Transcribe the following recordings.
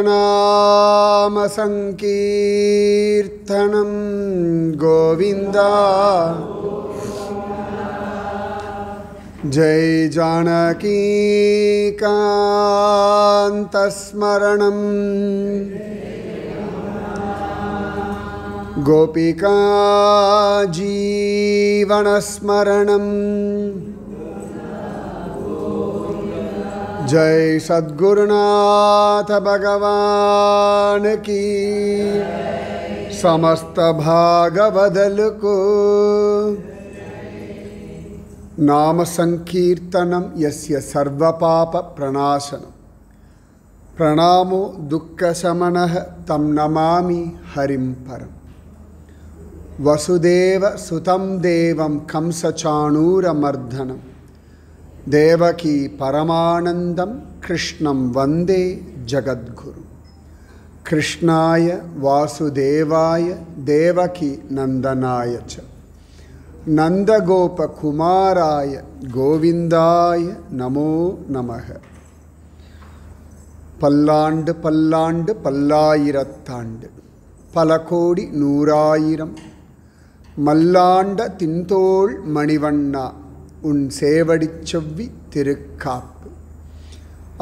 गोविन्दनाम संकीर्तनं गोविन्दा जय जानकी कान्तस्मरणं गोपिका जीवनस्मरणं जय सद्गुरुनाथ भगवान की समस्त भागवदल को नाम संकीर्तनम यस्य सर्वपाप प्रणाशनम प्रणामो दुःखशमनः तं नमामि हरिं परम वसुदेव सुतं देवं कंसचाणूरमर्दनं देवकी परमानंदं कृष्णं वंदे जगद्गुरु कृष्णाय वासुदेवाय देवकी नंदनाय च नंदगोपकुमाराय गोविंदाय नमो नमः। பல்லாண்டு பல்லாண்டு பல்லாயிரத்தாண்டு பல கோடி நூறாயிரம் மல்லாண்ட தின்தோள் மணிவண்ணா உன் சேவடிச் செவ்வி திருக்காப்பு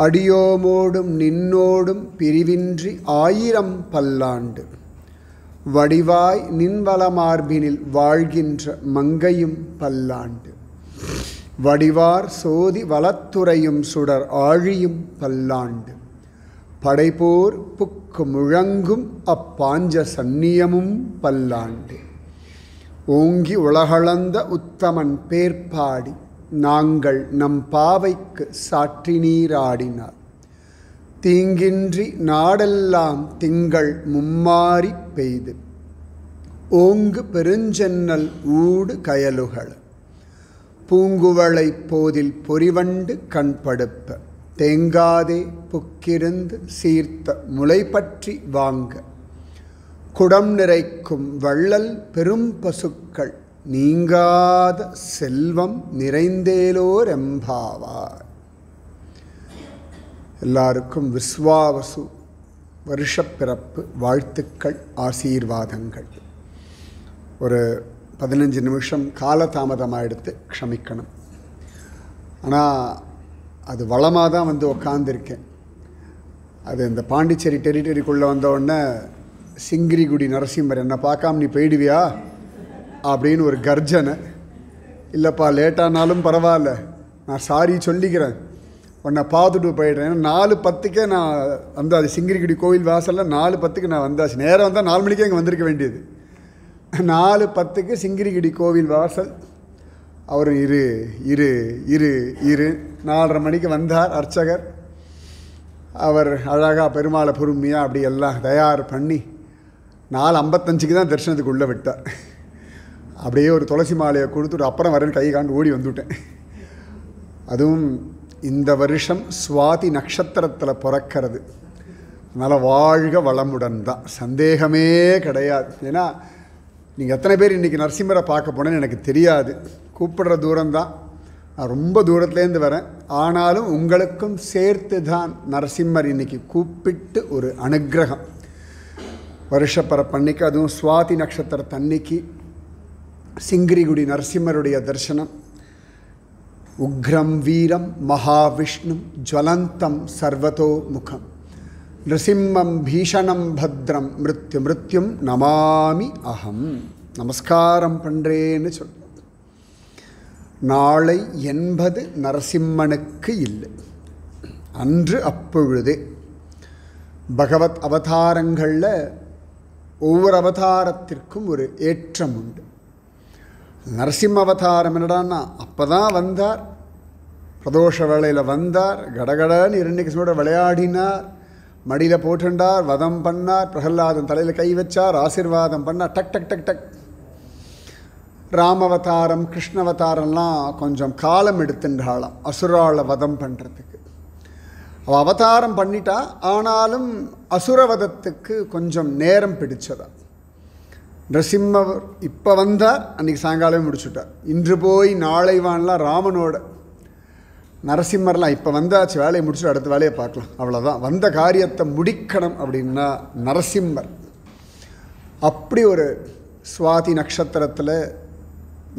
அடியோமோடும் நின்னோடும் பிரிவின்றி ஆயிரம் பல்லாண்டு வடிவாய் நின்வளமார்பினில் வாழ்கின்ற மங்கையும் பல்லாண்டு வடிவார் சோதி வலத்துறையும் சுடர் ஆழியும் பல்லாண்டு படைப்போர் புக்கு முழங்கும் அப்பாஞ்ச சந்நியமும் பல்லாண்டு ஓங்கி உலகளந்த உத்தமன் பேர்பாடி நாங்கள் நம் பாவைக்கு சாற்றி நீராடினார் தீங்கின்றி நாடெல்லாம் திங்கள் மும்மாரி பெய்து ஓங்கு பெருஞ்சென்னல் ஊடு கயலுகள் பூங்குவளை போதில் பொறிவண்டு கண்படுப்ப தேங்காதே புக்கிருந்து சீர்த்த முளைப்பற்றி வாங்க குடம் நிறைக்கும் வள்ளல் பெரும் பசுக்கள் நீங்காத செல்வம் நிறைந்தேலோர் எம்பாவார். எல்லாருக்கும் விஸ்வாவசு வருஷப்பிறப்பு வாழ்த்துக்கள் ஆசீர்வாதங்கள். ஒரு 15 நிமிஷம் காலதாமதமாகிடுத்து, க்ஷமிக்கணும். ஆனால் அது வளமாக தான் வந்து உக்காந்துருக்கேன். அது இந்த பாண்டிச்சேரி டெரிட்டரிக்குள்ளே வந்தவுடனே சிங்கிரிகுடி நரசிம்மர் என்னை பார்க்காம நீ போயிடுவியா அப்படின்னு ஒரு கர்ஜனை. இல்லைப்பா லேட்டானாலும் பரவாயில்ல, நான் சாரி சொல்லிக்கிறேன், உன்னை பார்த்துட்டு போயிடுறேன். ஏன்னா 4:10 நான் வந்தாச்சு சிங்கிரிகுடி கோவில் வாசலில். 4:10 நான் வந்தாச்சு. நேரம் வந்தால் 4 மணிக்கே இங்கே வந்திருக்க வேண்டியது. 4:10 சிங்கிரிகிடி கோவில் வாசல். அவர் இரு இரு இரு இரு 4:30 மணிக்கு வந்தார் அர்ச்சகர். அவர் அழகாக பெருமாளை பொறுமையாக அப்படி எல்லாம் தயார் பண்ணி 4:55 தான் தரிசனத்துக்கு உள்ளே விட்டார். அப்படியே ஒரு துளசி மாலையை கொடுத்துட்டு அப்புறம் வரேன்னு கை காண்டு ஓடி வந்துவிட்டேன். அதுவும் இந்த வருஷம் சுவாதி நட்சத்திரத்தில் பிறக்கிறது. அதனால் வாழ்க வளமுடன் தான், சந்தேகமே கிடையாது. ஏன்னா நீங்கள் எத்தனை பேர் இன்றைக்கி நரசிம்மரை பார்க்க போனேன்னு எனக்கு தெரியாது. கூப்பிடுற தூரம்தான், நான் ரொம்ப தூரத்துலேருந்து வரேன். ஆனாலும் உங்களுக்கும் சேர்த்து தான் நரசிம்மர் இன்றைக்கி கூப்பிட்டு ஒரு அனுக்கிரகம் வருஷப்பரப்பன்னைக்கு, அதுவும் சுவாதி நட்சத்திரத்தன்னைக்கு சிங்கிரிகுடி நரசிம்மருடைய தரிசனம். உக்ரம் வீரம் மகாவிஷ்ணும் ஜுவலந்தம் சர்வதோ முகம் நிருசிம்மம் பீஷணம் பத்ரம் மிருத்யு மிருத்யும் நமாமி அகம். நமஸ்காரம் பண்ணுறேன்னு சொல்லுவோம். நாளை என்பது நரசிம்மனுக்கு இல்லை, அன்று அப்பொழுதே. பகவத் அவதாரங்களில் ஒவ்வொரு அவதாரத்திற்கும் ஒரு ஏற்றம் உண்டு. நரசிம்ம அவதாரம் என்னடான்னா அப்போ தான் வந்தார், பிரதோஷ வேளையில் வந்தார், கடகடன்னு இரண்யகசிபுவோட விளையாடினார், மடியில் போட்டுண்டார், வதம் பண்ணார், பிரகலாதன் தலையில் கை வச்சார், ஆசீர்வாதம் பண்ணார். டக் டக் டக் டக். ராமவதாரம் கிருஷ்ணவதாரம்லாம் கொஞ்சம் காலம் எடுத்துன்றாளாம் அசுராளை வதம் பண்ணுறதுக்கு. அவள் அவதாரம் பண்ணிட்டா, ஆனாலும் அசுரவதத்துக்கு கொஞ்சம் நேரம் பிடிச்சதா. நரசிம்மர் இப்போ வந்தார், அன்றைக்கி சாயங்காலமே முடிச்சுட்டார். இன்று போய் நாளை வானலாம் ராமனோட. நரசிம்மர்லாம் இப்போ வந்தாச்சு, வேலையை முடிச்சுட்டு அடுத்த வேலையை பார்க்கலாம், அவ்வளோதான். வந்த காரியத்தை முடிக்கணும் அப்படின்னா நரசிம்மர். அப்படி ஒரு சுவாதி நட்சத்திரத்தில்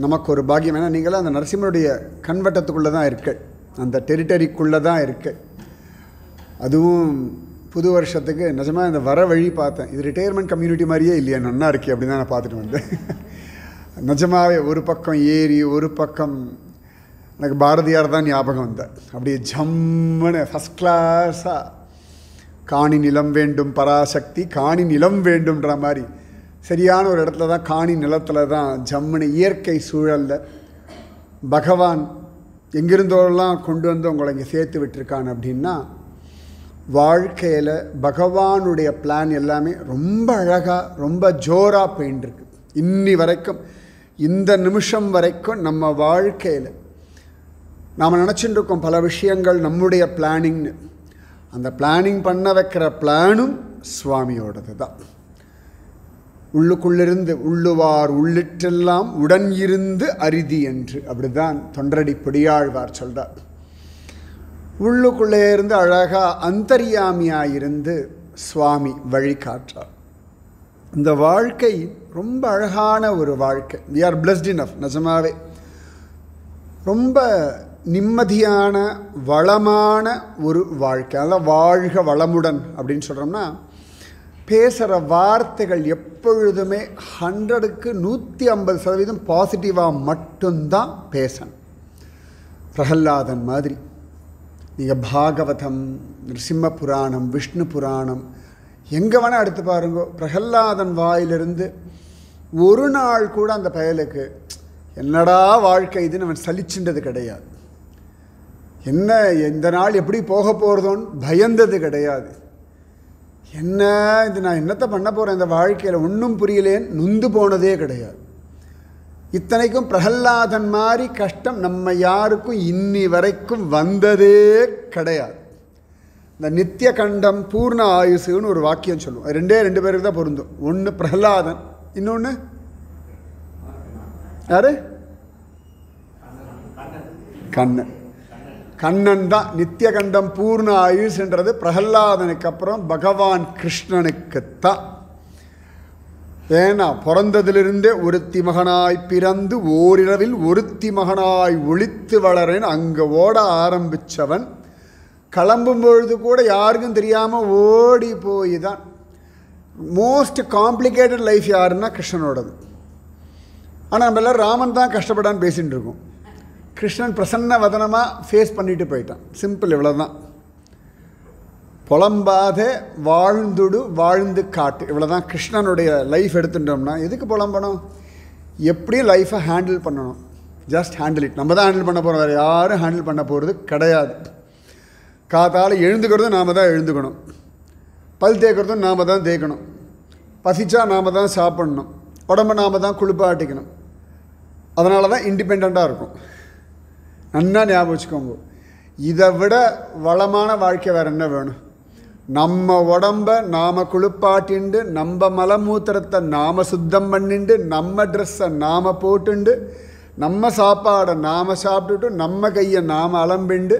நமக்கு ஒரு பாக்கியம். ஏன்னா நீங்களாம் அந்த நரசிம்மருடைய கண்வட்டத்துக்குள்ளே தான் இருக்கு, அந்த டெரிட்டரிக்குள்ளே தான் இருக்கு. அதுவும் புது வருஷத்துக்கு நிஜமாக இந்த வர வழி பார்த்தேன். இது ரிட்டையர்மெண்ட் கம்யூனிட்டி மாதிரியே இல்லையா, நன்னா இருக்கே அப்படின்னு தான் நான் பார்த்துட்டு வந்தேன். நிஜமாகவே ஒரு பக்கம் ஏரி, ஒரு பக்கம் எனக்கு பாரதியார் தான் ஞாபகம் வந்தார். அப்படியே ஜம்முன்னு ஃபஸ்ட் கிளாஸாக காணி நிலம் வேண்டும் பராசக்தி, காணி நிலம் வேண்டும்ன்ற மாதிரி சரியான ஒரு இடத்துல தான், காணி நிலத்தில் தான் ஜம்முன்னு இயற்கை சூழலில் பகவான் எங்கிருந்தோலாம் கொண்டு வந்து உங்களை இங்கே சேர்த்து விட்டுருக்கான். அப்படின்னா வாழ்க்கையில் பகவானுடைய பிளான் எல்லாமே ரொம்ப அழகாக ரொம்ப ஜோராக போயின்ட்டுருக்கு. இன்னி வரைக்கும், இந்த நிமிஷம் வரைக்கும் நம்ம வாழ்க்கையில் நாம் நினச்சிட்டு இருக்கோம் பல விஷயங்கள் நம்முடைய பிளானிங்னு. அந்த பிளானிங் பண்ண வைக்கிற பிளானும் சுவாமியோடது தான். உள்ளுக்குள்ளிருந்து உள்ளுவார் உள்ளிட்டெல்லாம் உடன் இருந்து அரிதி என்று, அப்படிதான் தொண்டரடி பெரியாழ்வார் சொல்றார். உள்ளுக்குள்ளே இருந்து அழகாக அந்தர்யாமியாக இருந்து சுவாமி வழிகாற்றார். இந்த வாழ்க்கை ரொம்ப அழகான ஒரு வாழ்க்கை. We are blessed enough. நிஜமாவே ரொம்ப நிம்மதியான வளமான ஒரு வாழ்க்கை. அதனால் வாழ்க வளமுடன் அப்படின்னு சொல்கிறோம்னா, பேசுகிற வார்த்தைகள் எப்பொழுதுமே 100க்கு 150% பாசிட்டிவாக மட்டும்தான் பேசணும். பிரகலாதன் மாதிரி நீங்கள் பாகவதம், நிருசிம்ம புராணம், விஷ்ணு புராணம் எங்கே வேணால் எடுத்து பாருங்கோ, பிரகலாதன் வாயிலிருந்து ஒரு நாள் கூட அந்த பயலுக்கு என்னடா வாழ்க்கை இதுன்னு அவன் சலிச்சுன்றது கிடையாது. என்ன இந்த நாள் எப்படி போக போகிறதோன்னு பயந்தது கிடையாது. என்ன இது, நான் என்னத்தை பண்ண போகிறேன் இந்த வாழ்க்கையில், ஒன்றும் புரியலேன்னு நொந்து போனதே கிடையாது. இத்தனைக்கும் பிரகலாதன் மாதிரி கஷ்டம் நம்ம யாருக்கும் இன்னி வரைக்கும் வந்ததே கிடையாது. இந்த நித்திய கண்டம் பூர்ண ஆயுசுன்னு ஒரு வாக்கியம் சொல்லுவோம். ரெண்டு பேருக்கு தான் பொருந்தும். ஒன்று பிரகலாதன், இன்னொன்று யாரு? கண்ணன். கண்ணன் தான் நித்திய கண்டம் பூர்ண ஆயுஷ்ன்றது பிரகலாதனுக்கு அப்புறம் பகவான் கிருஷ்ணனுக்குத்தான். ஏன்னா பிறந்ததிலிருந்தே ஒருத்தி மகனாய் பிறந்து ஓரிரவில் ஒருத்தி மகனாய் ஒளித்து வளரேன்னு அங்கே ஓட ஆரம்பித்தவன் கிளம்பும் பொழுது கூட யாருக்கும் தெரியாமல் ஓடி போய் தான். மோஸ்ட் காம்ப்ளிகேட்டட் லைஃப் யாருன்னா கிருஷ்ணனோடது. ஆனால் நம்ம எல்லோரும் ராமன் தான் கஷ்டப்படான்னு பேசிகிட்டு இருக்கோம். கிருஷ்ணன் பிரசன்ன வதனமாக ஃபேஸ் பண்ணிட்டு போயிட்டான். சிம்பிள், இவ்வளோதான். புலம்பாதே வாழ்ந்துடு வாழ்ந்து காட்டு, இவ்வளோதான் கிருஷ்ணனுடைய லைஃப். எடுத்துட்டோம்னா எதுக்கு புலம்பணும்? எப்படியும் லைஃப்பை ஹேண்டில் பண்ணணும். Just handle it. நம்ம தான் ஹேண்டில் பண்ண போகிறோம், வேறு யாரும் ஹேண்டில் பண்ண போகிறது கிடையாது. காத்தால் எழுந்துக்கிறதும் நாம் தான் எழுந்துக்கணும், பல் தேய்க்கிறதும் நாம் தான் தேய்க்கணும், பசிச்சா நாம் தான் சாப்பிட்ணும், உடம்பை நாம் தான் குளிப்பாட்டிக்கணும். அதனால தான் இண்டிபெண்ட்டாக இருக்கும். நன்னா ஞாபகம் வச்சுக்கோங்க. இதை விட வளமான வாழ்க்கை வேறு என்ன வேணும்? நம்ம உடம்பை நாம் குளிப்பாட்டிண்டு, நம்ம மலமூத்திரத்தை நாம் சுத்தம் பண்ணிண்டு, நம்ம ட்ரெஸ்ஸை நாம் போட்டுண்டு, நம்ம சாப்பாடை நாம் சாப்பிட்டுட்டு, நம்ம கையை நாம் அலம்பிண்டு,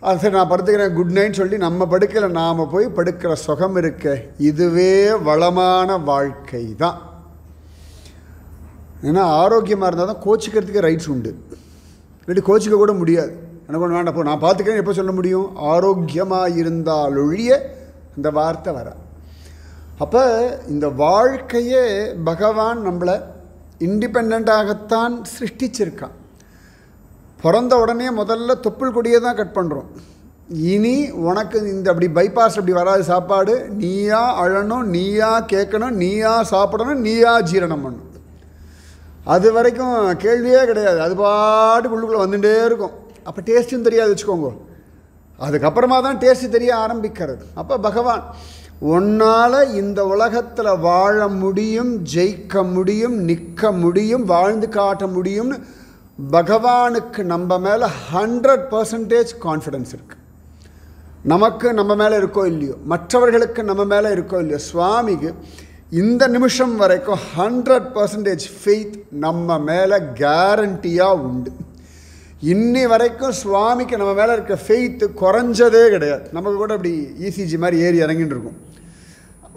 அது சரி நான் படுத்துக்கிறேன் குட் நைட் சொல்லி நம்ம படுக்கையில் நாம் போய் படுக்கிற சுகம் இருக்க, இதுவே வளமான வாழ்க்கை தான். ஏன்னா ஆரோக்கியமாக இருந்தால் தான் கோச்சிக்கிறதுக்கு ரைட்ஸ் உண்டு. இல்லாட்டி கோச்சிக்க கூட முடியாது. எனக்கு ஒன்று வேண்டாம், போ நான் பார்த்துக்கிறேன் எப்போ சொல்ல முடியும்? ஆரோக்கியமாக இருந்தால் ஒழிய அந்த வார்த்தை வர. அப்போ இந்த வாழ்க்கையே பகவான் நம்மளை இண்டிபெண்ட்டாகத்தான் சிருஷ்டிச்சிருக்கான். பிறந்த உடனே முதல்ல தொப்புள் கொடியை தான் கட் பண்ணுறோம். இனி உனக்கு இந்த அப்படி பைபாஸ் அப்படி வராது சாப்பாடு, நீயா அழணும், நீயா கேட்கணும், நீயா சாப்பிடணும், நீயா ஜீரணம் பண்ணணும். அது வரைக்கும் கேள்வியே கிடையாது. அது பாட்டுக்கு உள்ளுக்குள்ளே வந்துட்டே இருக்கும். அப்போ டேஸ்ட்டும் தெரியாது வச்சுக்கோங்க. அதுக்கப்புறமா தான் டேஸ்ட்டு தெரிய ஆரம்பிக்கிறது. அப்போ பகவான் உன்னால் இந்த உலகத்தில் வாழ முடியும், ஜெயிக்க முடியும், நிற்க முடியும், வாழ்ந்து காட்ட முடியும்னு பகவானுக்கு நம்ம மேலே 100% கான்ஃபிடென்ஸ் இருக்குது. நமக்கு நம்ம மேலே இருக்கோ இல்லையோ, மற்றவர்களுக்கு நம்ம மேலே இருக்கோ இல்லையோ, சுவாமிக்கு இந்த நிமிஷம் வரைக்கும் 100% ஃபெய்த் நம்ம மேலே கேரண்டியாக உண்டு. இன்னி வரைக்கும் சுவாமிக்கு நம்ம மேலே இருக்க ஃபெய்த்து குறைஞ்சதே கிடையாது. நமக்கு கூட இப்படி இசிஜி மாதிரி ஏறி இறங்கின்னு இருக்கும்.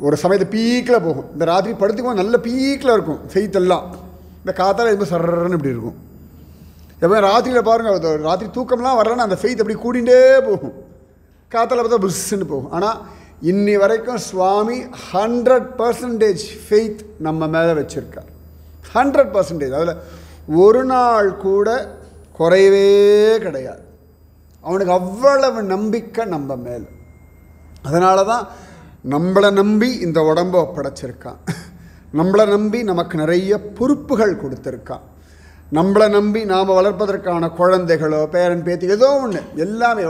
ஒரு சமயத்து பீக்கில் போகும். இந்த ராத்திரி படுத்துக்கும் நல்ல பீக்கில் இருக்கும் ஃபெய்த் எல்லாம். இந்த காத்தால் எதுவும் சர்றன்னு இப்படி இருக்கும். எப்போ ராத்திரியில் பாருங்கள், ராத்திரி தூக்கம்லாம் வரலன்னா அந்த ஃபெய்த் அப்படி கூடிகிட்டே போகும். காத்தால் பார்த்தா புஷ்ஷுன்னு போகும். ஆனால் இன்னி வரைக்கும் சுவாமி 100% ஃபெய்த் நம்ம மேலே வச்சுருக்கார். 100%. அதில் ஒரு நாள் கூட குறையவே கிடையாது. அவனுக்கு அவ்வளவு நம்பிக்கை நம்ம மேலே. அதனால தான் நம்மளை நம்பி இந்த உடம்பை ஒப்படைச்சிருக்கான். நம்மளை நம்பி நமக்கு நிறைய பொறுப்புகள் கொடுத்துருக்கான். நம்மளை நம்பி நாம் வளர்ப்பதற்கான குழந்தைகளோ பேரன் பேத்தி ஏதோ ஒன்று எல்லாமே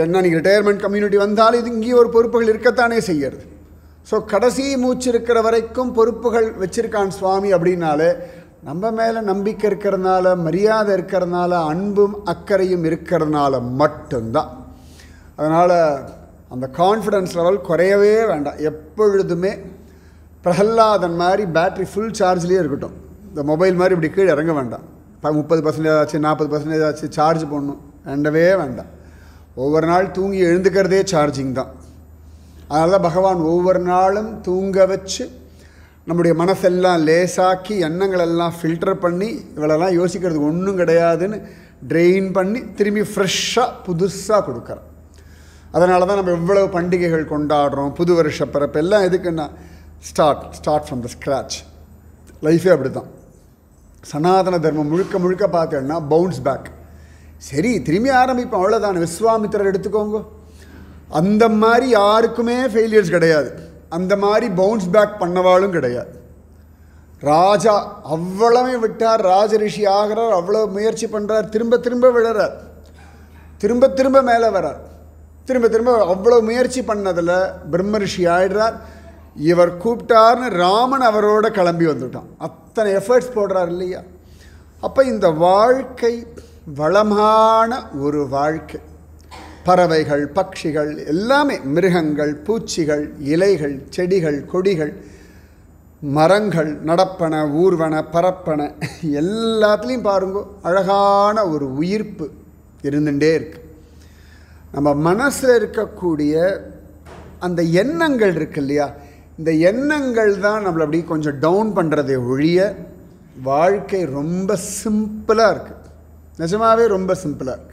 என்ன. நீங்கள் ரிட்டையர்மெண்ட் கம்யூனிட்டி வந்தாலும் இது இங்கேயும் ஒரு பொறுப்புகள் இருக்கத்தானே செய்யறது. ஸோ கடைசி மூச்சு இருக்கிற வரைக்கும் பொறுப்புகள் வச்சுருக்கான் சுவாமி. அப்படின்னாலே நம்ம மேலே நம்பிக்கை இருக்கிறதுனால, மரியாதை இருக்கிறதுனால, அன்பும் அக்கறையும் இருக்கிறதுனால மட்டும்தான். அதனால் அந்த கான்ஃபிடென்ஸ் லெவல் குறையவே வேண்டாம். எப்பொழுதுமே பிரகல்லாதன் மாதிரி பேட்ரி ஃபுல் சார்ஜ்லேயே இருக்கட்டும். இந்த மொபைல் மாதிரி இப்படி கீழே இறங்க வேண்டாம். 30% ஆச்சு, 40% ஆச்சு, சார்ஜ் பண்ணணும் வேண்டவே வேண்டாம். ஒவ்வொரு நாள் தூங்கி எழுந்துக்கிறதே சார்ஜிங் தான். அதனால் பகவான் ஒவ்வொரு நாளும் தூங்க வச்சு நம்முடைய மனசெல்லாம் லேசாக்கி எண்ணங்களெல்லாம் ஃபில்டர் பண்ணி இவளெல்லாம் யோசிக்கிறதுக்கு ஒன்றும் கிடையாதுன்னு ட்ரெயின் பண்ணி திரும்பி ஃப்ரெஷ்ஷாக புதுசாக கொடுக்குறோம். அதனால தான் நம்ம எவ்வளவு பண்டிகைகள் கொண்டாடுறோம். புது வருஷ பிறப்பு எல்லாம் எதுக்குன்னா ஸ்டார்ட் ஃப்ரம் த ஸ்க்ராட்ச். லைஃபே அப்படி தான். சனாதன தர்மம் முழுக்க முழுக்க பார்த்தேன்னா பவுன்ஸ் பேக். சரி திரும்பி ஆரம்பிப்போம், அவ்வளோதான். விஸ்வாமித்திரர் எடுத்துக்கோங்க. அந்த மாதிரி யாருக்குமே ஃபெயிலியர்ஸ் கிடையாது. அந்த மாதிரி பவுன்ஸ் பேக் பண்ணவாலும் கிடையாது. ராஜா அவ்வளவே விட்டார், ராஜரிஷி ஆகிறார், அவ்வளோ முயற்சி பண்ணுறார், திரும்ப திரும்ப விழறார், திரும்ப திரும்ப மேலே வரார், திரும்ப திரும்ப அவ்வளோ முயற்சி பண்ணதில் பிரம்மரிஷி ஆயிடுறார். இவர் கூப்பிட்டார்னு ராமன் அவரோட கிளம்பி வந்துட்டான். அத்தனை எஃபர்ட்ஸ் போடுறார் இல்லையா. அப்போ இந்த வாழ்க்கை வளமான ஒரு வாழ்க்கை. பறவைகள், பட்சிகள் எல்லாமே, மிருகங்கள், பூச்சிகள், இலைகள், செடிகள், கொடிகள், மரங்கள் நடப்பன, ஊர்வன, பரப்பன எல்லாத்துலேயும் பாருங்க அழகான ஒரு உயிர்ப்பு இருந்துகிட்டே இருக்கு. நம்ம மனசில் இருக்கக்கூடிய அந்த எண்ணங்கள் இருக்கு இல்லையா, இந்த எண்ணங்கள் தான் நம்மளை அப்படி கொஞ்சம் டவுன் பண்ணுறதை ஒழிய வாழ்க்கை ரொம்ப சிம்பிளாக இருக்குது. நிஜமாகவே ரொம்ப சிம்பிளாக இருக்குது.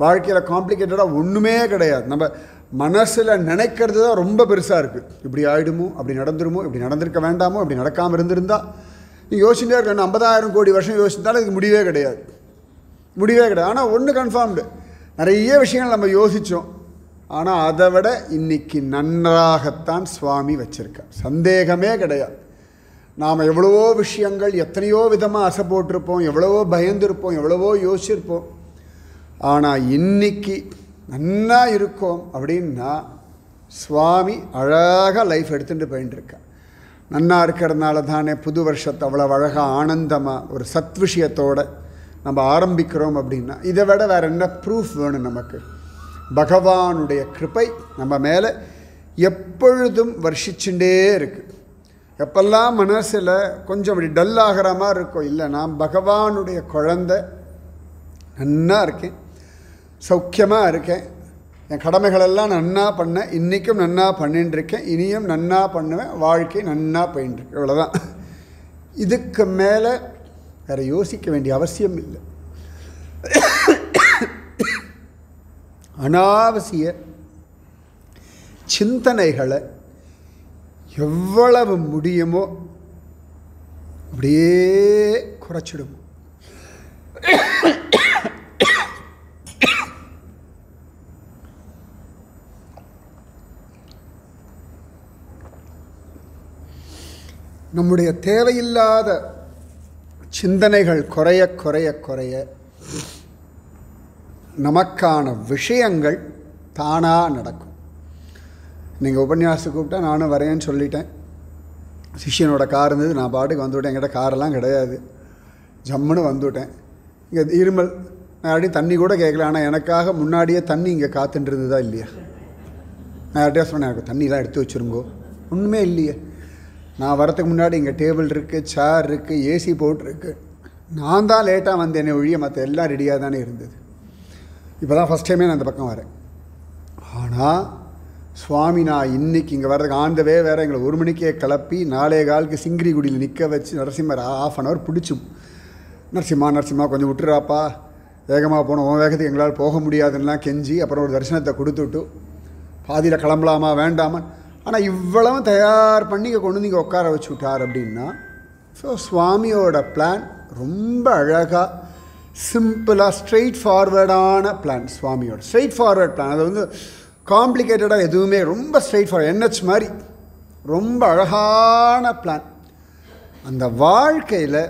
வாழ்க்கையில் காம்ப்ளிகேட்டடாக ஒன்றுமே கிடையாது. நம்ம மனசில் நினைக்கிறது தான் ரொம்ப பெருசாக இருக்குது. இப்படி ஆகிடுமோ, அப்படி நடந்துருமோ, இப்படி நடந்திருக்க வேண்டாமோ, அப்படி நடக்காமல் இருந்திருந்தா நீங்கள் யோசிச்சுட்டே இருக்க. 50,000 கோடி வருஷம் யோசித்தாலும் இதுக்கு முடிவே கிடையாது, முடிவே கிடையாது. ஆனால் ஒன்று கன்ஃபார்ம்டு, நிறைய விஷயங்கள் நம்ம யோசித்தோம். ஆனால் அதை விட இன்றைக்கி நன்றாகத்தான் சுவாமி வச்சுருக்கார், சந்தேகமே கிடையாது. நாம் எவ்வளவோ விஷயங்கள் எத்தனையோ விதமாக அசை போட்டிருப்போம், எவ்வளவோ பயந்துருப்போம், எவ்வளவோ யோசிச்சிருப்போம். ஆனால் இன்னைக்கு நன்னா இருக்கோம் அப்படின்னா சுவாமி அழகாக லைஃப் எடுத்துகிட்டு போயின்ட்டுருக்கார். நன்னா இருக்கிறதுனால தானே புது வருஷத்தை அவ்வளோ அழகாக ஆனந்தமாக ஒரு சத் விஷயத்தோடு நம்ம ஆரம்பிக்கிறோம். அப்படின்னா இதை விட வேறு என்ன ப்ரூஃப் வேணும் நமக்கு? பகவானுடைய கிருபை நம்ம மேலே எப்பொழுதும் வர்ஷிச்சுட்டே இருக்குது. எப்பெல்லாம் மனசில் கொஞ்சம் அப்படி டல் ஆகிற மாதிரி இருக்கும், இல்லை நான் பகவானுடைய குழந்தை, நன்னா இருக்கேன், சௌக்கியமாக இருக்கேன், என் கடமைகளெல்லாம் நன்னா பண்ணேன், இன்றைக்கும் நன்னா பண்ணிட்டுருக்கேன், இனியும் நன்னா பண்ணுவேன், வாழ்க்கை நன்னா போயின்ட்டுருக்கு, இவ்வளோதான். இதுக்கு மேலே வேறு யோசிக்க வேண்டிய அவசியம் இல்லை. அனாவசிய சிந்தனைகளை எவ்வளவு முடியுமோ அப்படியே குறைச்சிடுமோ. நம்முடைய தேவையில்லாத சிந்தனைகள் குறைய குறைய குறைய நமக்கான விஷயங்கள் தானாக நடக்கும். நீங்கள் உபன்யாசத்துக்கு கூப்பிட்டா நானும் வரேன்னு சொல்லிட்டேன். சிஷ்யனோட கார் இருந்தது, நான் பாட்டுக்கு வந்துவிட்டேன். என்கிட்ட காரெல்லாம் கிடையாது, ஜம்முன்னு வந்துவிட்டேன். இங்கே இருமல், நான் யார்ட்டையும் தண்ணி கூட கேட்கல. ஆனால் எனக்காக முன்னாடியே தண்ணி இங்கே காத்துட்டு இருந்ததா இல்லையா? நான் யார்கிட்டயா சொன்னேன், எனக்கு தண்ணிலாம் எடுத்து வச்சுருங்கோ. ஒன்றுமே இல்லையே. நான் வரத்துக்கு முன்னாடி இங்கே டேபிள் இருக்குது, சேர் இருக்குது, ஏசி போட்டிருக்கு. நான் தான் லேட்டாக வந்தேனே ஒழிய மற்ற எல்லாம் ரெடியாக தானே இருந்தது. இப்போ தான் ஃபஸ்ட் டைமே நான் அந்த பக்கம் வரேன். ஆனால் சுவாமி நான் இன்றைக்கி இங்கே வர்றதுக்கு ஆண்டவே வேறு எங்களை 1 மணிக்கே கிளப்பி 4:15 சிங்கிரிகுடியில் நிற்க வச்சு நரசிம்மர் ½ அன் ஹவர் பிடிச்சி, நரசிம்மா கொஞ்சம் விட்டுறாப்பா, வேகமாக போகணும், உன் வேகத்துக்கு எங்களால் போக முடியாதுன்னெலாம் கெஞ்சி அப்புறம் ஒரு தரிசனத்தை கொடுத்துட்டு பாதியில் கிளம்பலாமா வேண்டாமா. ஆனால் இவ்வளவும் தயார் பண்ணி இங்கே கொண்டு நீங்கள் உட்கார வச்சு விட்டார் அப்படின்னா, ஸோ சுவாமியோட பிளான் ரொம்ப அழகாக சிம்பிளாக ஸ்ட்ரெயிட் ஃபார்வேர்டான பிளான். சுவாமியோட ஸ்ட்ரெயிட் ஃபார்வேர்ட் பிளான். அது வந்து காம்ப்ளிகேட்டடாக எதுவுமே, ரொம்ப ஸ்ட்ரெயிட் ஃபார்வர்ட், NH மாதிரி ரொம்ப அழகான பிளான். அந்த வாழ்க்கையில்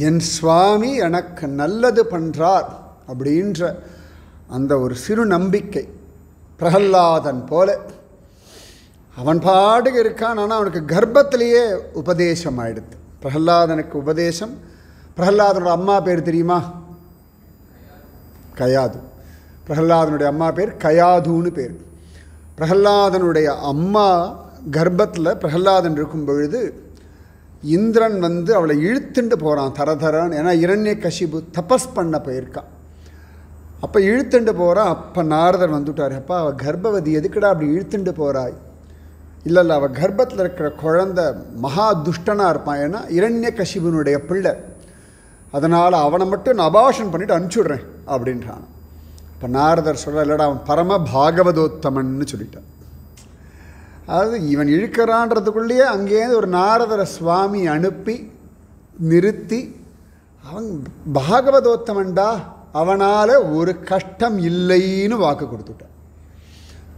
என் சுவாமி எனக்கு நல்லது பண்ணுறார் அப்படின்ற அந்த ஒரு சிறு நம்பிக்கை, பிரகல்லாதன் போல அவன் பாட்டுக்கு இருக்கான். ஆனால் அவனுக்கு கர்ப்பத்திலேயே உபதேசம் ஆயிடுது. பிரகல்லாதனுக்கு உபதேசம். பிரகல்லாதனோட அம்மா பேர் தெரியுமா? கயாது. பிரகல்லாதனுடைய அம்மா பேர் கயாதுன்னு பேர். பிரகல்லாதனுடைய அம்மா கர்ப்பத்தில் பிரகல்லாதன் இருக்கும் பொழுது இந்திரன் வந்து அவளை இழுத்துண்டு போகிறான் தரதரான்னு. ஏன்னா இரண்யகசிபு தபஸ் பண்ண போயிருக்கான். அப்போ இழுத்துண்டு போகிறான். அப்போ நாரதர் வந்துவிட்டார். அப்பா அவள் கர்ப்பவதி, எதுக்குடா அப்படி இழுத்துண்டு போகிறாய்? இல்லை அவள் கர்ப்பத்தில் இருக்கிற குழந்தை மகா துஷ்டனாக இருப்பான். ஏன்னா இரண்யகசிபுனுடைய பிள்ளை. அதனால் அவனை மட்டும் நான் அபாஷன் பண்ணிவிட்டு அனுப்பிச்சுடுறேன் அப்படின்றான். இப்போ நாரதர் சொல்கிற, இல்லைடா அவன் பரம பாகவதோத்தமன்னு சொல்லிட்டான். அதாவது இவன் இழுக்கிறான்றதுக்குள்ளேயே அங்கேருந்து ஒரு நாரதரை சுவாமி அனுப்பி நிறுத்தி, அவன் பாகவதோத்தமன்டா, அவனால் ஒரு கஷ்டம் இல்லைன்னு வாக்கு கொடுத்துட்டான்.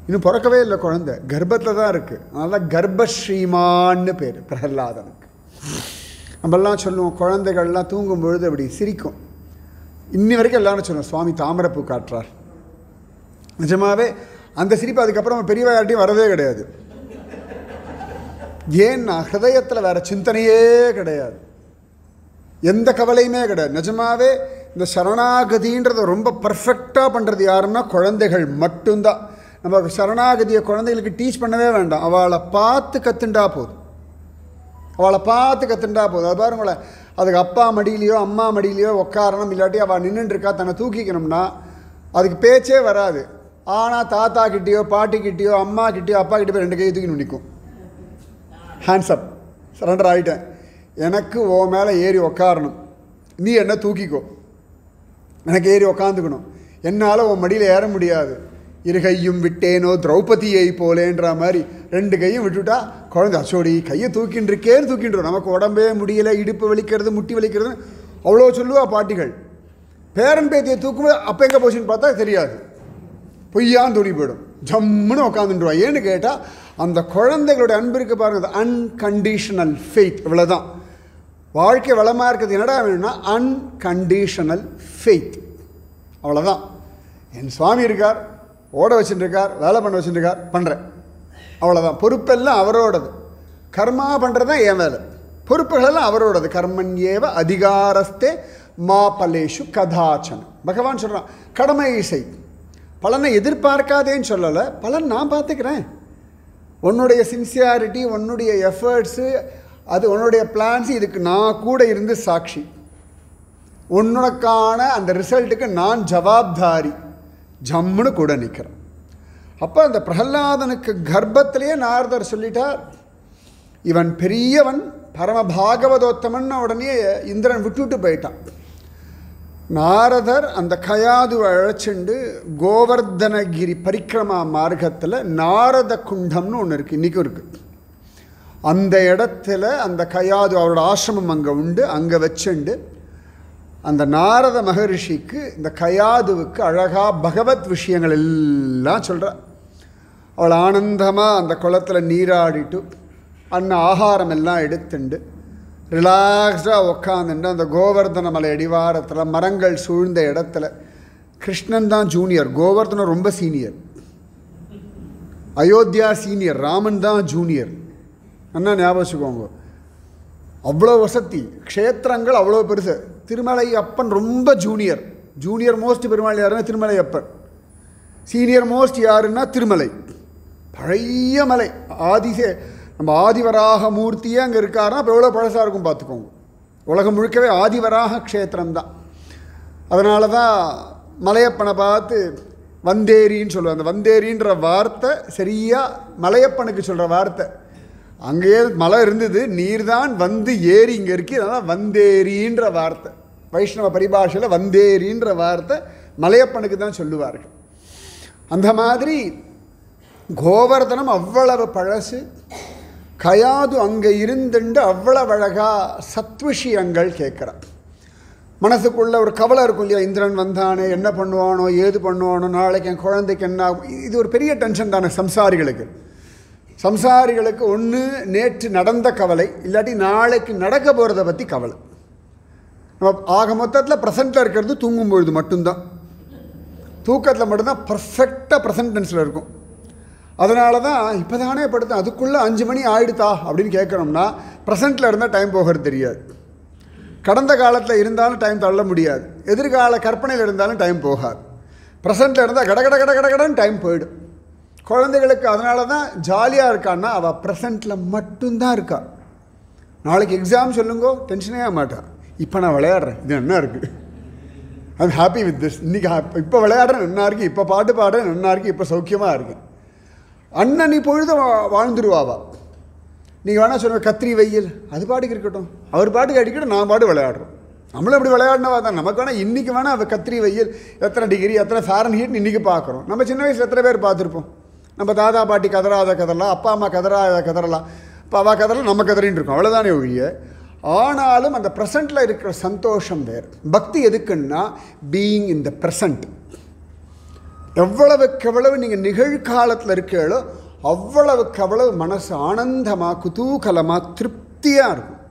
இன்னும் பிறக்கவே இல்லை குழந்தை, கர்ப்பத்தில் தான் இருக்குது. அதனால் கர்ப்பஸ்ரீமான்னு பேர் பிரகல்லாதனுக்கு. நம்மெல்லாம் சொல்லுவோம், குழந்தைகள்லாம் தூங்கும் பொழுது அப்படி சிரிக்கும். இன்னி வரைக்கும் எல்லாரும் சொல்லுவோம், சுவாமி தாமரைப்பூ காட்டுறார். நிஜமாகவே அந்த சிரிப்பு அதுக்கப்புறம் பெரியவா யார்ட்டையும் வரவே கிடையாது. ஏன்னா ஹிருதயத்தில் வேறு சிந்தனையே கிடையாது, எந்த கவலையுமே கிடையாது. நிஜமாகவே இந்த சரணாகதின்றதை ரொம்ப பர்ஃபெக்டாக பண்ணுறது யாருன்னா குழந்தைகள் மட்டும்தான். நம்ம சரணாகதியை குழந்தைகளுக்கு டீச் பண்ணவே வேண்டாம். அவளை பார்த்து கற்றுண்டா போதும். அது பாருங்களேன், அதுக்கு அப்பா மடியிலையோ அம்மா மடியிலையோ உட்காரணும். இல்லாட்டி அவள் நின்றுட்டுருக்கா, தன்னை தூக்கிக்கணும்னா அதுக்கு பேச்சே வராது. ஆனால் தாத்தா கிட்டேயோ பாட்டிக்கிட்டேயோ அம்மா கிட்டேயோ அப்பா கிட்டே போய் 2 கையை தூக்கி நிற்கும். ஹேண்ட்ஸ்அப், சரண்டர் ஆகிட்டேன், எனக்கு ஓ மேலே ஏறி உக்காரணும், நீ என்ன தூக்கிக்கோ, எனக்கு ஏறி உக்காந்துக்கணும், என்னால் உன் மடியில் ஏற முடியாது, இருகையும் விட்டேனோ திரௌபதியை போலேன்ற மாதிரி 2 கையும் விட்டுவிட்டா குழந்தை அச்சோடி கையை தூக்கின்னு இருக்கேன்னு தூக்கின்றோம். நமக்கு உடம்பே முடியலை, இடுப்பு வலிக்கிறது, முட்டி வலிக்கிறது, அவ்வளோ சொல்லுவா பாட்டிகள். பேரன் பேத்தியை தூக்கும்போது அப்போ எங்கே போச்சுன்னு பார்த்தா தெரியாது, பொய்யான்னு தோணி போயிடும், ஜம்முன்னு உட்காந்துட்டுருவா. ஏன்னு கேட்டால் அந்த குழந்தைகளுடைய அன்பு இருக்கு பாருங்கள், அன்கண்டிஷனல் ஃபெய்த். இவ்வளோதான் வாழ்க்கை வளமாக இருக்கிறது. என்னடா வேணும்னா அன்கண்டிஷனல் ஃபெய்த், அவ்வளோதான். என் சுவாமி இருக்கார், ஓட வச்சுட்டுருக்கார், வேலை பண்ண வச்சுட்டுருக்கார், பண்ணுறேன், அவ்வளோதான். பொறுப்பெல்லாம் அவரோடது. கர்மா பண்ணுறது தான் என் வேலை, பொறுப்புகளெல்லாம் அவரோடது. கர்மன் ஏவ அதிகாரஸ்தே மா பலேஷு கதாச்சன். பகவான் சொல்கிறான், கடமை செய், பலனை எதிர்பார்க்காதேன்னு சொல்லலை, பலன் நான் பார்த்துக்கிறேன். உன்னுடைய சின்சியாரிட்டி, உன்னுடைய எஃபர்ட்ஸு, அது உன்னுடைய பிளான்ஸு, இதுக்கு நான் கூட இருந்து சாட்சி. உன்னுக்கான அந்த ரிசல்ட்டுக்கு நான் ஜவாப்தாரி, ஜம்முன்னு கூட நிற்கிறேன். அப்போ அந்த பிரகல்லாதனுக்கு கர்ப்பத்திலேயே நாரதர் சொல்லிட்டார், இவன் பெரியவன், பரம பாகவதோத்தமன். உடனே இந்திரன் விட்டுவிட்டு போயிட்டான். நாரதர் அந்த கயாது அழைச்சிண்டு கோவர்தனகிரி பரிக்கிரமா மார்க்கத்தில் நாரத குண்டம்னு ஒன்று இருக்குது, இன்றைக்கும் இருக்குது. அந்த இடத்துல அந்த கயாது, அவரோட ஆசிரமம் அங்கே உண்டு. அங்கே வச்சுண்டு அந்த நாரத மகரிஷிக்கு, இந்த கயாதுவுக்கு அழகாக பகவத் விஷயங்கள் எல்லாம் சொல்கிறார். அவள் ஆனந்தமாக அந்த குளத்தில் நீராடிட்டு ஆகாரம் எல்லாம் எடுத்துண்டு ரிலாக்ஸ்டாக உக்காந்துட்டு அந்த கோவர்தன மலை அடிவாரத்தில் மரங்கள் சூழ்ந்த இடத்துல கிருஷ்ணன் தான் ஜூனியர், கோவர்தனம் ரொம்ப சீனியர், அயோத்தியா சீனியர், ராமன் தான் ஜூனியர். என்ன ஞாபகம் வச்சுக்கோங்க. அவ்வளோ வசதி, க்ஷேத்திரங்கள் அவ்வளோ பெருசு. திருமலை அப்பன் ரொம்ப ஜூனியர். ஜூனியர் மோஸ்ட் பெருமாள் யாருன்னா திருமலை அப்பன். சீனியர் மோஸ்ட் யாருன்னா திருமலை. பழைய மலை, நம்ம ஆதிவராக மூர்த்தியே அங்கே இருக்காருன்னா அப்போ எவ்வளோ பழசாக இருக்கும் பார்த்துக்கோங்க. உலகம் முழுக்கவே ஆதிவராக க்ஷேத்திரம்தான். அதனால தான் மலையப்பனை பார்த்து வந்தேரின்னு சொல்லுவாங்க. அந்த வந்தேரின்ற வார்த்தை சரியாக மலையப்பனுக்கு சொல்கிற வார்த்தை. அங்கேயே மலை இருந்தது, நீர் தான் வந்து ஏரி இங்கே இருக்கு, அதனால் வந்தேரின்ற வார்த்தை. வைஷ்ணவ பரிபாஷையில் வந்தேரின்ற வார்த்தை மலையப்பனுக்கு தான் சொல்லுவார்கள். அந்த மாதிரி கோவர்தனம் அவ்வளவு பழசு. கயாது அங்கே இருந்துண்டு அவ்வளவு அழகாக சத்விஷயங்கள் கேட்குறான். மனசுக்குள்ளே ஒரு கவலை இருக்கும் இல்லையா, இந்திரன் வந்தானே, என்ன பண்ணுவானோ, ஏது பண்ணுவானோ, நாளைக்கு என் குழந்தைக்கு என்ன ஆகும். இது ஒரு பெரிய டென்ஷன் தானே சம்சாரிகளுக்கு. சம்சாரிகளுக்கு ஒன்று நேற்று நடந்த கவலை, இல்லாட்டி நாளைக்கு நடக்க போகிறத பற்றி கவலை. நம்ம ஆக மொத்தத்தில் ப்ரெசண்ட்டில் இருக்கிறது தூங்கும் பொழுது மட்டும்தான். தூக்கத்தில் மட்டும்தான் பர்ஃபெக்டாக ப்ரெசன்ட் டென்ஸில் இருக்கும். அதனால தான் இப்போ தானே படுத்தேன், அதுக்குள்ளே 5 மணி ஆகிடுதா அப்படின்னு கேட்குறோம்னா ப்ரெசண்ட்டில் இருந்தால் டைம் போகிறது தெரியாது. கடந்த காலத்தில் இருந்தாலும் டைம் தள்ள முடியாது, எதிர்கால கற்பனையில் இருந்தாலும் டைம் போகாது. ப்ரெசண்ட்டில் இருந்தால் கட கட கட கட கடன்னு டைம் போயிடும். குழந்தைகளுக்கு அதனால தான் ஜாலியாக இருக்கான்னா அவள் ப்ரெசண்ட்டில் மட்டும்தான் இருக்கா. நாளைக்கு எக்ஸாம் சொல்லுங்கோ, டென்ஷனே ஆக மாட்டான். இப்போ நான் விளையாடுறேன், இது என்ன இருக்குது, ஐம் ஹாப்பி வித் திஸ். இன்றைக்கி இப்போ விளையாடுறேன் நல்லா இருக்குது, இப்போ பாட்டு பாடுறேன் நல்லா இருக்குது, இப்போ சௌக்கியமாக இருக்குது. அண்ணன் நீ பொழுது வாழ்ந்துருவாவா. நீங்கள் வேணால் சொல்லுங்கள் கத்திரி வெயில், அது பாட்டுக்கு இருக்கட்டும், அவர் பாட்டுக்கு அடிக்கட்டும், நான் பாட்டு விளையாடுறோம். நம்மளும் அப்படி விளையாடினவா தான். நமக்கு வேணால் இன்றைக்கி வேணால் அவள் கத்திரி வெயில் எத்தனை டிகிரி எத்தனை ஃபாரன்ஹீட்னு இன்றைக்கி பார்க்குறோம். நம்ம சின்ன வயசில் எத்தனை பேர் பார்த்துருப்போம். நம்ம தாத்தா பாட்டி கதறாத கதறலாம், அப்பா அம்மா கதறாத கதறலாம், இப்போ அவள் கதறலாம், நம்ம கதறின்னு இருக்கோம், அவ்வளோதானே ஒழிய. ஆனாலும் அந்த ப்ரெசண்ட்டில் இருக்கிற சந்தோஷம் வேறு. பக்தி எதுக்குன்னா பீயிங் இன் த ப்ரெசண்ட். எவ்வளவுக்கு எவ்வளவு நீங்கள் நிகழ்காலத்தில் இருக்கீங்களோ அவ்வளவுக்கு அவ்வளவு மனசு ஆனந்தமாக குதூகலமாக திருப்தியாக இருக்கும்.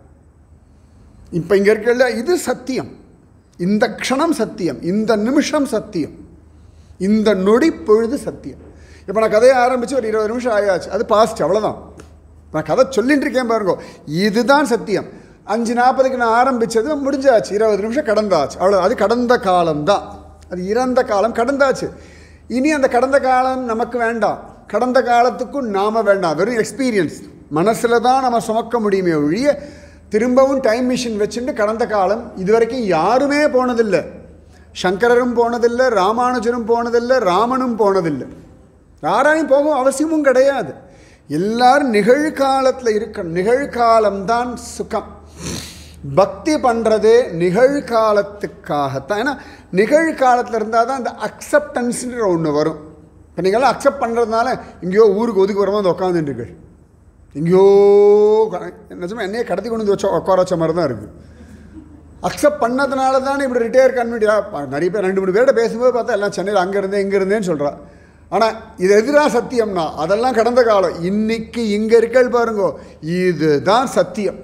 இப்போ இங்கே இருக்கல, இது சத்தியம், இந்த க்ஷணம் சத்தியம், இந்த நிமிஷம் சத்தியம், இந்த நொடி பொழுது சத்தியம். இப்போ நான் கதையை ஆரம்பித்து ஒரு 20 நிமிஷம் ஆயாச்சு, அது பாஸ்ட், அவ்வளோதான். நான் கதை சொல்லிட்டு இருக்கேன் பாருங்க, இதுதான் சத்தியம். 5:40க்கு நான் ஆரம்பித்தது முடிஞ்சாச்சு, 20 நிமிஷம் கடந்தாச்சு, அவ்வளோ. அது கடந்த காலம்தான், அது இறந்த காலம் கடந்தாச்சு. இனி அந்த கடந்த காலம் நமக்கு வேண்டாம், கடந்த காலத்துக்கும் நாம் வேண்டாம். வெறும் எக்ஸ்பீரியன்ஸ் மனசில் தான் நம்ம சுமக்க முடியுமே ஒழிய திரும்பவும் டைம் மிஷின் வச்சுட்டு கடந்த காலம் இது வரைக்கும் யாருமே போனதில்லை. சங்கரரும் போனதில்லை, ராமானுஜரும் போனதில்லை, ராமனும் போனதில்லை, யாராலையும் போகவும் அவசியமும் கிடையாது. எல்லாரும் நிகழ்காலத்தில் இருக்கணும். நிகழ்காலம்தான் சுகம். பக்தி பண்ணுறது நிகழ்காலத்துக்காகத்தான். ஏன்னா நிகழ்காலத்தில் இருந்தால் தான் அந்த அக்செப்டன்ஸுன்ற ஒன்று வரும். இப்போ நீங்கள்லாம் அக்செப்ட் பண்ணுறதுனால எங்கேயோ ஊருக்கு ஒதுக்கி வரமா வந்து உட்காந்துட்டுருக்கு, எங்கேயோ நிஜமாக என்னையே கடத்தி கொண்டு வந்து வச்ச உட்கார வச்ச மாதிரி தான் இருக்குது. அக்செப்ட் பண்ணதுனால தானே இப்படி ரிட்டையர் கன்வெர்ட்டாக நிறைய பேர் 2-3 பேர்கிட்ட பேசும்போது பார்த்தா எல்லாம் சென்னையில் அங்கே இருந்தேன் இங்கே இருந்தேன்னு சொல்கிறா. ஆனால் இது எதிராக சத்தியம்னா அதெல்லாம் கடந்த காலம். இன்றைக்கி இங்கே இருக்கல் பாருங்கோ, இதுதான் சத்தியம்.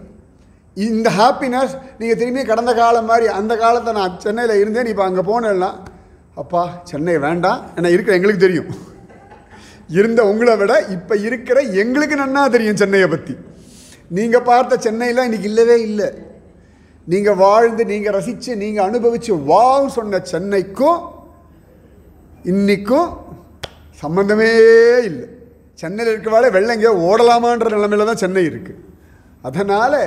இந்த ஹாப்பினஸ் நீங்கள் திரும்பி கடந்த காலம் மாதிரி அந்த காலத்தை நான் சென்னையில் இருந்தேன், இப்போ அங்கே போனேன்னா அப்பா சென்னை வேண்டாம், ஏன்னா இருக்கிற எங்களுக்கு தெரியும், இருந்த உங்களை விட இப்போ இருக்கிற எங்களுக்கு நன்னா தெரியும் சென்னையை பற்றி. நீங்கள் பார்த்த சென்னையில் இன்றைக்கி இல்லவே இல்லை. நீங்கள் வாழ்ந்து நீங்கள் ரசித்து நீங்கள் அனுபவித்து வாவ் சொன்ன சென்னைக்கும் இன்றைக்கும் சம்பந்தமே இல்லை. சென்னையில் இருக்கிறவாளே வெள்ளம் எங்கேயோ ஓடலாமான்ற நிலைமையில் தான் சென்னை இருக்குது. அதனால்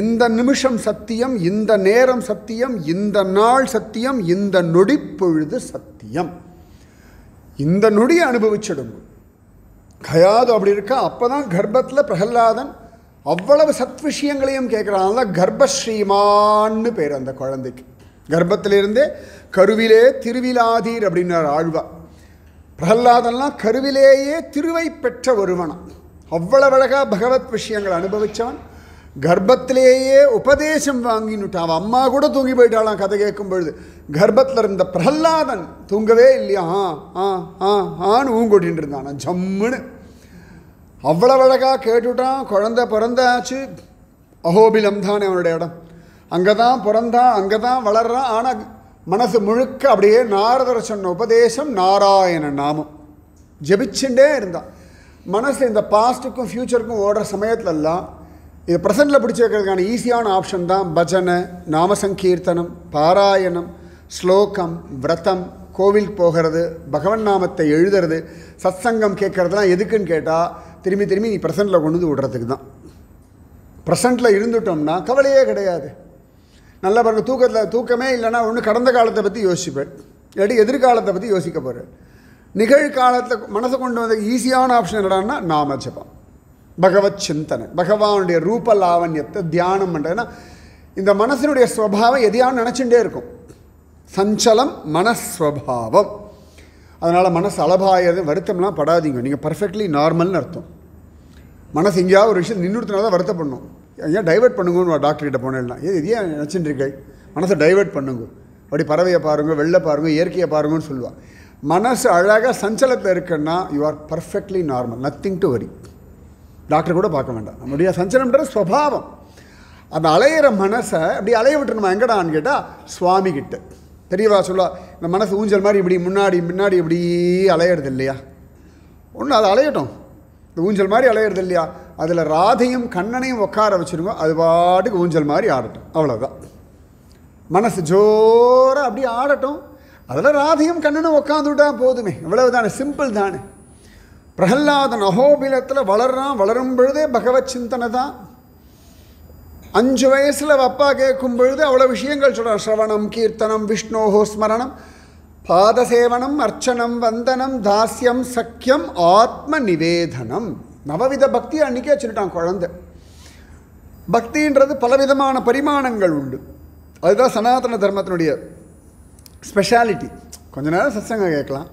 இந்த நிமிஷம் சத்தியம், இந்த நேரம் சத்தியம், இந்த நாள் சத்தியம், இந்த நொடி பொழுது சத்தியம். இந்த நொடியை அனுபவிச்சிடுங்க. கயாது அப்படி இருக்கா. அப்போ தான் கர்ப்பத்தில் பிரகலாதன் அவ்வளவு சத் விஷயங்களையும் கேட்குறாங்க. கர்ப்பஸ்ரீமான்னு பேர் அந்த குழந்தைக்கு. கர்ப்பத்திலிருந்தே கருவிலே திருவிழாதீர் அப்படின்னார் ஆழ்வா. பிரகலாதன்லாம் கருவிலேயே திருவை பெற்ற ஒருவனம். அவ்வளவு அழகாக பகவத் விஷயங்கள் அனுபவித்தவன். கர்ப்பத்திலேயே உபதேசம் வாங்கினுட்டான். அவன் அம்மா கூட தூங்கி போயிட்டாளாம் கதை கேட்கும் பொழுது. கர்ப்பத்தில் இருந்த பிரகலாதன் தூங்கவே இல்லையா, ஆன்னு ஊங்கொட்டின்னு இருந்தான் ஜம்முன்னு. அவ்வளவு அழகாக கேட்டுவிட்டான். குழந்தை பிறந்தாச்சு. அஹோபிலம் தானே அவனுடைய இடம். அங்கே தான் பிறந்தான், அங்கே தான் வளர்றான். ஆனால் மனசு முழுக்க அப்படியே நாரதர் சொன்ன உபதேசம் நாராயண நாமம் ஜெபிச்சுட்டே இருந்தான். மனசு இந்த பாஸ்ட்டுக்கும் ஃப்யூச்சருக்கும் ஓடுற சமயத்துலலாம் இது ப்ரெசண்டில் பிடிச்சி வைக்கிறதுக்கான ஈஸியான ஆப்ஷன் தான் பஜனை, நாமசங்கீர்த்தனம், பாராயணம், ஸ்லோகம், விரதம், கோவில் போகிறது, பகவன் நாமத்தை எழுதுறது, சத்சங்கம் கேட்குறதுலாம் எதுக்குன்னு கேட்டால் திரும்பி திரும்பி நீ ப்ரெசண்டில் கொண்டு வந்து விடுறதுக்கு தான். ப்ரெசண்டில் இருந்துட்டோம்னா கவலையே கிடையாது. நல்லா பாருங்கள், தூக்கமே இல்லைன்னா ஒன்று கடந்த காலத்தை பற்றி யோசிப்பேன், இல்லாட்டி எதிர்காலத்தை பற்றி யோசிக்க போகிறேன். நிகழ்காலத்தில் மனசை கொண்டு வந்த ஈஸியான ஆப்ஷன் என்னடான்னா நாம ஜபம், பகவத் சிந்தனை, பகவானுடைய ரூப லாவண்யத்தை தியானம் பண்ணுறதுன்னா இந்த மனசினுடைய ஸ்வபாவம் எதையான்னு நினச்சிட்டே இருக்கும். சஞ்சலம் மனஸ்வபாவம். அதனால் மனசு அலபாயது வருத்தம்லாம் படாதீங்க. நீங்கள் பர்ஃபெக்ட்லி நார்மல்னு அர்த்தம். மனசு எங்கேயாவது ஒரு விஷயம் நின்றுத்துனா தான் வருத்தப்படணும். ஏன் டைவெர்ட் பண்ணுங்கன்னு டாக்டர்கிட்ட போனேன்னா ஏன் நினச்சிட்டு இருக்கீங்க, மனசை டைவெர்ட் பண்ணுங்க, அப்படி பறவையை பாருங்கள், வெள்ளை பாருங்கள், இயற்கையை பாருங்கன்னு சொல்லுவாள். மனசு அழகாக சஞ்சலத்தில் இருக்குன்னா you are perfectly normal, nothing to worry. Doctor கூட பார்க்க வேண்டாம். நம்முடைய சஞ்சலம்ன்றது ஸ்வபாவம். அந்த அலையிற மனசை அப்படி அலைய விட்டுருமா எங்கடான்னு கேட்டால் சுவாமி கிட்ட. பெரியவா சொல்லுவா, இந்த மனசு ஊஞ்சல் மாதிரி இப்படி முன்னாடி முன்னாடி இப்படி அலையிறது இல்லையா, ஒன்று அது அலையட்டும், இந்த ஊஞ்சல் மாதிரி அலையிறது இல்லையா, அதில் ராதையும் கண்ணனையும் உட்கார வச்சுருங்க, அது பாட்டுக்கு ஊஞ்சல் மாதிரி ஆடட்டும், அவ்வளோதான். மனசு ஜோராக அப்படி ஆடட்டும், அதில் ராதையும் கண்ணனும் உட்காந்துவிட்டா போதுமே, இவ்வளவு தானே, சிம்பிள் தானே. பிரகல்லாதன் அஹோபிலத்தில் வளரும் பொழுதே பகவத் சிந்தனை தான். 5 வயசில் அப்பா கேட்கும் பொழுது அவ்வளோ விஷயங்கள் சொல்கிறார். ஸ்ரவணம், கீர்த்தனம், விஷ்ணோஹோ ஸ்மரணம், பாதசேவனம், அர்ச்சனம், வந்தனம், தாஸ்யம், சக்கியம், ஆத்ம நிவேதனம். நவவித பக்தி அன்றைக்கே சொல்லிட்டான் குழந்தை. பக்தின்றது பலவிதமான பரிமாணங்கள் உண்டு. அதுதான் சனாதன தர்மத்தினுடைய ஸ்பெஷாலிட்டி. கொஞ்ச நேரம் சத்சங்கம் கேட்கலாம்,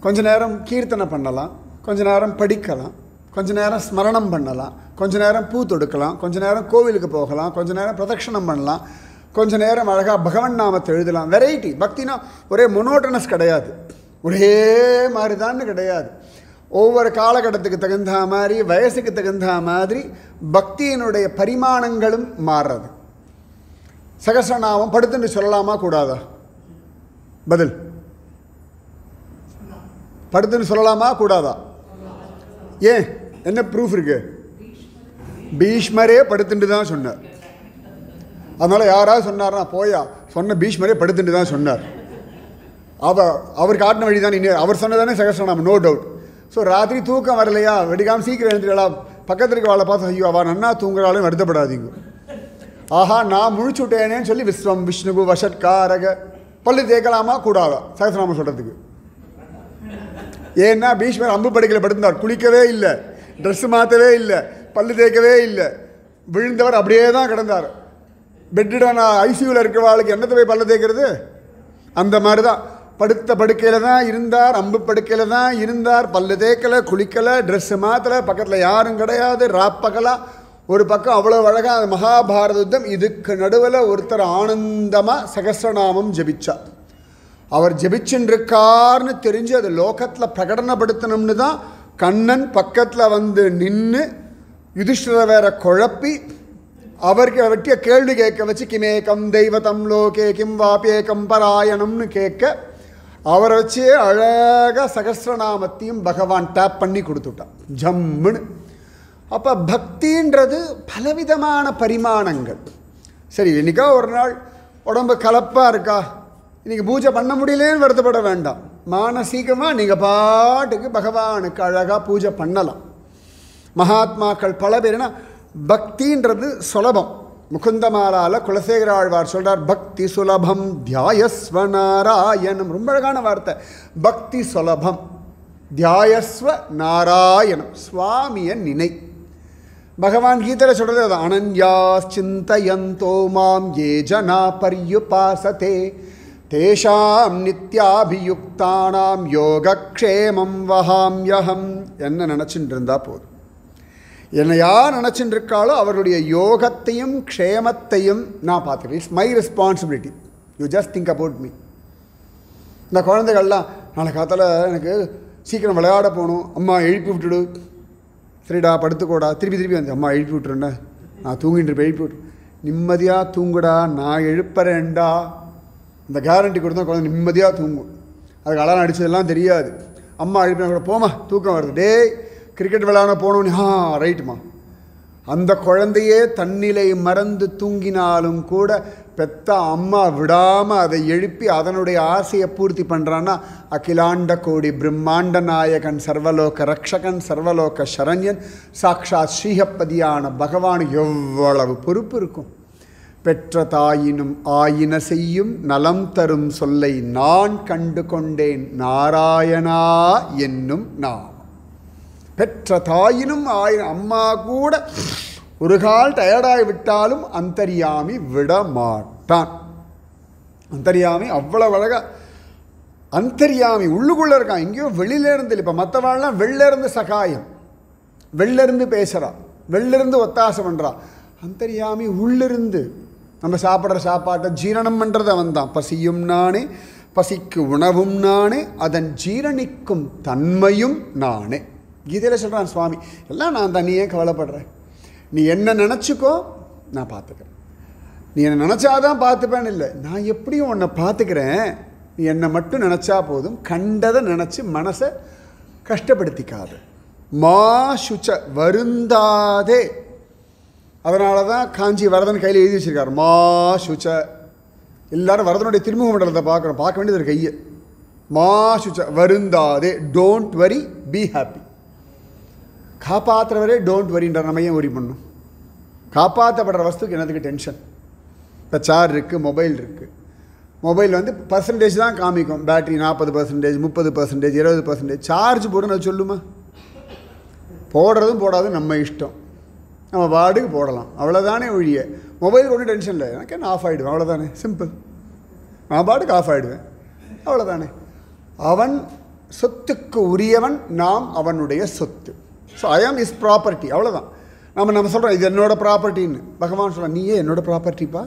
கொஞ்ச நேரம் கீர்த்தனை பண்ணலாம், கொஞ்ச நேரம் படிக்கலாம், கொஞ்ச நேரம் ஸ்மரணம் பண்ணலாம், கொஞ்ச நேரம் பூ தொடுக்கலாம், கொஞ்ச நேரம் கோவிலுக்கு போகலாம், கொஞ்ச நேரம் பிரதட்சணம் பண்ணலாம், கொஞ்ச நேரம் அழகாக பகவன் நாமத்தை எழுதலாம். வெரைட்டி. பக்தினா ஒரே மொனோட்டனஸ் கிடையாது, ஒரே மாதிரி தான் கிடையாது. ஒவ்வொரு காலகட்டத்துக்கு தகுந்த மாதிரி, வயசுக்கு தகுந்த மாதிரி பக்தியினுடைய பரிமாணங்களும் மாறுறது. சகஸ்ரநாமம் படுத்துன்னு சொல்லலாமா கூடாதா? பதில், படுத்துன்னு சொல்லலாமா கூடாதா? ஏன், என்ன ப்ரூஃப் இருக்கு? பீஷ்மரே படுத்துட்டு தான் சொன்னார். அதனால் யாராவது சொன்னார்னா போயா, சொன்ன பீஷ்மரே படுத்துட்டு தான் சொன்னார். அவர் காட்டின வழி தான் இன்னும் அவர் சொன்னதானே சகஸ்ரநாமம், நோ டவுட். ஸோ ராத்திரி தூக்கம் வரலையா, வெடிக்காமல் சீக்கிரம் எழுந்துக்கலாம், பக்கத்தில் இருக்க வாழை பார்த்து ஐயோ அவள் நன்னா தூங்குறாலும் வருத்தப்படாதீங்க. ஆஹா நான் முழிச்சு விட்டேனேன்னு சொல்லி விஸ்வம் விஷ்ணுகு வஷட்காரக பல்லு தேய்க்கலாமா கூடாதா சகஸ்ரநாமம் சொல்கிறதுக்கு? ஏன்னா பீஷ்மர் அம்பு படுக்கையில் படுத்தார், குளிக்கவே இல்லை, ட்ரெஸ்ஸு மாற்றவே இல்லை, பல்லு தேய்க்கவே இல்லை, விழுந்தவர் அப்படியே தான் கிடந்தார். பெட்டுடான ஐசியூவில் இருக்கிறவாளுக்கு என்னத்தை போய் பல்லு தேய்க்கிறது? அந்த மாதிரி தான் படுத்த படுக்கையில் தான் இருந்தார், அம்பு படுக்கையில் தான் இருந்தார், பல்லு தேய்க்கலை, குளிக்கலை, ட்ரெஸ்ஸு மாற்றலை, பக்கத்தில் யாரும் கிடையாது, ராப்பகலா ஒரு பக்கம் அவ்வளோ அழகாக மகாபாரத யுத்தம். இதுக்கு நடுவில் ஒருத்தர் ஆனந்தமாக சகஸ்ரநாமம் ஜபிச்சார். அவர் ஜபிச்சுருக்கார்னு தெரிஞ்சு அது லோகத்தில் பிரகடனப்படுத்தணும்னு தான் கண்ணன் பக்கத்தில் வந்து நின்று யுதிஷ்டிர வேற குழப்பி அவருக்கு வெட்டிய கேள்வி கேட்க வச்சு கிமேகம் தெய்வதம் லோகே கிம் வாபியேகம் பராயணம்னு கேட்க அவரை வச்சே அழகாக சகஸ்ரநாமத்தையும் பகவான் டேப் பண்ணி கொடுத்துட்டான் ஜம்முன்னு. அப்போ பக்தின்றது பலவிதமான பரிமாணங்கள். சரி, இன்றைக்கா ஒரு நாள் உடம்பு கலப்பாக இருக்கா, இன்றைக்கி பூஜை பண்ண முடியலேன்னு வருத்தப்பட வேண்டாம். மானசீகமாக நீங்கள் பாட்டுக்கு பகவானுக்கு அழகாக பூஜை பண்ணலாம். மகாத்மாக்கள் பல பேர்னா பக்தின்றது சுலபம். முகுந்தமாலால குலசேகர ஆழ்வார் சொல்கிறார், பக்தி சுலபம் தியாயஸ்வ நாராயணம். ரொம்ப அழகான வார்த்தை. பக்தி சுலபம் தியாயஸ்வ நாராயணம், சுவாமியை நினை. பகவான் கீதையில் சொல்கிறது அது அனன்யாஸ் சிந்தயந்தோ மாம் ஏ ஜனா பர்யுபாசதே தேஷாம் நித்யாபியுக்தானாம் யோகக்ஷேமம் வஹாம்யஹம். என்ன நினச்சிட்டு இருந்தால் போதும், என்னை யார் நினச்சிட்டு இருக்காளோ அவருடைய யோகத்தையும் க்ஷேமத்தையும் நான் பார்த்துக்கிறேன். It's my responsibility. You just think about me. இந்த குழந்தைகள்லாம் நாளை காத்தால் எனக்கு சீக்கிரம் விளையாட போகணும், அம்மா எழுப்பி விட்டுடு, சரிடா படுத்துக்கோடா, திருப்பி வந்து அம்மா எழுப்பி விட்டுருண்ணே, நான் தூங்கிட்டு இருப்பேன், எழுப்பி விட்டு நிம்மதியாக தூங்குடா, நான் எழுப்புறேன்டா. இந்த கேரண்டி கொடுத்தா குழந்தை நிம்மதியாக தூங்கும். அதுக்கு அலாரம் அடித்ததெல்லாம் தெரியாது. அம்மா அழிப்பினா கூட போமா தூக்கம் வருது, டேய் கிரிக்கெட் விளையாட போகணுன்னு ரைட்டுமா. அந்த குழந்தையே தன்னிலை மறந்து தூங்கினாலும் கூட பெத்த அம்மா விடாமல் அதை எழுப்பி அதனுடைய ஆசையை பூர்த்தி பண்ணுறான்னா அகிலாண்ட கோடி பிரம்மாண்ட நாயகன் சர்வலோக ரக்ஷகன் சர்வலோக சரண்யன் சாக்ஷாத் ஸ்ரீஹப்பதியான பகவான் எவ்வளவு பொறுப்பு இருக்கும். பெற்ற தாயினும் ஆயின செய்யும் நலம் தரும் சொல்லை நான் கண்டு கொண்டேன் நாராயணா என்னும் நாமம். பெற்ற தாயினும் ஆயின, அம்மா கூட ஒரு கால் டயர்டாகி விட்டாலும் அந்தர்யாமி விட மாட்டான். அந்தர்யாமி அவ்வளவு அழகா, அந்தர்யாமி உள்ளுக்குள்ளே இருக்கான், எங்கேயோ வெளியிலேருந்து. இப்போ மற்றவாள்லாம் வெளிலேருந்து சகாயம், வெளிலேருந்து பேசுகிறா, வெளிலேருந்து ஒத்தாசை பண்ணுறா. அந்தர்யாமி உள்ளிருந்து நம்ம சாப்பிட்ற சாப்பாட்டை ஜீரணம் பண்ணுறது அவன் தான். பசியும் நானே, பசிக்கு உணவும் நானே, அதன் ஜீரணிக்கும் தன்மையும் நானே. கீதையில் சொல்கிறான் சுவாமி, எல்லாம் நான் தான், நீ ஏன் கவலைப்படுற? நீ என்ன நினச்சிக்கோ, நான் பார்த்துக்கிறேன். நீ என்னை நினச்சாதான் பார்த்துப்பேன்னு இல்லை, நான் எப்படியும் உன்னை பார்த்துக்கிறேன். நீ என்னை மட்டும் நினச்சா போதும், கண்டதை நினச்சி மனசை கஷ்டப்படுத்திக்காது. மா சுச்ச வருந்தாதே. அதனால தான் காஞ்சி வரதன் கையில் எழுதி வச்சிருக்கார், மா சுச்ச. எல்லாரும் வரதனுடைய திருமுக மண்டலத்தை பார்க்க வேண்டியது ஒரு கையை. மா சுச்ச வருந்தாதே, டோன்ட் வரி, பி ஹாப்பி. காப்பாற்றுறவரே டோன்ட் வரின்ற நம்ம ஏன் வரி பண்ணும்? காப்பாற்றப்படுற வஸ்துக்கு என்னதுக்கு டென்ஷன்? இப்போ சார் இருக்குது, மொபைல் இருக்குது. மொபைல் வந்து பர்சன்டேஜ் தான் காமிக்கும், பேட்டரி 40%, 30%, 20%. சார்ஜ் போடுன்னு அது சொல்லுமா? போடுறதும் போடாதும் நம்ம இஷ்டம், நம்ம வார்டுக்கு போடலாம், அவ்வளோதானே ஒழிய. மொபைலுக்கு ஒன்றும் டென்ஷன் இல்லை, எனக்கு என்ன ஆஃப் ஆகிடுவேன், அவ்வளோதானே, சிம்பிள். நான் பாட்டுக்கு ஆஃப் ஆகிடுவேன், அவ்வளோதானே. அவன் சொத்துக்கு உரியவன், நாம் அவனுடைய சொத்து. So I am is property, அவ்வளோதான். நம்ம சொல்கிறோம் இது என்னோடய ப்ராப்பர்ட்டின்னு. பகவான் சொல்கிறான், நீயே என்னோடய ப்ராப்பர்ட்டிப்பா,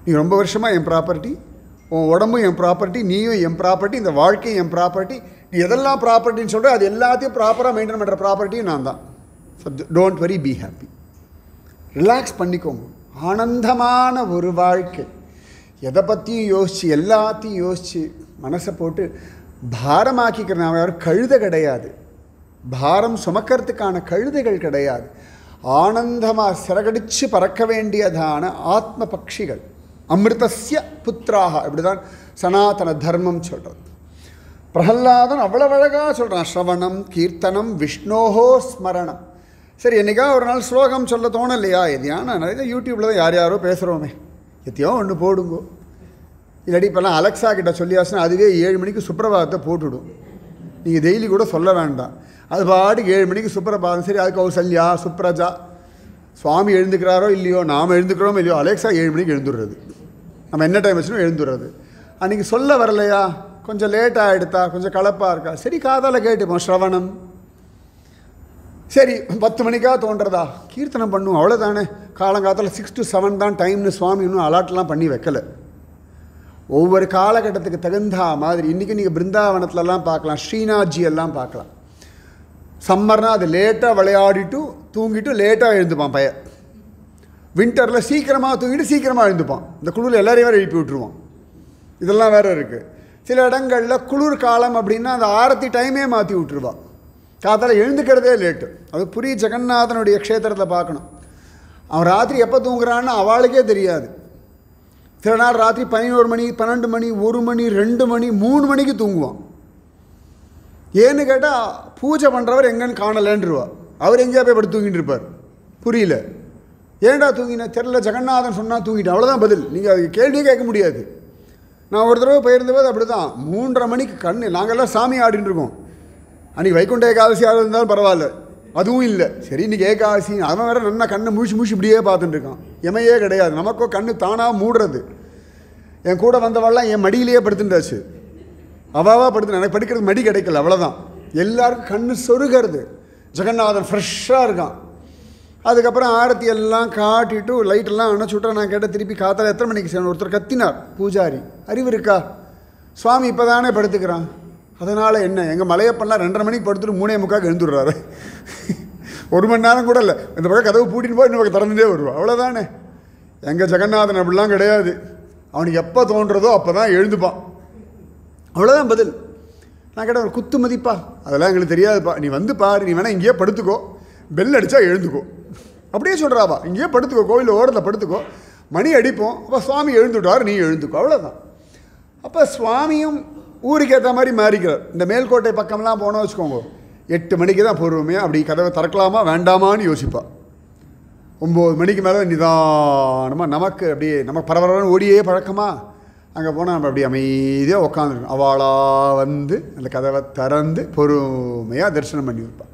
நீ ரொம்ப வருஷமாக என் ப்ராப்பர்ட்டி, உன் உடம்பும் என் ப்ராப்பர்ட்டி, நீயும் என் ப்ராப்பர்ட்டி, இந்த வாழ்க்கையும் என் ப்ராப்பர்ட்டி. நீ எதெல்லாம் ப்ராப்பர்ட்டின்னு சொல்கிற அது எல்லாத்தையும் ப்ராப்பராக மெயின்டைன் பண்ணுற ப்ராப்பர்ட்டியும் நான் தான். So don't worry, be happy, relax பண்ணிக்கோங்க. ஆனந்தமான ஒரு வாழ்க்கை. எதை பற்றியும் யோசித்து எல்லாத்தையும் யோசித்து மனசை போட்டு பாரமாக்கிக்கிற நான் யாரும் கழுத கிடையாது, பாரம் சுமக்கிறதுக்கான கழுதைகள் கிடையாது. ஆனந்தமாக சிறகடிச்சு பறக்க வேண்டியதான ஆத்ம பட்சிகள், அமிர்தஸ்ய புத்திராக. இப்படி தான் சனாதன தர்மம் சொல்கிறது. பிரகல்லாதன் அவ்வளவு அழகாக சொல்கிறான், ஸ்ரவணம் கீர்த்தனம் விஷ்ணோஹோ ஸ்மரணம். சரி, என்றைக்கா ஒரு நாள் ஸ்லோகம் சொல்ல தோணலையா? எதையான நிறைய யூடியூப்பில் தான் யார் யாரோ பேசுகிறோமே, எத்தையோ ஒன்று போடுங்கோ. இல்லாட்டி இப்போல்லாம் அலெக்ஸா கிட்ட சொல்லியாச்சுன்னா அதுவே 7 மணிக்கு சுப்பிரபாதத்தை போட்டுவிடும். நீங்கள் டெய்லி கூட சொல்ல வேண்டாம், அது பாட்டுக்கு 7 மணிக்கு சுப்பிரபாதம். சரி, அது கௌசல்யா சுப்ரஜா, சுவாமி எழுந்துக்கிறாரோ இல்லையோ, நாம் எழுந்துக்கிறோமோ இல்லையோ, அலெக்ஸா 7 மணிக்கு எழுந்துடுறது. நம்ம என்ன டைம் வச்சுனோ எழுந்துடுறது. அன்றைக்கி சொல்ல வரலையா, கொஞ்சம் லேட்டாக எடுத்தா, கொஞ்சம் கலப்பாக இருக்கா, சரி காதால் கேட்டுப்போம் ஸ்ரவணம். சரி 10 மணிக்காக தோன்றதா, கீர்த்தனம் பண்ணுவோம், அவ்வளோதானே. காலங்காலத்தில் 6 to 7 தான் டைம்னு சுவாமி இன்னும் அலாட்லாம் பண்ணி வைக்கலை. ஒவ்வொரு காலகட்டத்துக்கு தகுந்த மாதிரி. இன்றைக்கி நீங்கள் பிருந்தாவனத்துலலாம் பார்க்கலாம், ஸ்ரீநாத்ஜி எல்லாம் பார்க்கலாம். சம்மர்னால் அது லேட்டாக விளையாடிட்டு தூங்கிட்டு லேட்டாக எழுந்துப்பான் பையன். வின்டரில் சீக்கிரமாக தூங்கிட்டு சீக்கிரமாக எழுந்துப்பான். இந்த குளிரில் எல்லாரையும் வேறு எழுப்பி விட்டுருவான். இதெல்லாம் வேறு இருக்குது. சில இடங்களில் குளிர் காலம் அப்படின்னா அந்த ஆரத்தி டைமே மாற்றி விட்டுருவான். காத்தால் எழுந்துக்கிறதே லேட்டு. அது புரி ஜெகநாதனுடைய க்ஷேத்திரத்தில் பார்க்கணும். அவன் ராத்திரி எப்போ தூங்குறான்னு அவளுக்கே தெரியாது. சில நாள் ராத்திரி 11 மணி 12 மணி 1 மணி 2 மணி 3 மணிக்கு தூங்குவான். ஏன்னு கேட்டால் பூஜை பண்ணுறவர் எங்கன்னு காணலேன்றுவா. அவர் எங்கேயா போய் படுத்து தூங்கிட்டு இருப்பார். புரியல, ஏன்டா தூங்கின தெரில, ஜெகநாதன் சொன்னால் தூங்கிட்டேன், அவ்வளோதான் பதில். நீங்கள் அதுக்கு கேள்வியே கேட்க முடியாது. நான் ஒரு தடவை போயிருந்தபோது அப்படி தான் 3:30 மணிக்கு கண், நாங்கள்லாம் சாமி ஆடின்னு இருக்கோம். அன்றைக்கி வைகுண்ட ஏகாதசி ஆக இருந்தாலும் பரவாயில்ல, அதுவும் இல்லை. சரி, இன்றைக்கி ஏகாதசி, அவன் வேறு நல்லா கண்ணை முழிச்சு இப்படியே பார்த்துட்டு இருக்கான். எமையே கிடையாது, நமக்கோ கண்ணு தானாக மூடுறது. என் கூட வந்தவெல்லாம் என் மடியிலேயே படுத்துட்டாச்சு. அவாவா படுத்து, எனக்கு படிக்கிறது மடி கிடைக்கல, அவ்வளோதான். எல்லாருக்கும் கண்ணு சொருகிறது. ஜெகநாதன் ஃப்ரெஷ்ஷாக இருக்கான். அதுக்கப்புறம் ஆரத்தி எல்லாம் காட்டிட்டு லைட்டெல்லாம் அணைச்சி விட்டா. நான் கேட்ட திருப்பி காத்தால் எத்தனை மணிக்கு செய்யணும்? ஒருத்தர் கத்தினார், பூஜாரி. அறிவு இருக்கா? சுவாமி இப்போ தானே படுத்துக்கிறான், அதனால் என்ன? எங்கள் மலையப்பெல்லாம் 2:30 மணிக்கு படுத்துட்டு 3:45 எழுந்துடுறாரு. 1 மணி நேரம் கூட இல்லை. இந்த பக்கம் கதவு பூட்டின்னு போய் இந்த பக்கம் திறந்துட்டே வருவா, அவ்வளோதானே. எங்கள் ஜெகநாதன் அப்படிலாம் கிடையாது. அவனுக்கு எப்போ தோன்றதோ அப்போ தான் எழுந்துப்பான். அவ்வளோதான் பதில். நான் கேட்டேன், ஒரு குத்து மதிப்பா? அதெல்லாம் எங்களுக்கு தெரியாதுப்பா, நீ வந்து பாரு, நீ வேணால் இங்கேயே படுத்துக்கோ, பெல் அடித்தா எழுந்துக்கோ. அப்படியே சொல்கிறாப்பா, இங்கேயே படுத்துக்கோ, கோவில் ஓரத்தில் படுத்துக்கோ, மணி அடிப்போம், அப்போ சுவாமி எழுந்துட்டார், நீ எழுந்துக்கோ, அவ்வளோதான். அப்போ சுவாமியும் ஊருக்கு ஏற்ற மாதிரி மாறிக்கிறார். இந்த மேல்கோட்டை பக்கம்லாம் போனோம் வச்சுக்கோங்க, 8 மணிக்கு தான் பொறுமையாக அப்படி கதவை திறக்கலாமா வேண்டாமான்னு யோசிப்பா. 9 மணிக்கு மேலே நிதானமாக நமக்கு அப்படியே நம்ம பரபரன்னு ஓடியே பழக்கமா, அங்கே போனால் நம்ம அப்படி அமைதியாக உட்காந்துருக்கோம். அவளாக வந்து அந்த கதவை திறந்து பொறுமையாக தரிசனம் பண்ணி வைப்பாள்.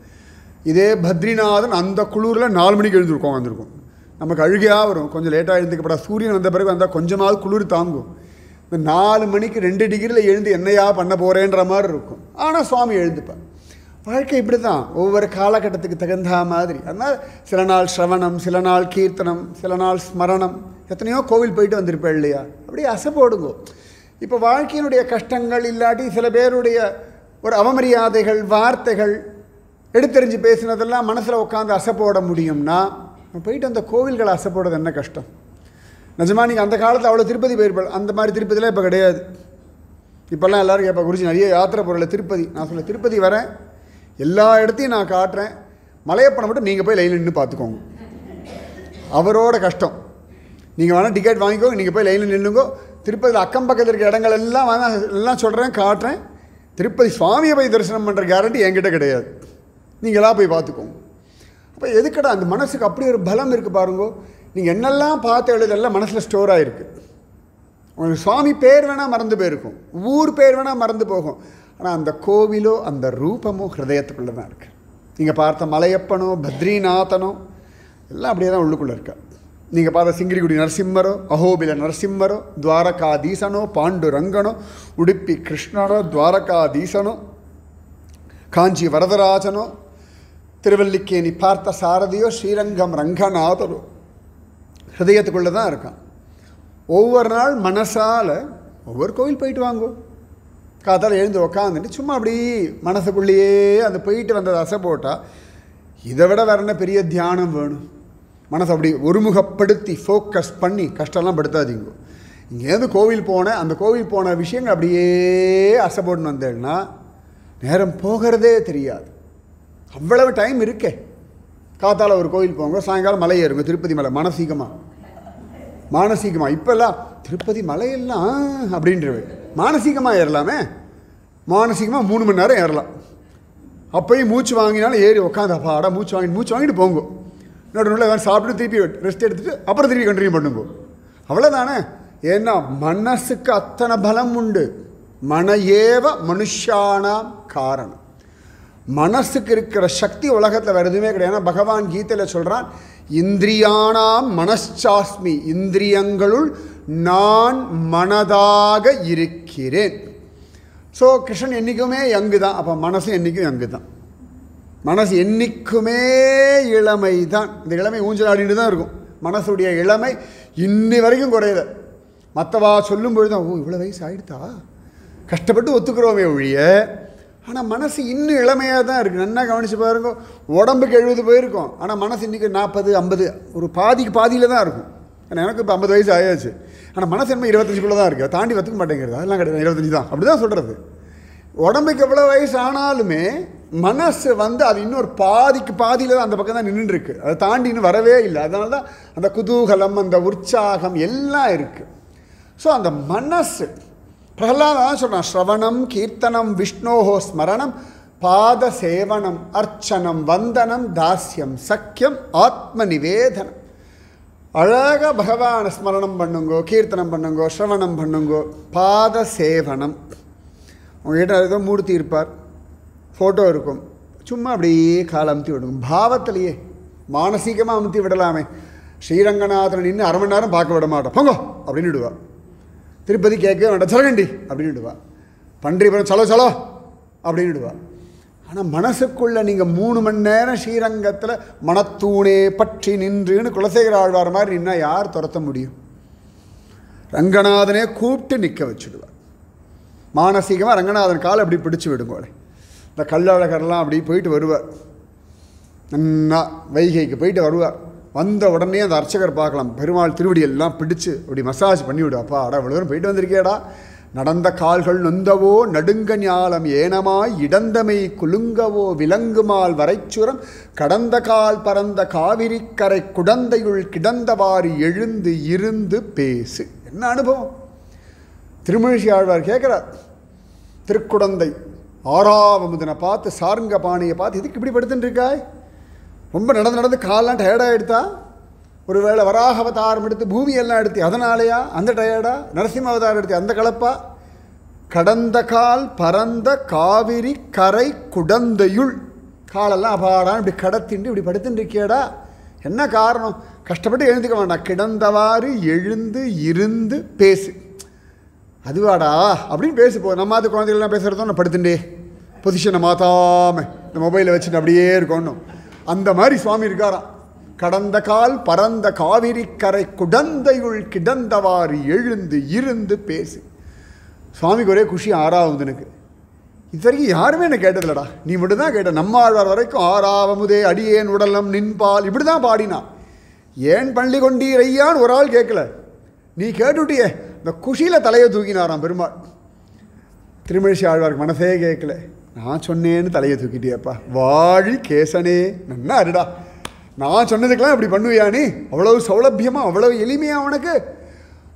இதே பத்ரிநாதன் அந்த குளிரில் 4 மணிக்கு எழுந்திருக்கோம் வந்திருக்கும். நமக்கு அழுகையாக வரும், கொஞ்சம் லேட்டாக எழுந்துக்கப்படா, சூரியன் வந்த பிறகு வந்தால் கொஞ்சமாவது குளிர் தாங்கும். இந்த 4 மணிக்கு 2 டிகிரியில் எழுந்து என்னையா பண்ண போகிறேன்ற மாதிரி இருக்கும். ஆனால் சுவாமி எழுந்துப்பார். வாழ்க்கை இப்படி தான், ஒவ்வொரு காலகட்டத்துக்கு தகுந்த மாதிரி. அதனால் சில நாள் ஸ்ரவணம், சில நாள் கீர்த்தனம், சில நாள் ஸ்மரணம். எத்தனையோ கோவில் போயிட்டு வந்திருப்பேன் இல்லையா? அப்படியே அசைப்போடுங்கோ. இப்போ வாழ்க்கையினுடைய கஷ்டங்கள் இல்லாட்டி சில பேருடைய ஒரு அவமரியாதைகள், வார்த்தைகள் எடுத்தெறிஞ்சு பேசினதெல்லாம் மனசில் உட்காந்து அசைப்போட முடியும்னா, போயிட்டு அந்த கோவில்களை அசைப்போடுறது என்ன கஷ்டம்? நிஜமா நீங்கள் அந்த காலத்தில் அவ்வளோ திருப்பதி போயிருப்பாள், அந்த மாதிரி திருப்பதிலாம் இப்போ கிடையாது. இப்போல்லாம் எல்லோரும் கேட்பா, குருஜி நிறைய யாத்திரை போகிறல திருப்பதி. நான் சொல்ல, திருப்பதி வரேன், எல்லா இடத்தையும் நான் காட்டுறேன், மலையப்பனை மட்டும் நீங்கள் போய் லைனில் நின்று பார்த்துக்கோங்க. அவரோட கஷ்டம். நீங்கள் வேணால் டிக்கெட் வாங்கிக்கோங்க, நீங்கள் போய் லைனில் நின்றுங்கோ. திருப்பதியில் அக்கம் பக்கத்தில் இருக்க இடங்கள் எல்லாம் எல்லாம் சொல்கிறேன், காட்டுறேன். திருப்பதி சுவாமியை போய் தரிசனம் பண்ணுற கேரண்டி என்கிட்ட கிடையாது, நீங்களாக போய் பார்த்துக்கோங்க. அப்போ எதுக்கடா அந்த மனசுக்கு அப்படி ஒரு பலம் இருக்குது பாருங்கோ. நீங்கள் என்னெல்லாம் பார்த்து எழுதெல்லாம் மனசில் ஸ்டோர் ஆகிருக்கு. உங்களுக்கு சுவாமி பேர் வேணால் மறந்து போயிருக்கும், ஊர் பேர் வேணால் மறந்து போகும், ஆனால் அந்த கோவிலோ அந்த ரூபமோ ஹிருதயத்துக்குள்ளே தான் இருக்குது. நீங்கள் பார்த்த மலையப்பனோ பத்ரிநாதனோ எல்லாம் அப்படியே தான் உள்ளுக்குள்ளே இருக்கா. நீங்கள் பார்த்த சிங்கிரிகுடி நரசிம்மரோ, அஹோபில நரசிம்மரோ, துவாரகாதீசனோ, பாண்டுரங்கனோ, உடுப்பி கிருஷ்ணனோ, துவாரகாதீசனோ, காஞ்சி வரதராஜனோ, திருவல்லிக்கேணி பார்த்த சாரதியோ, ஸ்ரீரங்கம் ரங்கநாதரோ ஹிருதயத்துக்குள்ளே தான் இருக்கான். ஒவ்வொரு நாள் மனசால் ஒவ்வொரு கோவில் போயிட்டு வாங்கோ. காத்தால் எழுந்து உக்காந்துட்டு சும்மா அப்படி மனசுக்குள்ளேயே அந்த போயிட்டு வந்தது அசை போட்டால் இதை விட வேறு என்ன பெரிய தியானம் வேணும்? மனசை அப்படி ஒருமுகப்படுத்தி ஃபோக்கஸ் பண்ணி கஷ்டம்லாம் படுத்தாதீங்க. இங்கேருந்து கோவில் போனேன், அந்த கோவில் போன விஷயங்கள் அப்படியே அசை போட்டுன்னு வந்தேன்னா நேரம் போகிறதே தெரியாது. அவ்வளவு டைம் இருக்கே. காத்தால் ஒரு கோவில் போங்க, சாயங்காலம் மலை ஏறுங்க, திருப்பதி மலை மானசீகமாக இப்போல்லாம் திருப்பதி மலையெல்லாம் அப்படின்றது மானசீகமாக ஏறலாமே. மானசீகமாக 3 மணி நேரம் ஏறலாம். அப்போயும் மூச்சு வாங்கினாலும் ஏறி உட்காந்து அப்பாடா மூச்சு வாங்கிட்டு போங்க. நடுவில் வேறு சாப்பிட்டு திருப்பி ரெஸ்ட் எடுத்துகிட்டு அப்புறம் திருப்பி கண்டினியூ பண்ணுங்க. அவ்வளோதானே. ஏன்னா மனசுக்கு அத்தனை பலம் உண்டு. மன ஏவ மனுஷானாம் காரணம். மனசுக்கு இருக்கிற சக்தி உலகத்தில் வேறு எதுவுமே கிடையாது. ஏன்னா பகவான் கீதையில் சொல்கிறான், இந்திரியானாம் மனச்சாஸ்மி, இந்திரியங்களுள் நான் மனதாக இருக்கிறேன். ஸோ கிருஷ்ணன் என்றைக்குமே யங்கு தான். அப்போ மனசு என்றைக்கும் யங்கு தான். மனசு என்றைக்குமே இளமை தான். இந்த இளமை ஊஞ்சலாடிட்டு தான் இருக்கும். மனசுடைய இளமை இன்னி வரைக்கும் குறையல. மற்றவா சொல்லும்பொழுது தான், ஓ இவ்வளோ வயசு ஆகிடுதா, கஷ்டப்பட்டு ஒத்துக்கிறோமே ஒழிய, ஆனால் மனசு இன்னும் இளமையாக தான் இருக்குது. நல்லா கவனித்து பாருங்க. உடம்புக்கு 70 போயிருக்கும், ஆனால் மனசு இன்றைக்கி 40, 50, ஒரு பாதியில் தான் இருக்கும். ஏன்னா எனக்கு இப்போ 50 வயசு ஆயாச்சு, ஆனால் மனசு என்ன 25 தான் இருக்குது, தாண்டி வத்துக்க மாட்டேங்கிறது. அதெல்லாம் கிடையாது, 25 தான், அப்படி தான் சொல்கிறது. உடம்புக்கு எவ்வளோ வயசு ஆனாலுமே மனசு அது இன்னொரு பாதியில் தான் அந்த பக்கம் தான் நின்றுருக்கு. அதை தாண்டி இன்னும் வரவே இல்லை. அதனால தான் அந்த குதூகலம், அந்த உற்சாகம் எல்லாம் இருக்குது. ஸோ அந்த மனசு பிரகலாதான் சொல்கிறான், ஸ்ரவணம் கீர்த்தனம் விஷ்ணோஹோ ஸ்மரணம் பாத சேவனம் அர்ச்சனம் வந்தனம் தாஸ்யம் சக்கியம் ஆத்ம நிவேதனம். அழகாக பகவானை ஸ்மரணம் பண்ணுங்கோ, கீர்த்தனம் பண்ணுங்கோ, ஸ்ரவணம் பண்ணுங்கோ, பாத சேவனம். உங்கள்கிட்ட ஏதோ மூர்த்தி இருப்பார், ஃபோட்டோ இருக்கும், சும்மா அப்படியே காலை அமுத்தி விடுங்க. பாவத்திலேயே மானசீகமாக அமுத்தி விடலாமே. ஸ்ரீரங்கநாதன் நின்று 1/2 மணி நேரம் பார்க்க விட மாட்டோம், போங்கோ அப்படின்னு விடுவா. திருப்பதி கேட்க வேண்டாம், சரகண்டி அப்படின்னு விடுவா. பன்றிபுரம் சலோ அப்படின்னு விடுவா. ஆனால் மனசுக்குள்ளே நீங்கள் 3 மணி நேரம் ஸ்ரீரங்கத்தில் மனத்தூணே பற்றி நின்றுன்னு குலசேகர ஆழ்வார் மாதிரி நின்னா யார் துரத்த முடியும்? ரங்கநாதனே கூப்பிட்டு நிற்க வச்சுடுவார். மானசீகமாக ரங்கநாதன் காலை அப்படி பிடிச்சி விடுங்கோளே. இந்த கள்ளழகர்லாம் அப்படி போயிட்டு வருவார், நல்லா வைகைக்கு போயிட்டு வருவார். வந்த உடனே அந்த அர்ச்சகர் பார்க்கலாம், பெருமாள் திருவடியெல்லாம் பிடிச்சு அப்படி மசாஜ் பண்ணிவிடு. அப்பா அடா இவ்வளோ தூரம் போயிட்டு வந்திருக்கேடா, நடந்த கால்கள் நொந்தவோ நடுங்க ஞாலம் ஏனமாய் இடந்தமை குலுங்கவோ விலங்குமால் வரைச்சுரம் கடந்த கால் பரந்த காவிரிக்கரை குடந்தையுள் கிடந்தவாறு எழுந்து இருந்து பேசு. என்ன அனுபவம்! திருமழிசை ஆழ்வார் கேட்குறார், திருக்குடந்தை ஆறாவமுதனை பார்த்து சாருங்க பாணியை பார்த்து இதுக்கு இப்படி படுத்துட்டு இருக்காய், ரொம்ப நடந்து காலெலாம் டயர்டாக எடுத்தா, ஒரு வேளை வராக அவதாரம் எடுத்து பூமியெல்லாம் எடுத்து அதனாலேயா அந்த டயர்டா, நரசிம்ம அவதாரம் எடுத்து அந்த கலப்பா, கடந்த கால் பரந்த காவிரி கரை குடந்தையுள் காலெல்லாம் அபாடான் இப்படி கடத்திண்டு இப்படி படுத்துட்டு இருக்கியடா, என்ன காரணம்? கஷ்டப்பட்டு எழுந்துக்க வேண்டாம், கிடந்தவாறு எழுந்து இருந்து பேசு. அதுவாடா அப்படின்னு பேசு. போ நம்ம அது குழந்தைகள்லாம் பேசுகிறதோ நான் படுத்துட்டே பொசிஷனை மாற்றாமல் இந்த மொபைலை வச்சுட்டு அப்படியே இருக்கணும். அந்த மாதிரி சுவாமி இருக்காராம். கடந்த கால் பரந்த காவிரி கரை குடந்தையுள் கிடந்தவாறு எழுந்து இருந்து பேசு. சுவாமிக்கு ஒரே குஷி ஆறாவதுனுக்கு. இது வரைக்கும் யாருமே என்ன கேட்டதில்லடா, நீ மட்டும் தான் கேட்ட. நம்ம ஆழ்வார் வரைக்கும் ஆறாவமுதே அடியேன் உடலம் நின்பால் இப்படி தான் பாடினா. ஏன் பள்ளி கொண்டீர் ஐயான்னு ஒரு ஆள் கேட்கல, நீ கேட்டுட்டியே. இந்த குஷியில் தலையை தூக்கினாராம் பெருமாள். திருமழிசை ஆழ்வாருக்கு மனசே கேட்கல, நான் சொன்னேன்னு தலையை தூக்கிட்டியப்பா, வாழி கேசனே நன்னா இருடா, நான் சொன்னதுக்கெல்லாம் இப்படி பண்ணுவியா நீ, அவ்வளவு சௌலபியமாக அவ்வளவு எளிமையாக உனக்கு,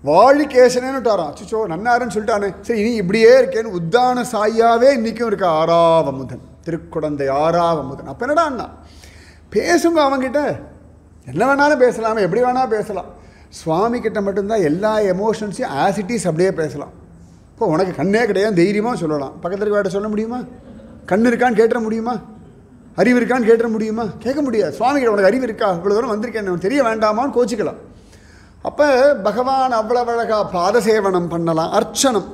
வாழி கேசனேன்னு விட்டாரான். சிச்சோ நன்னாருன்னு சொல்லிட்டானே, சரி இனி இப்படியே இருக்கேன்னு உத்தான சாயாவே இன்றைக்கும் இருக்க ஆறாவமுதன், திருக்குடந்தை ஆறாவமுதன். அப்போ என்னடா அண்ணா பேசுங்க, அவங்கிட்ட என்ன வேணாலும் பேசலாமே, எப்படி வேணாலும் பேசலாம். சுவாமி கிட்ட மட்டும்தான் எல்லா எமோஷன்ஸையும் ஆசிட்டிஸ் அப்படியே பேசலாம். இப்போ உனக்கு கண்ணே கிடையாது தைரியமாக சொல்லலாம், பக்கத்தில் இருக்க சொல்ல முடியுமா? கண் இருக்கான்னு கேட்டுற முடியுமா? அறிவு இருக்கான்னு கேட்டுற முடியுமா? கேட்க முடியாது. சுவாமி கிட்ட உனக்கு அறிவு இருக்கா, இவ்வளோ தூரம் வந்திருக்கேன் தெரிய வேண்டாமான்னு கோச்சிக்கலாம். அப்போ பகவான் அவ்வளவு அழகாக பாதசேவனம் பண்ணலாம். அர்ச்சனம்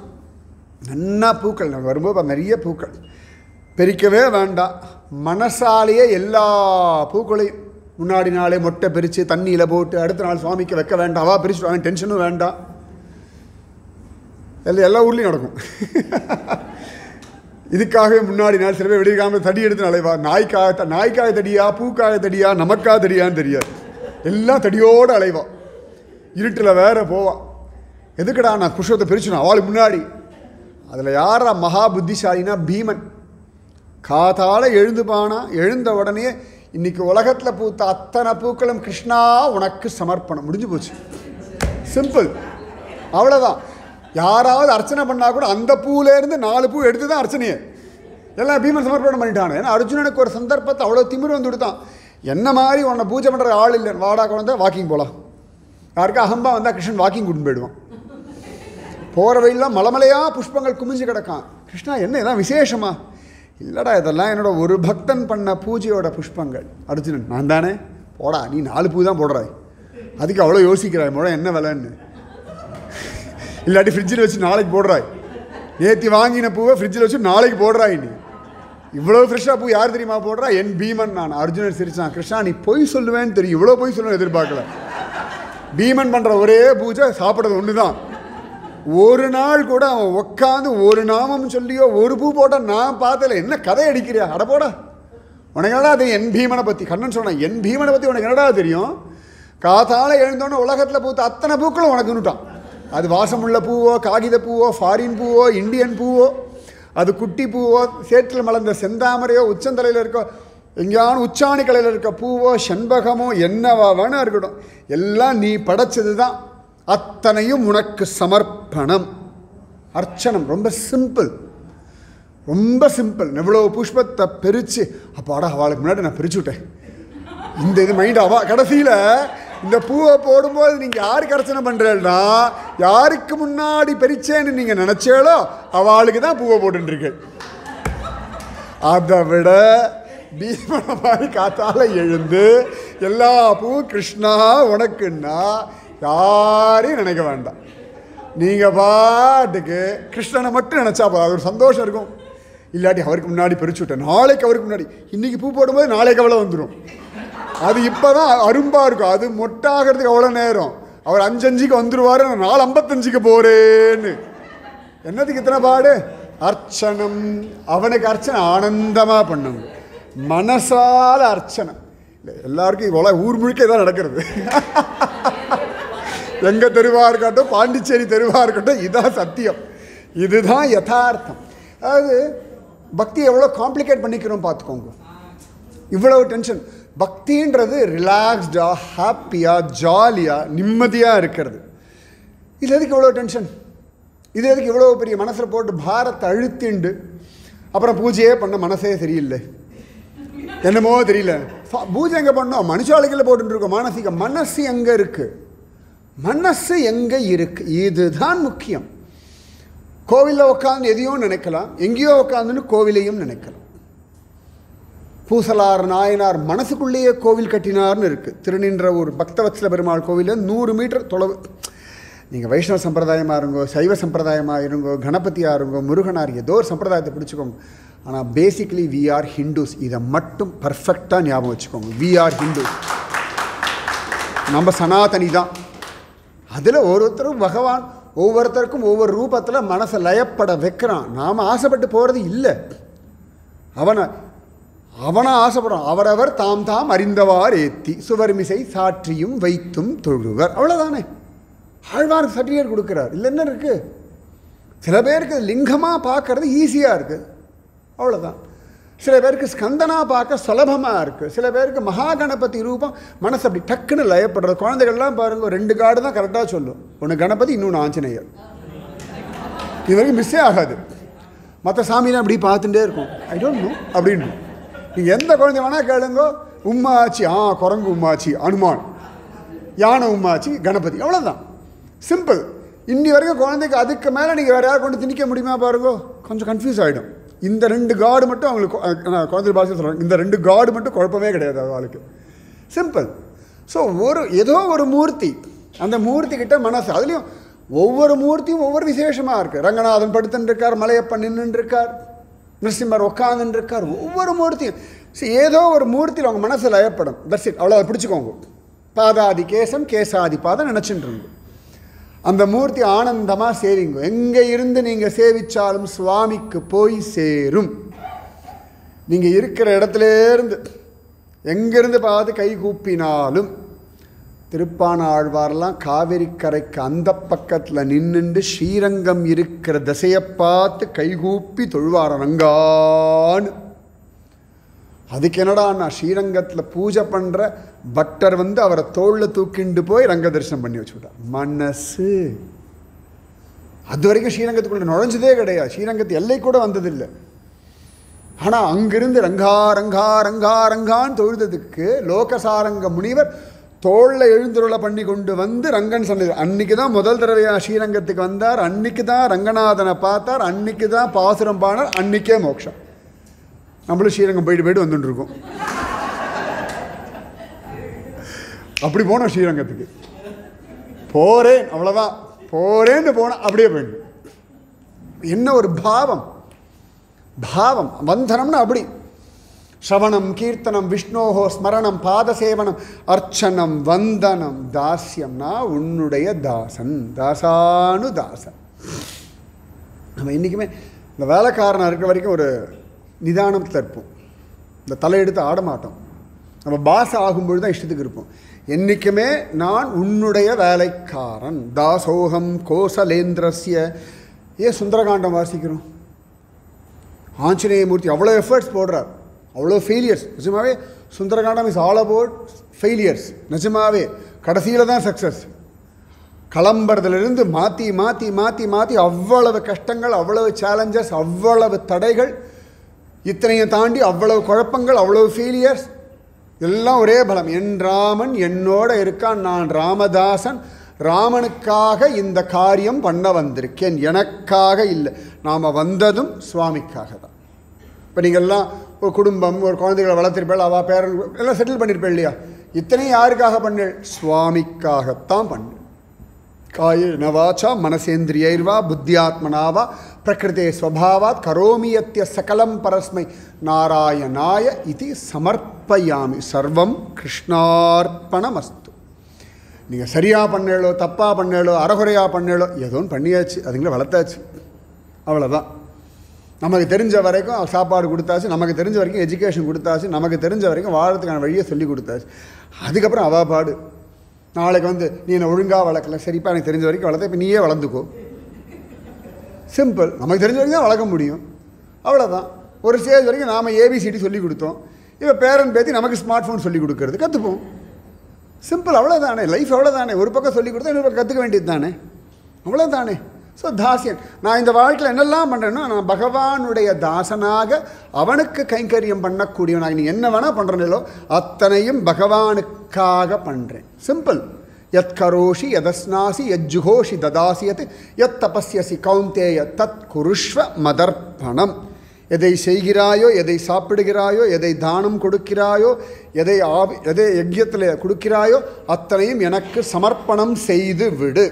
நன்னா பூக்கள் வரும்போது நிறைய பூக்கள் பெருக்கவே வேண்டாம், மனசாலேயே எல்லா பூக்களையும் முன்னாடி நாளே மொட்டை பிரித்து தண்ணியில் போட்டு அடுத்த நாள் சுவாமிக்கு வைக்க வேண்டாம், அவா பிரிச்சுட்டு வாங்க, டென்ஷனும் வேண்டாம். எல்லா ஊர்லேயும் நடக்கும். இதுக்காகவே முன்னாடி நாள் சில பேர் வெளியிருக்காமல் தடி எடுத்து அலைவா. நாய்க்காக தடியா, பூக்காக தடியா, நமக்காக தடியான்னு தெரியாது, எல்லாம் தடியோடு அலைவா. இருட்டில் வேற போவா. எதுக்குடா நான் புஷ்பத்தை பிரிச்சுனா அவளுக்கு முன்னாடி. அதில் யாரா மகா புத்திசாலினா பீமன். காத்தால் எழுந்துப்பானா, எழுந்த உடனே இன்னைக்கு உலகத்தில் பூத்த அத்தனை பூக்களும் கிருஷ்ணா உனக்கு சமர்ப்பணம், முடிஞ்சு போச்சு. சிம்பிள், அவ்வளோதான். யாராவது அர்ச்சனை பண்ணால் கூட அந்த பூவிலேருந்து 4 பூ எடுத்து தான் அர்ச்சனையே எல்லாம் பீமன் சமர்ப்பணம் பண்ணிட்டான். ஏன்னா அர்ஜுனனுக்கு ஒரு சந்தர்ப்பத்தை அவ்வளோ திமிரு வந்து கொடுத்தான். என்ன மாதிரி உன்னை பூஜை பண்ணுற ஆள் இல்லை, வாடா குழந்தை வாக்கிங் போகலாம். யாருக்கா அகம்பா வந்தால் கிருஷ்ணன் வாக்கிங் கூட்டு போயிடுவான். போகிற வழியெல்லாம் மலமலையாக புஷ்பங்கள் குமிஞ்சு கிடக்கான். கிருஷ்ணா என்ன இதெல்லாம் விசேஷமா? இல்லைடா இதெல்லாம் என்னோட ஒரு பக்தன் பண்ண பூஜையோட புஷ்பங்கள். அர்ஜுனன் நான் தானே, போடா நீ 4 பூ தான் போடுறாய், அதுக்கு அவ்வளோ யோசிக்கிறாய், முழ என்ன விலைன்னு. இல்லாட்டி ஃப்ரிட்ஜில் வச்சு நாளைக்கு போடுறாய், நேற்று வாங்கின பூவை ஃப்ரிட்ஜில் வச்சு நாளைக்கு போடுறாய். நீ இவ்வளோ ஃப்ரெஷ்ஷாக பூ யார் தெரியுமா போடுறா? என் பீமன் நான். அர்ஜுனன் சிரிச்சான், கிருஷ்ணா நீ பொய் சொல்லுவேன்னு தெரியும், இவ்வளோ பொய் சொல்லுவேன் எதிர்பார்க்கல. பீமன் பண்ணுற ஒரே பூஜை சாப்பிட்றது ஒன்று தான். ஒரு நாள் கூட அவன் உட்காந்து ஒரு நாமம் சொல்லியோ ஒரு பூ போட்டால் நான் பார்த்தல. என்ன கதை அடிக்கிறியா? அட போடா, உனக்கு என்னடா அது என் பீமனை பற்றி? கண்ணன் சொன்னான், என் பீமனை பற்றி உனக்கு என்னடா தெரியும்? காத்தால எழுந்தோன்னே உலகத்தில் பூத்த அத்தனை பூக்களும் உனக்குன்னுட்டான். அது வாசமுள்ள பூவோ, காகித பூவோ, ஃபாரின் பூவோ, இந்தியன் பூவோ, அது குட்டி பூவோ, சேற்றில் மலர்ந்த செந்தாமரையோ, உச்சந்தலையில் இருக்கோ, எங்கேயான உச்சாணி கலையில் இருக்க பூவோ, செண்பகமோ, என்னவா வேணா இருக்கட்டும், எல்லாம் நீ படைச்சது தான், அத்தனையும் உனக்கு சமர்ப்பணம். அர்ச்சனம் ரொம்ப சிம்பிள், ரொம்ப சிம்பிள். எவ்வளோ புஷ்பத்தை பிரித்து அப்பாடா அவளுக்கு முன்னாடி நான் பிரித்து விட்டேன், இந்த இது மைண்ட் அவா. கடைசியில் இந்த பூவை போடும்போது நீங்கள் யாருக்கு அர்ச்சனை பண்ணுறேன்னா, யாருக்கு முன்னாடி பிரிச்சேன்னு நீங்கள் நினச்சேளோ அவளுக்கு தான் பூவை போட்டுருக்கு. அதை விட பீமனை மாதிரி காத்தால் எழுந்து எல்லா பூவும் கிருஷ்ணா உனக்குன்னா யாரையும் நினைக்க வேண்டாம். நீங்கள் பாட்டுக்கு கிருஷ்ணனை மட்டும் நினச்சா போதும், அது ஒரு சந்தோஷம் இருக்கும். இல்லாட்டி அவருக்கு முன்னாடி பிரிச்சு விட்டேன், நாளைக்கு அவருக்கு முன்னாடி, இன்றைக்கி பூ போடும்போது நாளைக்கு அவ்வளோ வந்துடும். அது இப்போ தான் அரும்பாக இருக்கும், அது மொட்டாகிறதுக்கு அவ்வளோ நேரம். அவர் 5:05 வந்துடுவார், நான் 4:55 போகிறேன்னு. என்னதுக்கு இத்தனை பாடு? அர்ச்சனம். அவனுக்கு அர்ச்சனை ஆனந்தமாக பண்ணுங்க, மனசால அர்ச்சனை. இல்லை எல்லாருக்கும் இவ்வளோ ஊர் முழுக்க தான் நடக்கிறது. எங்கள் தெருவாக இருக்கட்டும், பாண்டிச்சேரி தெருவாக இருக்கட்டும், இதுதான் சத்தியம், இதுதான் யதார்த்தம். அதாவது பக்தி எவ்வளோ காம்ப்ளிகேட் பண்ணிக்கிறோம் பார்த்துக்கோங்க. இவ்வளவு டென்ஷன். பக்தின்றது ரிலாக்ஸ்டாக, ஹாப்பியாக, ஜாலியாக, நிம்மதியாக இருக்கிறது. இது எதுக்கு இவ்வளோ டென்ஷன்? இது எதுக்கு இவ்வளோ பெரிய மனசில் போட்டு பாரத்தை அழுத்திண்டு அப்புறம் பூஜையே பண்ண மனசே சரியில்லை, என்னமோ தெரியல. பூஜை எங்கே பண்ணோம்? மனுஷாளிகளில் போட்டுருக்கோம். மானசீக மனசு எங்கே இருக்குது? மனசு எங்கே இருக்குது? இதுதான் முக்கியம். கோவிலில் உட்காந்து எதையும் நினைக்கலாம், எங்கேயோ உட்காந்துன்னு கோவிலையும் நினைக்கலாம். பூசலார் நாயனார் மனசுக்குள்ளேயே கோவில் கட்டினார்னு இருக்குது. திருநின்றவூர் பக்தவத்சல பெருமாள் கோவிலில் 100 மீட்டர் தொலைவு. நீங்கள் வைஷ்ணவ சம்பிரதாயமாக இருங்கோ, சைவ சம்பிரதாயமாக இருங்கோ, கணபதியாக இருங்கோ, முருகனார், ஏதோ ஒரு சம்பிரதாயத்தை பிடிச்சிக்கோங்க. ஆனால் பேசிக்கலி வி ஆர் ஹிந்துஸ். இதை மட்டும் பர்ஃபெக்டாக ஞாபகம் வச்சுக்கோங்க. We are Hindus. நம்ம சனாதனி தான். அதில் ஒவ்வொருத்தரும் பகவான் ஒவ்வொருத்தருக்கும் ஒவ்வொரு ரூபத்தில் மனசை லயப்பட வைக்கிறான். நாம் ஆசைப்பட்டு போகிறது இல்லை, அவனை ஆசைப்படுறான். அவரவர் தாம் தாம் அறிந்தவார் ஏத்தி சுவர்மிசை சாற்றியும் வைத்தும் தொழுவர். அவ்வளோதானே. ஆழ்வார் சர்டிஃபிகேட் கொடுக்குறார். இல்லை என்ன இருக்குது? சில பேருக்கு லிங்கமாக பார்க்கறது ஈஸியாக இருக்குது, அவ்வளோதான். சில பேருக்கு ஸ்கந்தனாக பார்க்க சுலபமாக இருக்குது. சில பேருக்கு மகாகணபதி ரூபம் மனசு அப்படி டக்குன்னு லயப்படுறது. குழந்தைகள்லாம் பாருங்கள், 2 கார்டு தான் கரெக்டாக சொல்லும். ஒன்று கணபதி, இன்னொன்று ஆஞ்சநேயர். இது வரைக்கும் மிஸ்ஸே ஆகாது. மற்ற சாமிலாம் அப்படி பார்த்துட்டே இருக்கும். ஐ டோன்ட் நோ அப்படின்னு. நீங்கள் எந்த குழந்தை வேணால் கேளுங்கோ, உம்மாச்சி, குரங்கு உம்மாச்சி, அனுமான், யானை உம்மாச்சி, கணபதி, அவ்வளோதான். சிம்பிள். இன்னி வரைக்கும் குழந்தைக்கு அதுக்கு மேலே நீங்கள் வேறு யாரை கொண்டு திணிக்க முடியுமா பாருங்கோ? கொஞ்சம் கன்ஃபியூஸ் ஆகிடும். இந்த 2 கார்டு மட்டும் அவங்களுக்கு, குழந்தை பாஷை சொல்கிறாங்க, இந்த 2 கார்டு மட்டும் குழப்பமே கிடையாது அவளுக்கு. சிம்பிள். ஸோ ஏதோ ஒரு மூர்த்தி, அந்த மூர்த்திக்கிட்ட மனசு. அதுலேயும் ஒவ்வொரு மூர்த்தியும் ஒவ்வொரு விசேஷமாக இருக்குது. ரங்கநாதன் படுத்துன்னு இருக்கார், மலையப்பன் நின்றுன்னு இருக்கார், நிருசிம்மர் உட்காந்துன்னு இருக்கார். ஒவ்வொரு மூர்த்தியும் ஏதோ ஒரு மூர்த்தியில் அவங்க மனசில் லயப்படும். That's it. அவ்வளோ பிடிச்சிக்கோங்க. பாதாதி கேசம், கேசாதி பாதம் நினச்சிட்டுருங்க. அந்த மூர்த்தி ஆனந்தமாக சேவிங்க. எங்கே இருந்து நீங்கள் சேவிச்சாலும் சுவாமிக்கு போய் சேரும். நீங்கள் இருக்கிற இடத்துலேருந்து எங்கேருந்து பார்த்து கை கூப்பினாலும். திருப்பான ஆழ்வார்லாம் காவிரி கரைக்கு அந்த பக்கத்தில் நின்றுண்டு ஸ்ரீரங்கம் இருக்கிற திசையை பார்த்து கைகூப்பி தொழுவாரங்கான்னு. அதுக்கு என்னடாண்ணா, ஸ்ரீரங்கத்தில் பூஜை பண்ணுற பக்தர் அவரை தோளில் தூக்கிண்டு போய் ரங்க தரிசனம் பண்ணி வச்சுவிட்டார். மனசு அது வரைக்கும் ஸ்ரீரங்கத்துக்குள்ளே நுழைஞ்சதே கிடையாது, ஸ்ரீரங்கத்து எல்லை கூட வந்ததில்லை. ஆனால் அங்கிருந்து ரங்கா ரங்கா ரங்கா ரங்கான்னு தொழுததுக்கு லோகசாரங்க முனிவர் தோளில் எழுந்துருளை பண்ணி கொண்டு வந்து ரங்கன் சொன்னது. அன்னைக்கு தான் முதல் தடவையாக ஸ்ரீரங்கத்துக்கு வந்தார், அன்னைக்கு தான் ரங்கநாதனை பார்த்தார், அன்னைக்கு தான் பாசுரம் பாடினார், அன்னைக்கே மோட்சம். நம்மளும் ஸ்ரீரங்கம் போயிட்டு வந்துட்டுருக்கோம். அப்படி போனோம் ஸ்ரீரங்கத்துக்கு. போகிறேன், அவ்வளோதான். போகிறேன்னு போனேன், அப்படியே போயிடும். என்ன ஒரு பாவம், பாவம் வந்தனம்னா அப்படி. ஸ்ரவணம், கீர்த்தனம், விஷ்ணோஹோ ஸ்மரணம், பாதசேவனம், அர்ச்சனம், வந்தனம், தாஸ்யம்னா உன்னுடைய தாசன், தாசானு தாசன். நம்ம இன்றைக்குமே இந்த வேலைக்காரனாக இருக்கிற வரைக்கும் ஒரு நிதானத்தில் இருப்போம். இந்த தலையெடுத்து ஆட மாட்டோம். நம்ம பாஸ் ஆகும்பொழுது தான் இஷ்டத்துக்கு இருப்போம். என்றைக்குமே நான் உன்னுடைய வேலைக்காரன். தாசோகம் கோசலேந்திரஸ்ய. ஏன் சுந்தரகாண்டம் வாசிக்கிறோம்? ஆஞ்சநேயமூர்த்தி அவ்வளோ எஃபர்ட்ஸ் போடுறார், அவ்வளோ ஃபெயிலியர்ஸ். நிஜமாவே Sundarakandam is all about failures. நிஜமாவே கடைசியில் தான் சக்ஸஸ். கிளம்புறதுலேருந்து மாற்றி மாற்றி மாற்றி மாற்றி அவ்வளவு கஷ்டங்கள், அவ்வளவு சேலஞ்சஸ், அவ்வளவு தடைகள், இத்தனையும் தாண்டி அவ்வளவு குழப்பங்கள், அவ்வளவு ஃபெயிலியர்ஸ். எல்லாம் ஒரே பலம். என் ராமன் என்னோட இருக்கான், நான் ராமதாசன், ராமனுக்காக இந்த காரியம் பண்ண வந்திருக்கேன், எனக்காக இல்லை. நாம் வந்ததும் சுவாமிக்காக தான். இப்போ நீங்கள்லாம் ஒரு குடும்பம், ஒரு குழந்தைகளை வளர்த்திருப்பேள், அவள் பேரன் எல்லாம் செட்டில் பண்ணியிருப்பேன் இல்லையா? இத்தனையும் யாருக்காக பண்ணேள்? சுவாமிக்காகத்தான் பண்ணு. காயேன வாச்சா மனசேந்திரியைர்வா புத்தியாத்மனாவா பிரகிருதே ஸ்வபாவாத் கரோமி யத்ய சகலம் பரஸ்மை நாராயணாய இது சமர்ப்பயாமி சர்வம் கிருஷ்ணார்ப்பணமஸ்து. நீங்கள் சரியாக பண்ணேளோ, தப்பாக பண்ணேளோ, அறகுறையாக பண்ணேளோ, ஏதோ ஒன்று பண்ணியாச்சு, அதுங்களை வளர்த்தாச்சு, அவ்வளோதான். நமக்கு தெரிஞ்ச வரைக்கும் சாப்பாடு கொடுத்தாச்சு, நமக்கு தெரிஞ்ச வரைக்கும் எஜுகேஷன் கொடுத்தாச்சு, நமக்கு தெரிஞ்ச வரைக்கும் வாழறதுக்கான வழியை சொல்லி கொடுத்தாச்சு. அதுக்கப்புறம் அவாபாடு. நாளைக்கு வந்து நீ என்னை ஒழுங்காக வளர்க்கல, சரிப்பா எனக்கு தெரிஞ்ச வரைக்கும் வளர்த்த, இப்போ நீயே வளர்ந்துக்கோ. சிம்பிள். நமக்கு தெரிஞ்ச வரைக்கும் தான் வளர்க்க முடியும், அவ்வளோதான். ஒரு ஸ்டேஜ் வரைக்கும் நாம் ஏபிசிடி சொல்லி கொடுத்தோம். இப்போ பேரன் பேத்தி நமக்கு ஸ்மார்ட் ஃபோன் சொல்லி கொடுக்கறது கற்றுப்போம். சிம்பிள், அவ்வளோதானே. லைஃப் அவ்வளோதானே. ஒரு பக்கம் சொல்லி கொடுத்தா இன்னொரு பக்கம் கற்றுக்க வேண்டியது தானே, அவ்வளோதானே. ஸோ தாசியன். நான் இந்த வாழ்க்கையில் என்னெல்லாம் பண்ணுறேன்னா, நான் பகவானுடைய தாசனாக அவனுக்கு கைங்கரியம் பண்ணக்கூடியவனாக நீ என்ன வேணால் பண்ணுறனோ அத்தனையும் பகவானுக்காக பண்ணுறேன். சிம்பிள். யத் கரோஷி யதஸ்னாசி யஜ்ஜுகோஷி ததாசியத் யத் தபஸ்யசி கௌந்தேய தத் குருஷ்வ மதர்ப்பணம். எதை செய்கிறாயோ, எதை சாப்பிடுகிறாயோ, எதை தானம் கொடுக்கிறாயோ, எதை யஜ்யத்தில் கொடுக்கிறாயோ அத்தனையும் எனக்கு சமர்ப்பணம் செய்து விடு.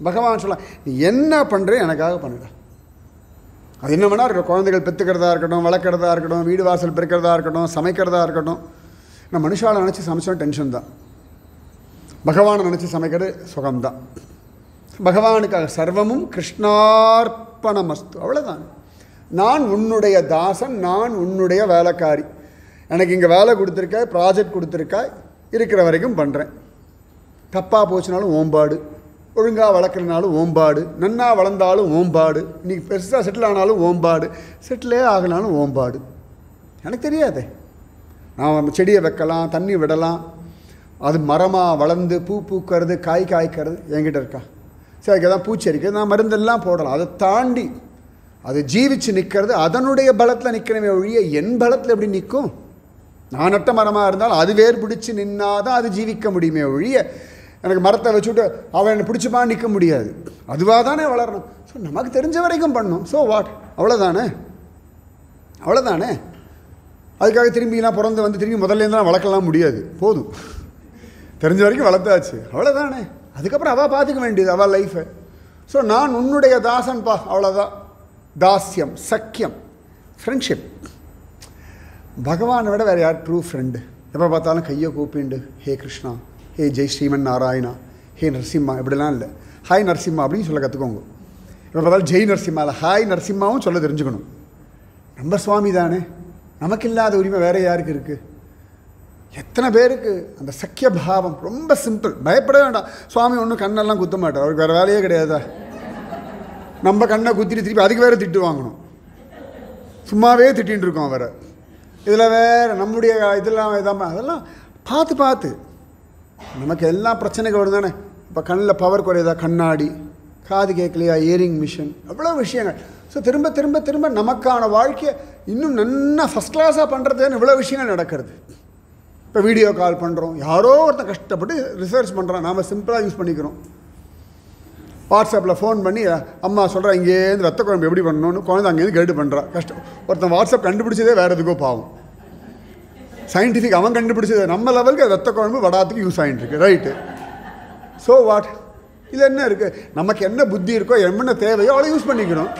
பகவான் சொல்லலாம், நீ என்ன பண்ணுற எனக்காக பண்ணுற. அது என்ன வேணா இருக்கட்டும். குழந்தைகள் பெற்றுக்கிறதா இருக்கட்டும், வளர்க்குறதா இருக்கட்டும், வீடு வாசல் பெருக்கிறதா இருக்கட்டும், சமைக்கிறதா இருக்கட்டும். நான் மனுஷாவை நினச்சி சமைச்சோம் டென்ஷன் தான். பகவானை நினச்சி சமைக்கிறது சுகம்தான். பகவானுக்காக சர்வமும் கிருஷ்ணார்ப்பணமஸ்து, அவ்வளோதான். நான் உன்னுடைய தாசன், நான் உன்னுடைய வேலைக்காரி. எனக்கு இங்கே வேலை கொடுத்துருக்காய், ப்ராஜெக்ட் கொடுத்துருக்காய், இருக்கிற வரைக்கும் பண்ணுறேன். தப்பாக போச்சுனாலும் ஓம்பாடு, ஒழுங்காக வளர்க்குறனாலும் ஓம்பாடு, நன்னா வளர்ந்தாலும் ஓம்பாடு, இன்றைக்கி பெருசாக செட்டில் ஆனாலும் ஓம்பாடு, செட்டிலே ஆகினாலும் ஓம்பாடு. எனக்கு தெரியாதே. நான் செடியை வைக்கலாம், தண்ணி விடலாம், அது மரமாக வளர்ந்து பூ பூக்கிறது, காய் காய்க்கிறது என்கிட்ட இருக்கா. சரி, அதுக்கு தான் பூச்செரிக்கிறது, நான் மருந்தெல்லாம் போடலாம். அதை தாண்டி அது ஜீவிச்சு நிற்கிறது அதனுடைய பலத்தில் நிற்கிறவே ஒழிய என் பலத்தில் எப்படி நிற்கும்? நான் நட்ட மரமாக இருந்தாலும் அது வேர் பிடிச்சி நின்னாதான் அது ஜீவிக்க முடியுமே ஒழிய எனக்கு மரத்தை வச்சுட்டு அவன் என்னை பிடிச்சிப்பா நிற்க முடியாது. அதுவாக தானே வளரணும். ஸோ நமக்கு தெரிஞ்ச வரைக்கும் பண்ணணும். ஸோ வாட், அவ்வளோதானே, அவ்வளோதானே. அதுக்காக திரும்பிலாம் பிறந்து வந்து திரும்பி முதல்லேருந்துலாம் வளர்க்கலாம் முடியாது. போதும், தெரிஞ்ச வரைக்கும் வளர்த்தாச்சு, அவ்வளோதானே. அதுக்கப்புறம் அவள் பார்த்துக்க வேண்டியது அவள் லைஃபை. ஸோ நான் உன்னுடைய தாசன்பா, அவ்வளோதான். தாஸ்யம், சக்கியம், ஃப்ரெண்ட்ஷிப். பகவானை விட வேறு யார் ட்ரூ ஃப்ரெண்டு? எப்போ பார்த்தாலும் கையை கூப்பிண்டு ஹே கிருஷ்ணா, ஹே ஜெய் ஸ்ரீமன் நாராயணா, ஹே நரசிம்மா, இப்படிலாம் இல்லை. ஹாய் நரசிம்மா அப்படின்னு சொல்ல கற்றுக்கோங்க. எப்போ பார்த்தாலும் ஜெய் நரசிம்மா இல்லை, ஹாய் நரசிம்மாவும் சொல்ல தெரிஞ்சுக்கணும். நம்ம சுவாமி தானே, நமக்கு இல்லாத உரிமை வேறு யாருக்கு இருக்குது? எத்தனை பேருக்கு அந்த சக்கிய பாவம். ரொம்ப சிம்பிள், பயப்பட வேண்டாம். சுவாமி ஒன்றும் கண்ணெல்லாம் குத்த மாட்டார், அவருக்கு வேறு வேலையே கிடையாதா? நம்ம கண்ணை குத்திட்டு திருப்பி அதுக்கு வேறு திட்டு வாங்கணும். சும்மாவே திட்டின்னு இருக்கோம் அவரை. இதில் வேறு நம்முடைய இதெல்லாம் இதாமல் அதெல்லாம் பார்த்து பார்த்து நமக்கு எல்லா பிரச்சனைகள் வரும் தானே. இப்போ கண்ணில் பவர் குறையுதா, கண்ணாடி, காது கேட்கலையா, இயரிங் மிஷின், எவ்வளோ விஷயங்கள். ஸோ திரும்ப திரும்ப திரும்ப நமக்கான வாழ்க்கையை இன்னும் நல்லா ஃபஸ்ட் கிளாஸாக பண்ணுறதுன்னு இவ்வளோ விஷயங்கள் நடக்கிறது. இப்போ வீடியோ கால் பண்ணுறோம், யாரோ ஒருத்தன் கஷ்டப்பட்டு ரிசர்ச் பண்ணுறான், நாம் சிம்பிளாக யூஸ் பண்ணிக்கிறோம். வாட்ஸ்அப்பில் ஃபோன் பண்ணி அம்மா சொல்கிறா இங்கேருந்து வெத்த குழம்பு எப்படி பண்ணணும்னு குழந்தை அங்கேருந்து கேட்டு பண்ணுறான். கஷ்டம். ஒருத்தன் வாட்ஸ்அப் கண்டுபிடிச்சதே வேறு எதுக்கோ பாவம். சயின்டிஃபிக் அவன் கண்டுபிடிச்சது நம்ம லெவலுக்கு வெத்த குழம்பு வடாத்துக்கு யூஸ் ஆகிட்டு இருக்கு. ரைட்டு. ஸோ வாட், இது என்ன இருக்குது? நமக்கு என்ன புத்தி இருக்கோ, என்ன தேவையோ அவ்வளோ யூஸ் பண்ணிக்கணும்.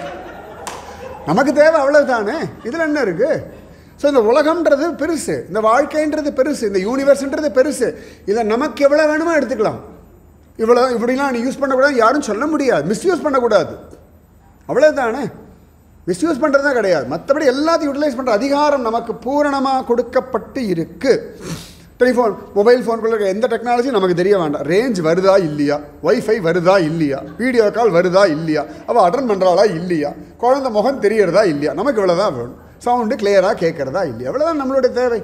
நமக்கு தேவை அவ்வளோதானே. இதில் என்ன இருக்குது? ஸோ இந்த உலகம்ன்றது பெருசு, இந்த வாழ்க்கைன்றது பெருசு, இந்த யூனிவர்ஸ்ன்றது பெருசு. இதை நமக்கு எவ்வளோ வேணுமோ எடுத்துக்கலாம். இவ்வளோ இப்படிலாம் நீ யூஸ் பண்ணக்கூடாது யாரும் சொல்ல முடியாது. மிஸ்யூஸ் பண்ணக்கூடாது, அவ்வளோதானே. மிஸ்யூஸ் பண்ணுறது தான் கிடையாது. மற்றபடி எல்லாத்தையும் யூட்டிலைஸ் பண்ணுற அதிகாரம் நமக்கு பூரணமாக கொடுக்கப்பட்டு இருக்குது. டெலிஃபோன், மொபைல் ஃபோனுக்குள்ள எந்த டெக்னாலஜியும் நமக்கு தெரிய வேண்டாம். ரேஞ்ச் வருதா இல்லையா, ஒய்ஃபை வருதா இல்லையா, வீடியோ கால் வருதா இல்லையா, அவள் அட்டன் பண்ணுறாளா இல்லையா, குழந்தை முகம் தெரியறதா இல்லையா, நமக்கு இவ்வளோ தான் வேணும். சவுண்டு கிளியராக கேட்குறதா இல்லையா, அவ்வளோதான் நம்மளுடைய தேவை.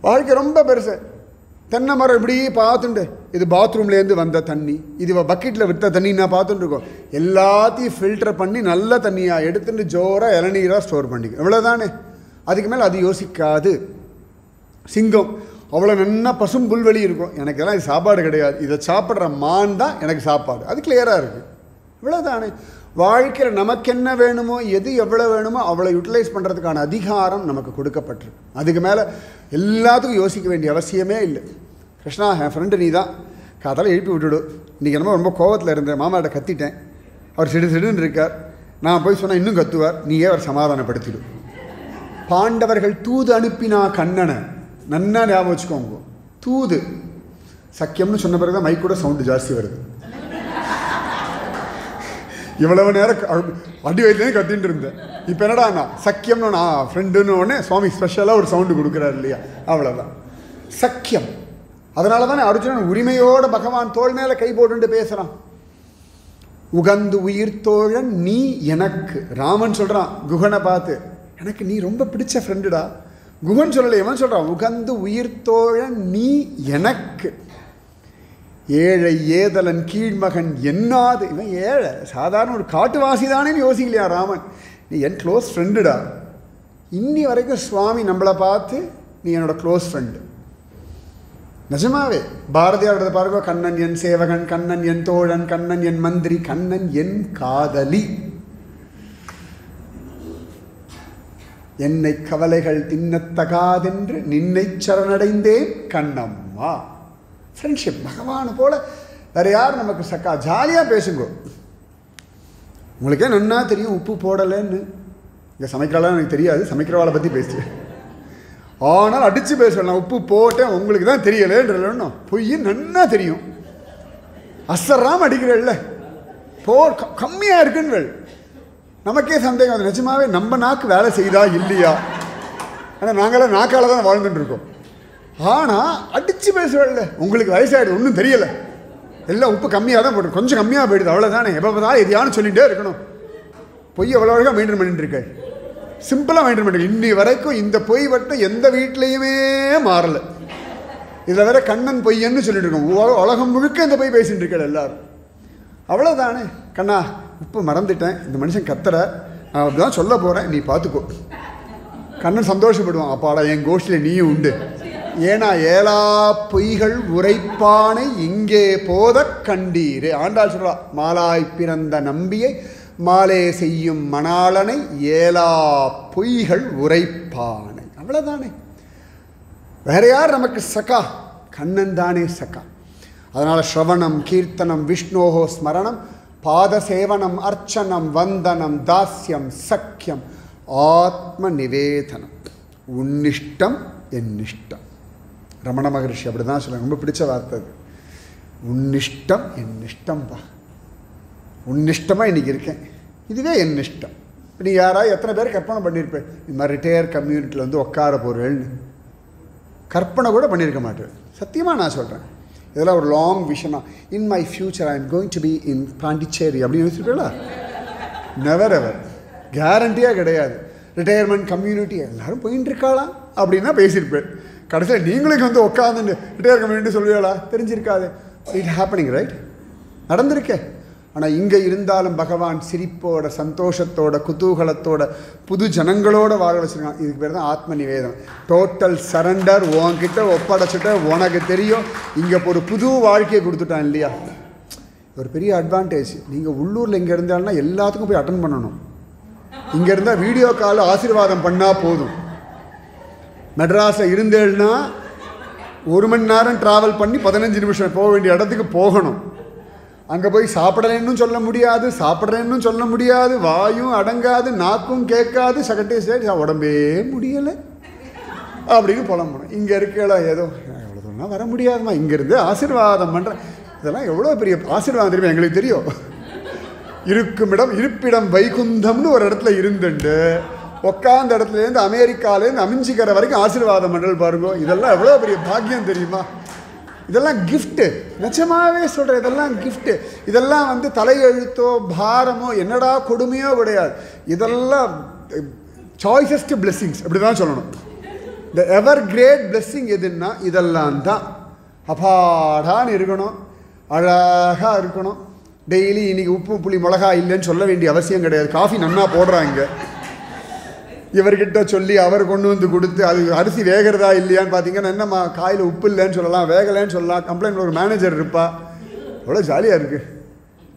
வாழ்க்கை ரொம்ப பெருசு. தென்னை மரம் இப்படி பார்த்துண்டு, இது பாத்ரூம்லேருந்து வந்த தண்ணி, இது பக்கெட்டில் விற்ற தண்ணி நான் பார்த்துட்டு இருக்கோம். எல்லாத்தையும் ஃபில்டர் பண்ணி நல்ல தண்ணியாக எடுத்துட்டு ஜோராக இளநீராக ஸ்டோர் பண்ணிக்கும், இவ்வளோதானே. அதுக்கு மேலே அது யோசிக்காது. சிங்கம் அவ்வளோ நன்னா பசும் புல்வெளி இருக்கும், எனக்கு எல்லாம் இது சாப்பாடு கிடையாது, இதை சாப்பிட்ற மான் தான் எனக்கு சாப்பாடு, அது கிளியராக இருக்குது, இவ்வளோதானே. வாழ்க்கையில் நமக்கு என்ன வேணுமோ, எது எவ்வளோ வேணுமோ அவ்வளோ யூட்டிலைஸ் பண்ணுறதுக்கான அதிகாரம் நமக்கு கொடுக்கப்பட்டிருக்கு. அதுக்கு மேலே எல்லாத்துக்கும் யோசிக்க வேண்டிய அவசியமே இல்லை. கிருஷ்ணா, என் ஃப்ரெண்டு நீ தான், காத்தால எழுப்பி விட்டுடு. இன்றைக்கி என்னமோ ரொம்ப கோவத்தில் இருந்தேன், மாமாட்ட கத்திட்டேன், அவர் சிடுன்னு இருக்கார், நான் போய் சொன்னால் இன்னும் கத்துவார், நீயே அவர் சமாதானப்படுத்திடும். பாண்டவர்கள் தூது அனுப்பினா கண்ணனை, நன்னா ஞாபகம் வச்சுக்கோங்க. தூது சக்கியம்னு சொன்ன பிறகு தான் மைக் கூட சவுண்டு ஜாஸ்தி வருது. இவ்வளவு நேரம் அடி வயிற்றுலேருந்து கத்தின்னு இருந்தேன். இப்போ என்னடா நான் சக்கியம்னு நான் ஃப்ரெண்டுன்னு உடனே சுவாமி ஸ்பெஷலாக ஒரு சவுண்டு கொடுக்குறாரு இல்லையா, அவ்வளோதான் சக்கியம். அதனால தானே அர்ஜுனன் உரிமையோட பகவான் தோள் மேலே கை போட்டு பேசுகிறான். உகந்து உயிர் தோழன் நீ எனக்கு. ராமன் சொல்கிறான் குகனை பார்த்து, எனக்கு நீ ரொம்ப பிடிச்ச ஃப்ரெண்டுடா. குகன் சொல்லலை, இவன் சொல்கிறான் உகந்து உயிர் தோழன் நீ எனக்கு. ஏழை ஏதலன் கீழ்மகன் என்னாது. இவன் ஏழை சாதாரண ஒரு காட்டுவாசி தானேன்னு யோசிக்கலையா ராமன். நீ என் க்ளோஸ் ஃப்ரெண்டுடா. இன்னி வரைக்கும் சுவாமி நம்மளை பார்த்து நீ என்னோட க்ளோஸ் ஃப்ரெண்டு. நிஜமாவே பாரதியாரோட பாருங்க, கண்ணன் என் சேவகன், கண்ணன் என் தோழன், கண்ணன் என் மந்திரி, கண்ணன் என் காதலி. என்னை கவலைகள் தின்னத்தகாதென்று நின்னை சரணடைந்தேன் கண்ணம்மா. ஃப்ரெண்ட்ஷிப் பகவான் போல வேறு யார் நமக்கு சக்கா. ஜாலியாக பேசுங்க. உங்களுக்கே நன்னா தெரியும் உப்பு போடலைன்னு. இங்கே சமைக்கிறாளான்னு எனக்கு தெரியாது, சமைக்கிறவாளை பற்றி பேசுவேன். ஆனால் அடித்து பேசுவேன், நான் உப்பு போட்டேன் உங்களுக்கு தான் தெரியலேன்னு. பொய் நன்னா தெரியும். அசராமல் அடிக்கிறல்ல, கம்மியாக இருக்குன்னு நமக்கே சந்தேகம். அது நிஜமாவே நம்ம நாக்கு வேலை செய்தா இல்லையா? ஆனால் நாங்களாம் நாக்கால் தான் வாழ்ந்துட்டு இருக்கோம். ஆனால் அடித்து பேசுவேன்ல, உங்களுக்கு வயசாகிடுது ஒன்றும் தெரியலை, எல்லாம் உப்பு கம்மியாக தான் போட்டு கொஞ்சம் கம்மியாக போயிடுது அவ்வளோதானே. எப்போ தான் எதையானு சொல்லிகிட்டே இருக்கணும். பொய் எவ்வளோ அழகாக மெயின்டைன் பண்ணிட்டு இருக்கேன், சிம்பிளாக மெயின்டைன் பண்ணிருக்கேன். இன்னி வரைக்கும் இந்த பொய் வட்டம் எந்த வீட்லேயுமே மாறலை. இதில் வேற கண்ணன் பொய்யன்னு சொல்லிட்டு இருக்கோம். உலகம் முழுக்க இந்த பொய் பேசிட்டு இருக்கேன் எல்லாரும். அவ்வளோதானே. கண்ணா உப்பு மறந்துட்டேன், இந்த மனுஷன் கத்துற, நான் அப்படிதான் சொல்ல போகிறேன், நீ பார்த்துக்கோ. கண்ணன் சந்தோஷப்படுவான், அப்பாடா என் கோஷ்டியில் நீயும் உண்டு. ஏன்னா ஏலா பொய்கள் உரைப்பானை இங்கே போத கண்டீரே. ஆண்டாள் சொல்றா, மாலாய் பிறந்த நம்பியை மாலே செய்யும் மணாளனை ஏலா பொய்கள் உரைப்பானை. அவ்வளோதானே. வேற யார் நமக்கு சகா? கண்ணன் தானே சகா. அதனால் ஸ்ரவணம் கீர்த்தனம் விஷ்ணோஹோ ஸ்மரணம் பாதசேவனம் அர்ச்சனம் வந்தனம் தாஸ்யம் சக்கியம் ஆத்ம நிவேதனம். உன்னிஷ்டம் என்னிஷ்டம். ரமண மகரிஷி அப்படி தான் சொல்லுவாங்க, ரொம்ப பிடிச்ச வார்த்தை அது. உன்னிஷ்டம் என்னிஷ்டம்பா. உன்னிஷ்டமாக இன்றைக்கி இருக்கேன், இதுவே என்னிஷ்டம். இப்போ நீ யாராவது எத்தனை பேர் கற்பனை பண்ணியிருப்பேன், இந்த மாதிரி ரிட்டையர் கம்யூனிட்டியில் வந்து உட்கார போகிறேன்னு கற்பனை கூட பண்ணியிருக்க மாட்டேன். சத்தியமாக நான் சொல்கிறேன். இதெல்லாம் ஒரு லாங் விஷனா. In my future I am going to be in Pondicherry அப்படின்னு யோசிச்சிருப்பீங்களா? Never ever. கேரண்டியாக கிடையாது. ரிட்டையர்மெண்ட் கம்யூனிட்டி எல்லோரும் போயின்னு இருக்காளா அப்படின்னா பேசியிருப்பேன். கடைசியில் நீங்களுக்கு வந்து உட்காந்து ரிட்டையர் கம்யூனிட்டி சொல்லுவீங்களா? தெரிஞ்சிருக்காது. இட் ஹேப்பனிங் ரைட், நடந்திருக்கே. ஆனால் இங்கே இருந்தாலும் பகவான் சிரிப்போட சந்தோஷத்தோட குதூகலத்தோட புது ஜனங்களோட வாழ வச்சுருக்கான். இதுக்கு பேர் தான் ஆத்ம நிவேதனம். Total surrender. உன்கிட்ட ஒப்படைச்சிட்ட உனக்கு தெரியும். இங்கே ஒரு புது வாழ்க்கையை கொடுத்துட்டான் இல்லையா? ஒரு பெரிய அட்வான்டேஜ். நீங்கள் உள்ளூரில் இங்கே இருந்தாலும்னா எல்லாத்துக்கும் போய் அட்டன் பண்ணணும். இங்கே இருந்தால் வீடியோ கால் ஆசீர்வாதம் பண்ணால் போதும். மெட்ராஸில் இருந்தேன்னா 1 மணி நேரம் ட்ராவல் பண்ணி 15 நிமிஷம் போக வேண்டிய இடத்துக்கு போகணும். அங்கே போய் சாப்பிடலன்னு சொல்ல முடியாது, சாப்பிட்றேன்னு சொல்ல முடியாது, வாயும் அடங்காது, நாக்கும் கேட்காது, சகட்டே சைடு உடம்பே முடியலை அப்படின்னு புலம்பணும். இங்கே இருக்கல ஏதோ எவ்வளோ சொன்னால் வர முடியாதுமா, இங்கேருந்து ஆசீர்வாதம் பண்ணுறேன். இதெல்லாம் எவ்வளோ பெரிய ஆசீர்வாதம் தெரியுமா? எங்களுக்கு தெரியும். இருப்பிடம் வைகுந்தம்னு ஒரு இடத்துல இருந்துட்டு உட்காந்த இடத்துலேருந்து அமெரிக்காலேருந்து அமிஞ்சிக்கிற வரைக்கும் ஆசீர்வாதம் மண்டல் பாருங்க. இதெல்லாம் எவ்வளோ பெரிய பாக்கியம் தெரியுமா? இதெல்லாம் கிஃப்ட்டு. நிஜமாகவே சொல்கிறேன், இதெல்லாம் கிஃப்ட்டு. இதெல்லாம் வந்து தலையெழுத்தோ பாரமோ என்னடா கொடுமையோ கிடையாது. இதெல்லாம் சாய்ஸஸ்ட் பிளெஸ்ஸிங்ஸ் அப்படி தான் சொல்லணும். த எவர் கிரேட் பிளெஸ்ஸிங் எதுன்னா இதெல்லாம் தான். அப்பாடான்னு இருக்கணும், அழகாக இருக்கணும். டெய்லி இன்றைக்கி உப்பு புளி மிளகா இல்லைன்னு சொல்ல வேண்டிய அவசியம் கிடையாது. காஃபி நன்னா போடுறாங்க, இவர்கிட்ட சொல்லி அவர் கொண்டு வந்து கொடுத்து அது அரிசி வேகிறதா இல்லையான்னு பார்த்தீங்கன்னா என்னம்மா காயில் உப்பு இல்லைன்னு சொல்லலாம், வேகலைன்னு சொல்லலாம். கம்ப்ளைண்ட் ஒரு மேனேஜர் இருப்பா. அவ்வளோ ஜாலியாக இருக்குது,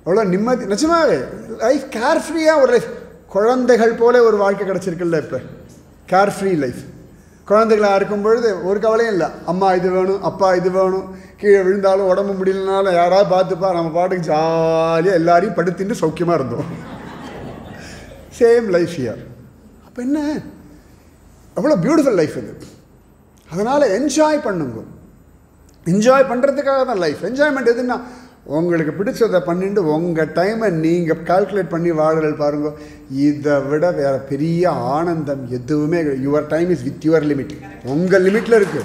அவ்வளோ நிம்மதி. நிஜமாவே லைஃப் கேர்ஃப்ரீயாக ஒரு லைஃப். குழந்தைகள் போல ஒரு வாழ்க்கை கிடச்சிருக்குல்ல இப்போ. Carefree life. குழந்தைகளாக இருக்கும் பொழுது ஒரு கவலையும் இல்லை. அம்மா இது வேணும், அப்பா இது வேணும், கீழே விழுந்தாலும் உடம்பு முடியலனாலும் யாராவது பார்த்துப்பா, நம்ம பாட்டுக்கு ஜாலியாக எல்லாரையும் படுத்திட்டு சௌக்கியமாக இருந்தோம். Same life here. அப்போ என்ன அவ்வளோ பியூட்டிஃபுல் லைஃப் இது. அதனால் என்ஜாய் பண்ணுங்க. என்ஜாய் பண்ணுறதுக்காக தான் லைஃப். என்ஜாய்மெண்ட் எதுன்னா உங்களுக்கு பிடிச்சதை பண்ணிட்டு உங்கள் டைமை நீங்கள் கால்குலேட் பண்ணி வாழல் பாருங்க. இதை விட வேறு பெரிய ஆனந்தம் எதுவுமே. Your time is with your limit. உங்கள் லிமிட்டில் இருக்குது.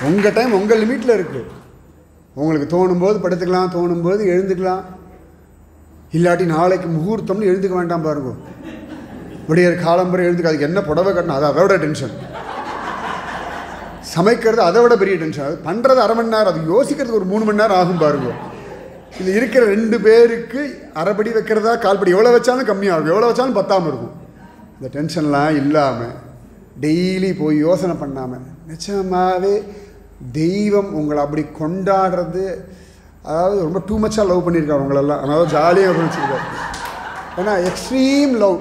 உங்கள் டைம் உங்கள் லிமிட்டில் இருக்குது. உங்களுக்கு தோணும்போது படுத்துக்கலாம், தோணும்போது எழுந்துக்கலாம். இல்லாட்டி நாளைக்கு முகூர்த்தம்னு எழுந்துக்க வேண்டாம் பாருங்க. விடியற் காலம்பரை எழுந்துக்க. அதுக்கு என்ன புடவை கட்டணும், அது அதோட டென்ஷன். சமைக்கிறது அதை விட பெரிய டென்ஷன். அது பண்ணுறது அரை மணி நேரம், அது யோசிக்கிறதுக்கு ஒரு 3 மணி நேரம் ஆகும் பாருங்க. இது இருக்கிற 2 பேருக்கு அரைப்படி வைக்கிறதா கால்படி, எவ்வளோ வச்சாலும் கம்மியாகும், எவ்வளோ வச்சாலும் பத்தாமல் இருக்கும். இந்த டென்ஷன்லாம் இல்லாமல் டெய்லி போய் யோசனை பண்ணாமல் நிச்சயமாகவே தெய்வம் உங்களை அப்படி கொண்டாடுறது. அதாவது ரொம்ப டூ மச்சாக லவ் பண்ணியிருக்காரு உங்களெல்லாம். அதாவது ஜாலியாக வச்சுருக்காரு. ஏன்னா எக்ஸ்ட்ரீம் லவ்.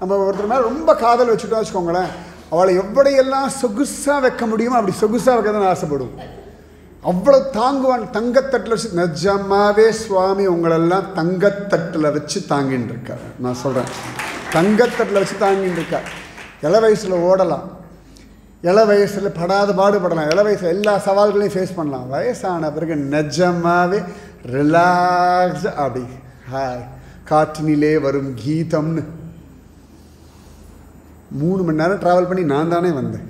நம்ம ஒருத்தர் மேலே ரொம்ப காதல் வச்சுட்டோம் வச்சுக்கோங்களேன், அவளை எப்படியெல்லாம் சொகுசாக வைக்க முடியுமோ அப்படி சொகுசாக வைக்க தான் ஆசைப்படும். அவ்வளோ தாங்குவான். தங்கத்தட்டில் வச்சு நிஜமாவே சுவாமி உங்களெல்லாம் தங்கத்தட்டில் வச்சு தாங்கின்னு இருக்கார். நான் சொல்கிறேன், தங்கத்தட்டில் வச்சு தாங்கின்னு இருக்கார். இள வயசில் ஓடலாம், இள வயசில் படாத பாடுபடலாம், இள வயசில் எல்லா சவால்களையும் ஃபேஸ் பண்ணலாம். வயசான பிறகு நிஜமாவே ரிலாக்ஸ். அப்படி ஹாய் காற்றினிலே வரும் கீதம்னு 3 மணி நேரம் ட்ராவல் பண்ணி நான் தானே வந்தேன்.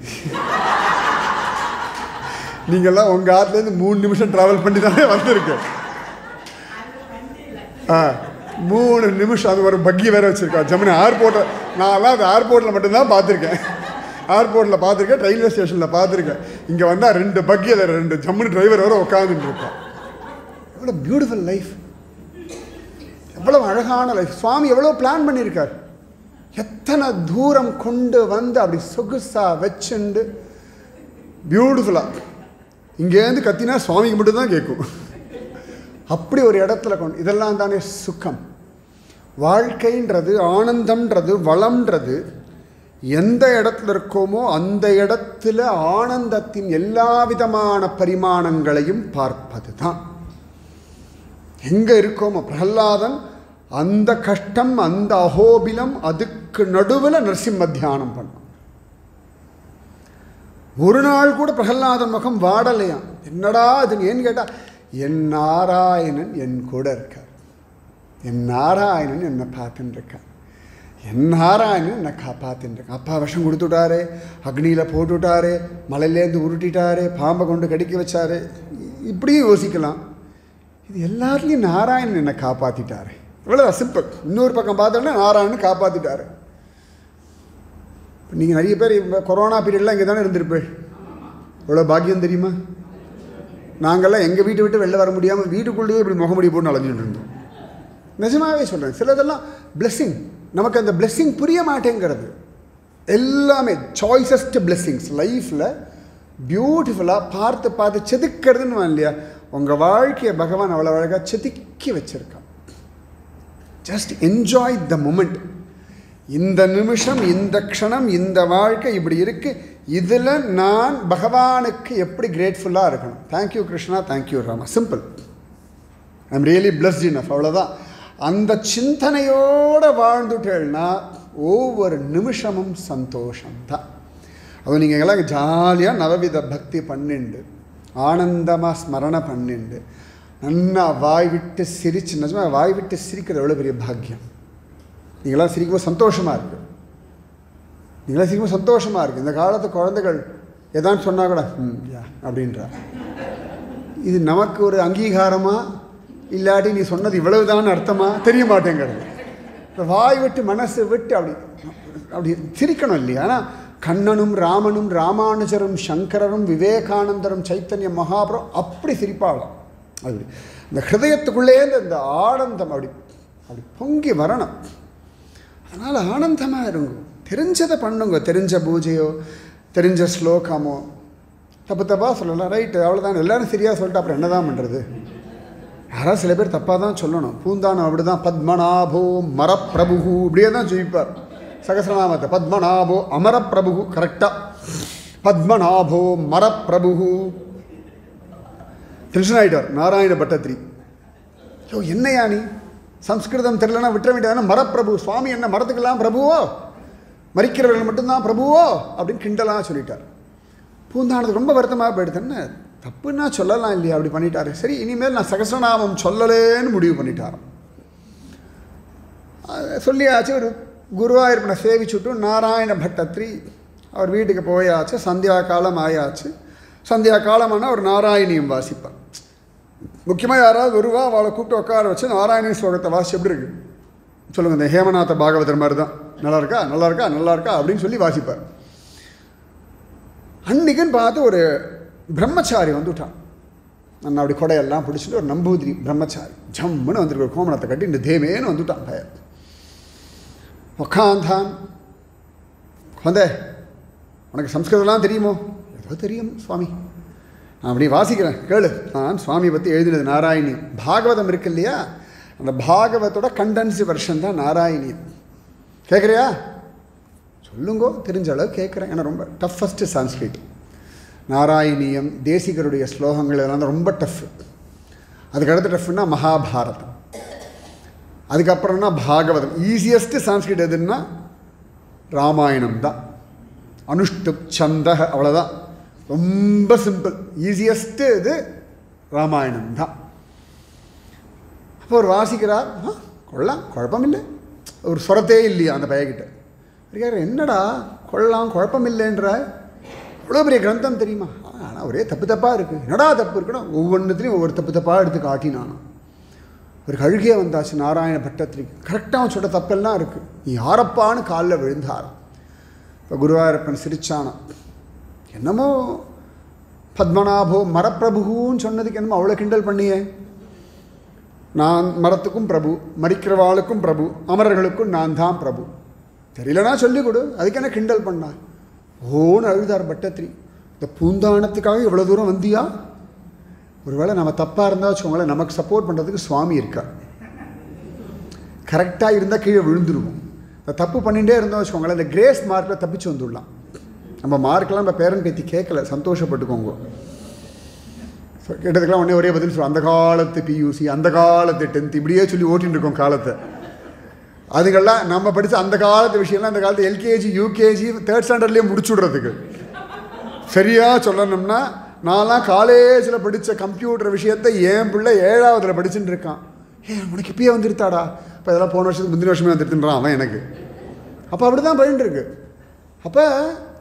நீங்கள்லாம் உங்கள் ஆற்றுலேருந்து 3 நிமிஷம் ட்ராவல் பண்ணி தானே வந்திருக்கேன். 3 நிமிஷம். அது ஒரு பக்கி வேறு வச்சுருக்கா ஜம்முன்னு. ஏர்போர்ட்டில் நான்லாம் அது ஏர்போர்ட்டில் மட்டும்தான் பார்த்துருக்கேன். ஏர்போர்ட்டில் பார்த்துருக்கேன், ரயில்வே ஸ்டேஷனில் பார்த்துருக்கேன். இங்கே வந்தால் 2 பக்கி, அதில் 2 ஜம்முன்னு டிரைவர் வர உட்காந்துட்டு இருக்கா. எவ்வளோ பியூட்டிஃபுல் லைஃப், எவ்வளோ அழகான லைஃப். சுவாமி எவ்வளோ பிளான் பண்ணியிருக்கார். எத்தனை தூரம் கொண்டு வந்து அப்படி சொகுசாக வச்சுண்டு பியூட்டிஃபுல்லாக. இங்கேருந்து கத்தினா சுவாமிக்கு மட்டும்தான் கேட்கும். அப்படி ஒரு இடத்துல கொண்டு. இதெல்லாம் தானே சுகம். வாழ்க்கைன்றது, ஆனந்தம்ன்றது, வளம்ன்றது எந்த இடத்துல இருக்கோமோ அந்த இடத்துல ஆனந்தத்தின் எல்லா விதமான பரிமாணங்களையும் பார்ப்பது தான். எங்கே இருக்கோமோ பிரகலாதன் அந்த கஷ்டம், அந்த அகோபிலம், அதுக்கு நடுவில் நரசிம்ம தியானம் பண்ணோம். ஒரு நாள் கூட பிரகலாதன் முகம் வாடலையாம். என்னடா அதுன்னு ஏன்னு கேட்டால், என் நாராயணன் என் கூட இருக்கார், என் நாராயணன் என்னை பார்த்துட்டு இருக்கார், என் நாராயணன் என்னை காப்பாற்றின்னு இருக்கேன். அப்பா விஷம் கொடுத்துட்டாரு, அக்னியில் போட்டுவிட்டாரு, மலையிலேருந்து உருட்டிட்டாரு, பாம்பை கொண்டு கடிக்க வச்சாரு. இப்படியும் யோசிக்கலாம். இது எல்லாத்துலேயும் நாராயணன் என்னை காப்பாற்றிட்டாரு. இவ்வளோ சிம்பிள். இன்னொரு பக்கம் பார்த்தோன்னா நாராயணன் காப்பாற்றிட்டாரு. இப்போ நீங்கள் நிறைய பேர் இப்போ கொரோனா பீரியட்லாம் இங்கே தானே இருந்திருப்பேன். இவ்வளோ பாக்கியம் தெரியுமா? நாங்கள்லாம் எங்கள் வீட்டை விட்டு வெளில வர முடியாமல் வீட்டுக்குள்ளேயே இப்படி முகமுடி போட்டு அலைஞ்சிட்டு இருந்தோம். நிஜமாகவே சொல்கிறேன், சிலதெல்லாம் பிளெஸ்ஸிங். நமக்கு அந்த பிளெஸ்ஸிங் புரிய மாட்டேங்கிறது. எல்லாமே சாய்ஸஸ்ட் பிளெஸ்ஸிங்ஸ் லைஃப்பில் பியூட்டிஃபுல்லாக பார்த்து பார்த்து செதுக்கிறதுன்னு இல்லையா. உங்கள் வாழ்க்கையை பகவான் அவ்வளோ அழகாக செதுக்கி வச்சுருக்கான். Just enjoy the moment. இந்த நிமிஷம், இந்த க்ஷணம், இந்த வாழ்க்கை இப்படி இருக்குது. இதில் நான் பகவானுக்கு எப்படி கிரேட்ஃபுல்லாக இருக்கணும். Thank you Krishna, thank you Rama. Simple. I am really blessed enough. அவ்வளோதான். அந்த சிந்தனையோடு வாழ்ந்துட்டேன்னா ஒவ்வொரு நிமிஷமும் சந்தோஷம்தான். அது நீங்கள் எல்லாம் ஜாலியாக நவவித பக்தி பண்ணிண்டு ஆனந்தமாக ஸ்மரணை பண்ணிண்டு நன்னா வாய் விட்டு சிரிச்சு. நிஜமாக வாய் விட்டு சிரிக்கிறது எவ்வளோ பெரிய பாக்கியம். நீங்களாம் சிரிக்கும்போது சந்தோஷமாக இருக்குது. நீங்களாம் சிரிக்கும்போது சந்தோஷமாக இருக்குது. இந்த காலத்து குழந்தைகள் எதான்னு சொன்னால் கூட யா அப்படின்றா. இது நமக்கு ஒரு அங்கீகாரமாக இல்லாட்டி நீ சொன்னது இவ்வளவுதான் அர்த்தமாக தெரிய மாட்டேங்கிறது. வாய் விட்டு மனசு விட்டு அப்படி அப்படி சிரிக்கணும் இல்லையா? ஆனால் கண்ணனும் ராமனும் ராமானுஜரும் சங்கரரும் விவேகானந்தரும் சைத்தன்ய மகாபுரம் அப்படி சிரிப்பாகலாம். அது இந்த ஹிருதயத்துக்குள்ளேருந்து இந்த ஆனந்தம் அப்படி அப்படி பொங்கி வரணும். அதனால் ஆனந்தமாக இருங்க. தெரிஞ்சதை பண்ணுங்க. தெரிஞ்ச பூஜையோ தெரிஞ்ச ஸ்லோகமோ தப்பு தப்பாக சொல்லலாம். ரைட்டு, அவ்வளோதான். எல்லோரும் சரியாக சொல்லிட்டு அப்புறம் என்ன தான் பண்ணுறது? யாராவது சில பேர் தப்பாக தான் சொல்லணும். பூந்தானம் அப்படி தான். பத்மநாபோ மரப்பிரபு இப்படியே தான் ஜெயிப்பார் சகசிரநாமத்தை. பத்மநாபோ அமரப்பிரபு கரெக்டாக. பத்மநாபோ மரப்பிரபு. டென்ஷன் ஆகிட்டார் நாராயண பட்டத்திரி. ஐயோ என்னையா நீ சம்ஸ்கிருதம் தெரியலன்னா விட்டுற வேண்டியதான. மரப்பிரபு சுவாமி என்ன மரத்துக்கெல்லாம் பிரபுவோ, மறிக்கிறவர்கள் மட்டும்தான் பிரபுவோ அப்படின்னு கிண்டலாக சொல்லிட்டார். பூந்தானத்துக்கு ரொம்ப வருத்தமாக போயிடுதுன்னு தப்புன்னா சொல்லலாம் இல்லையா, அப்படி பண்ணிட்டாரு. சரி, இனிமேல் நான் சகஸ்ரநாமம் சொல்லலேன்னு முடிவு பண்ணிட்டாராம். சொல்லியாச்சு. ஒரு குருவாயூரப்பனை சேவிச்சுட்டு நாராயண பட்டத்ரி அவர் வீட்டுக்கு போயாச்சு. சந்தியா காலம் ஆயாச்சு. சந்தியா காலமானால் ஒரு நாராயணியம் வாசிப்பார். முக்கியமாக யாராவது வருவா, அவளை கூப்பிட்டு உட்கார வச்சு நாராயணி ஸ்லோகத்தை வாசி எப்படி இருக்கு சொல்லுங்கள். இந்த ஹேமநாத பாகவதர் மாதிரி தான், நல்லா இருக்கா நல்லா இருக்கா நல்லா இருக்கா அப்படின்னு சொல்லி வாசிப்பார். அன்றைக்குன்னு பார்த்து ஒரு பிரம்மச்சாரி வந்துவிட்டான். நான் அப்படி கொடையெல்லாம் பிடிச்சிட்டு ஒரு நம்பூதிரி பிரம்மச்சாரி ஜம்முன்னு வந்துருக்கு. ஒரு கோமணத்தை கட்டி இந்த தேமேன்னு வந்துவிட்டான். பையன் உக்காந்தான். குழந்தை, உனக்கு சம்ஸ்கிருதம்லாம் தெரியுமோ? ஏதோ தெரியும் சுவாமி, நான் அப்படி வாசிக்கிறேன் கேளு. நான் சுவாமியை பற்றி எழுதினது நாராயணி. பாகவதம் இருக்கு இல்லையா, அந்த பாகவத்தோட கண்டென்ஸ்டு வெர்ஷன் தான் நாராயணி. கேட்குறியா? சொல்லுங்கோ, தெரிஞ்ச அளவு கேட்குறேன். ஏன்னா ரொம்ப டஃபஸ்ட்டு சான்ஸ்கிரிட். நாராயணியம் தேசிகருடைய ஸ்லோகங்கள் இதெல்லாம் தான் ரொம்ப டஃப். அதுக்கடுத்து டஃப்னா மகாபாரதம், அதுக்கப்புறம்னா பாகவதம். ஈஸியஸ்ட்டு சான்ஸ்கிரிட் எதுன்னா ராமாயணம் தான். அனுஷ்டுப் சந்தக, அவ்வளோதான். ரொம்ப சிம்பிள். ஈஸியஸ்ட்டு இது ராமாயணம் தான். அப்போ ஒரு வாசிக்கிறார். கொள்ளலாம், குழப்பமில்லை. ஒரு சொரத்தே இல்லையா அந்த பையன்கிட்ட. இருக்கார், என்னடா கொள்ளலாம் குழப்பம் இல்லைன்ற, இவ்வளோ பெரிய கிரந்தம் தெரியுமா? ஆனால் ஒரே தப்பு தப்பாக இருக்குது. என்னடா தப்பு இருக்கணும்? ஒவ்வொன்றுத்துலையும் ஒவ்வொரு தப்பு தப்பாக எடுத்து காட்டினான். ஒரு கழுகையே வந்தாச்சு நாராயண பட்டத்திரிக்கு. கரெக்டாக அவன் சொல்கிற தப்பெல்லாம் இருக்குது. நீ யாரப்பான்னு காலில் விழுந்தாராம். இப்போ குருவாயூரப்பன் சிரிச்சானான். என்னமோ பத்மநாபோ மரப்பிரபுன்னு சொன்னதுக்கு என்னமோ அவ்வளோ கிண்டல் பண்ணியே. நான் மரத்துக்கும் பிரபு, மறிக்கிறவாளுக்கும் பிரபு, அமரர்களுக்கும் நான் தான் பிரபு. தெரியலனா சொல்லிக் கொடு, அதுக்கு என்ன கிண்டல் பண்ணா? ஓன்னு அழுதார் பட்டத்திரி. இந்த பூந்தானத்துக்காக இவ்வளோ தூரம் வந்தியா? ஒருவேளை நம்ம தப்பாக இருந்தால் வச்சுக்கோங்களேன், நமக்கு சப்போர்ட் பண்ணுறதுக்கு சுவாமி இருக்கா. கரெக்டாக இருந்தால் கீழே விழுந்துருவோம். இந்த தப்பு பண்ணிகிட்டே இருந்தோம் வச்சுக்கோங்களேன், இந்த கிரேஸ் மார்க்கில் தப்பிச்சு வந்துடலாம். நம்ம மார்க்கெலாம் நம்ம பேரன் பேத்தி கேட்கல, சந்தோஷப்பட்டுக்கோங்க. கேட்டதுக்கெல்லாம் உடனே ஒரே பதில் சொல்லுவோம். அந்த காலத்து பியூசி, அந்த காலத்து 10th, இப்படியே சொல்லி ஓட்டின்னு இருக்கோம் காலத்தை. அதுக்கெல்லாம் நம்ம படித்த அந்த காலத்து விஷயம்லாம் இந்த காலத்து எல்கேஜி யூகேஜி 3rd ஸ்டாண்டர்ட்லேயே முடிச்சு விட்றதுக்கு. சரியாக சொல்லணும்னா, நான்லாம் காலேஜில் படித்த கம்ப்யூட்டர் விஷயத்தை என் பிள்ளை 7ஆவதுல படிச்சுட்டு இருக்கான். உனக்கு இப்பயே வந்துருத்தாடா? இப்போ இதெல்லாம் போன வருஷத்துக்கு முந்தின வருஷமே வந்துருத்துன்றான் அவன் எனக்கு. அப்போ அப்படி தான் போயின்னு இருக்கு. அப்போ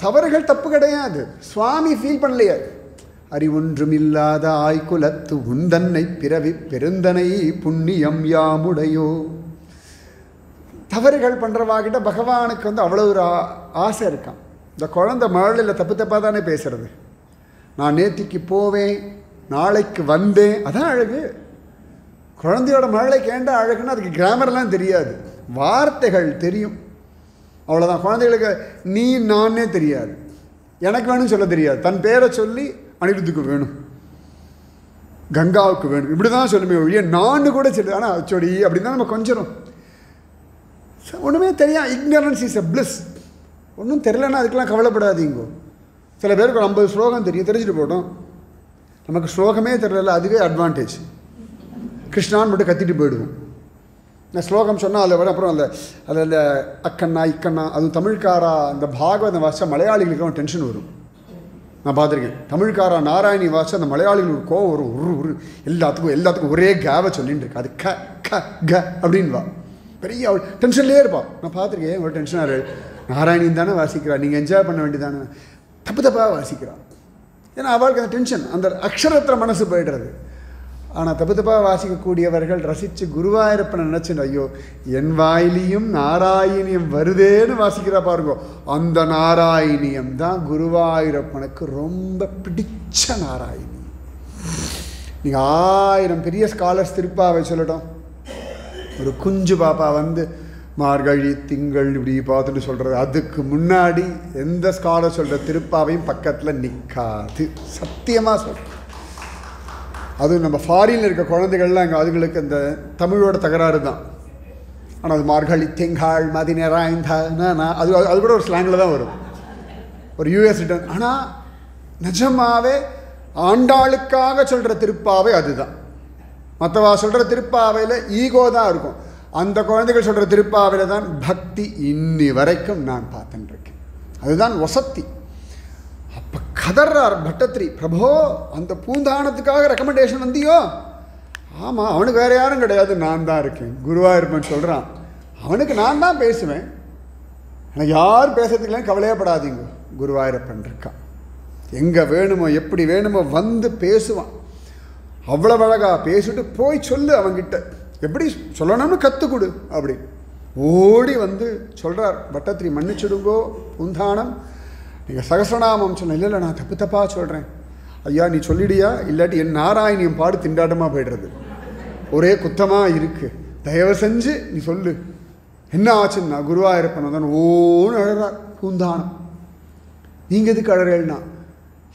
தவறுகள் தப்பு கிடையாது. சுவாமி ஃபீல் பண்ணலையே. அறிவொன்றும் இல்லாத ஆய்குலத்து உந்தன்னை பிறவி பெருந்தனை புண்ணியம் யாமுடையோ. தவறுகள் பண்ணுறவாகிட்ட பகவானுக்கு வந்து அவ்வளோ ஒரு ஆசை இருக்கான். இந்த குழந்தை மழலையில் தப்பு தப்பாக தானே பேசுறது. நான் நேற்றுக்கு போவேன், நாளைக்கு வந்தேன், அதான் அழகு. குழந்தையோட மழலைக்கு ஏண்டா அழகுன்னா அதுக்கு கிராமர்லாம் தெரியாது, வார்த்தைகள் தெரியும், அவ்வளோதான். குழந்தைகளுக்கு நீ நானே தெரியாது, எனக்கு வேணும்னு சொல்ல தெரியாது. தன் பேரை சொல்லி அனிருத்துக்கு வேணும், கங்காவுக்கு வேணும், இப்படி தான் சொல்லுமே ஒழிய நான் கூட சொல்லு. ஆனால் அச்சோடி அப்படின்னு தான் நம்ம கொஞ்சம் ஒன்றுமே தெரியும். Ignorance is a bliss. ஒன்றும் தெரியலன்னா அதுக்கெல்லாம் கவலைப்படாதீங்கோ. சில பேருக்கு ஒரு 50 ஸ்லோகம் தெரியும், தெரிஞ்சுட்டு போட்டோம். நமக்கு ஸ்லோகமே தெரியல, அதுவே அட்வான்டேஜ். கிருஷ்ணான்னு மட்டும் கத்திட்டு போயிடுவோம். நான் ஸ்லோகம் சொன்னால் அதில் வர அப்புறம் அதில் அக்கண்ணா இக்கண்ணா, அதுவும் தமிழ்காரா அந்த பாகவதம் வாசித்தா மலையாளிகளுக்கு டென்ஷன் வரும். நான் பார்த்துருக்கேன். தமிழ்காரா நாராயணி வாசித்தா அந்த மலையாளிகளுக்கு கோவம் வரும். ஒரு எல்லாத்துக்கும் ஒரே கேவை சொல்லின்னு இருக்கு. அது க க க அப்படின்வா. பெரிய அவள் டென்ஷன்லேயே இருப்பாள். நான் பார்த்துருக்கேன். ஒரு டென்ஷனாக நாராயணி தானே வாசிக்கிறா, நீங்கள் என்ஜாய் பண்ண வேண்டியதானே. தப்பு தப்பாக வாசிக்கிறாள். ஏன்னா அவளுக்கு அந்த டென்ஷன், அந்த அக்ஷரத்தில் மனசு போய்டுறது. ஆனால் தப்பு தப்பாக வாசிக்கக்கூடியவர்கள் ரசித்து குருவாயூரப்பனை நினச்சிட்டு ஐயோ என் வாயிலையும் நாராயணியம் வருதேன்னு வாசிக்கிறா பாருங்க. அந்த நாராயணியம் தான் குருவாயூரப்பனுக்கு ரொம்ப பிடிச்ச நாராயணி. நீங்கள் 1000 பெரிய ஸ்காலர்ஸ் திருப்பாவை சொல்லட்டும், ஒரு குஞ்சு பாப்பா வந்து மார்கழி திங்கள் இப்படி பார்த்துட்டு சொல்கிறது, அதுக்கு முன்னாடி எந்த ஸ்காலர் சொல்கிற திருப்பாவையும் பக்கத்தில் நிற்காது. சத்தியமாக சொல்கிறேன். அதுவும் நம்ம ஃபாரினில் இருக்க குழந்தைகள்லாம் அங்கே அதுங்களுக்கு அந்த தமிழோட தகராறு தான். ஆனால் அது மார்கழி திங்கள் மதி நேராய்ந்தானா அது கூட ஒரு ஸ்லாங்கில் தான் வரும், ஒரு யூஎஸ் ரிட்டன். ஆனால் நிஜமாகவே ஆண்டாளுக்காக சொல்கிற திருப்பாவை அதுதான். மற்றவா சொல்கிற திருப்பாவையில் ஈகோ தான் இருக்கும். அந்த குழந்தைகள் சொல்கிற திருப்பாவையில் தான் பக்தி இன்னி வரைக்கும் நான் பார்த்துட்டுருக்கேன். அதுதான் வசத்தி. அப்போ கதர்றார் பட்டத்ரி. பிரபோ, அந்த பூந்தானத்துக்காக ரெக்கமெண்டேஷன் வந்தியோ? ஆமாம், அவனுக்கு வேறு யாரும் கிடையாது, நான் தான் இருக்கேன். குருவாயிருப்பேன் சொல்கிறான். அவனுக்கு நான் தான் பேசுவேன், எனக்கு யார் பேசுறதுக்குலாம் கவலையப்படாதீங்க. குருவாயூரப்பன் இருக்கான், எங்கே வேணுமோ எப்படி வேணுமோ வந்து பேசுவான். அவ்வளோ அழகா பேசிட்டு போய் சொல்லு அவன்கிட்ட, எப்படி சொல்லணும்னு கற்றுக் கொடு அப்படி. ஓடி வந்து சொல்கிறார் பட்டத்ரி, மன்னிச்சுடுங்கோ பூந்தானம், நீங்கள் சகசநாமம் சொன்ன. இல்லை நான் தப்பு தப்பாக சொல்கிறேன். ஐயா நீ சொல்லிடியா, இல்லாட்டி என் நாராயணியம் பாடு திண்டாட்டமாக போய்டுறது, ஒரே குத்தமாக இருக்குது, தயவு செஞ்சு நீ சொல்லு. என்ன ஆச்சுன்னா குருவாயூரப்பன் வந்தான். ஓன்னு அழறார் பூந்தானம். நீங்கள் எதுக்கு அழறேன்னா,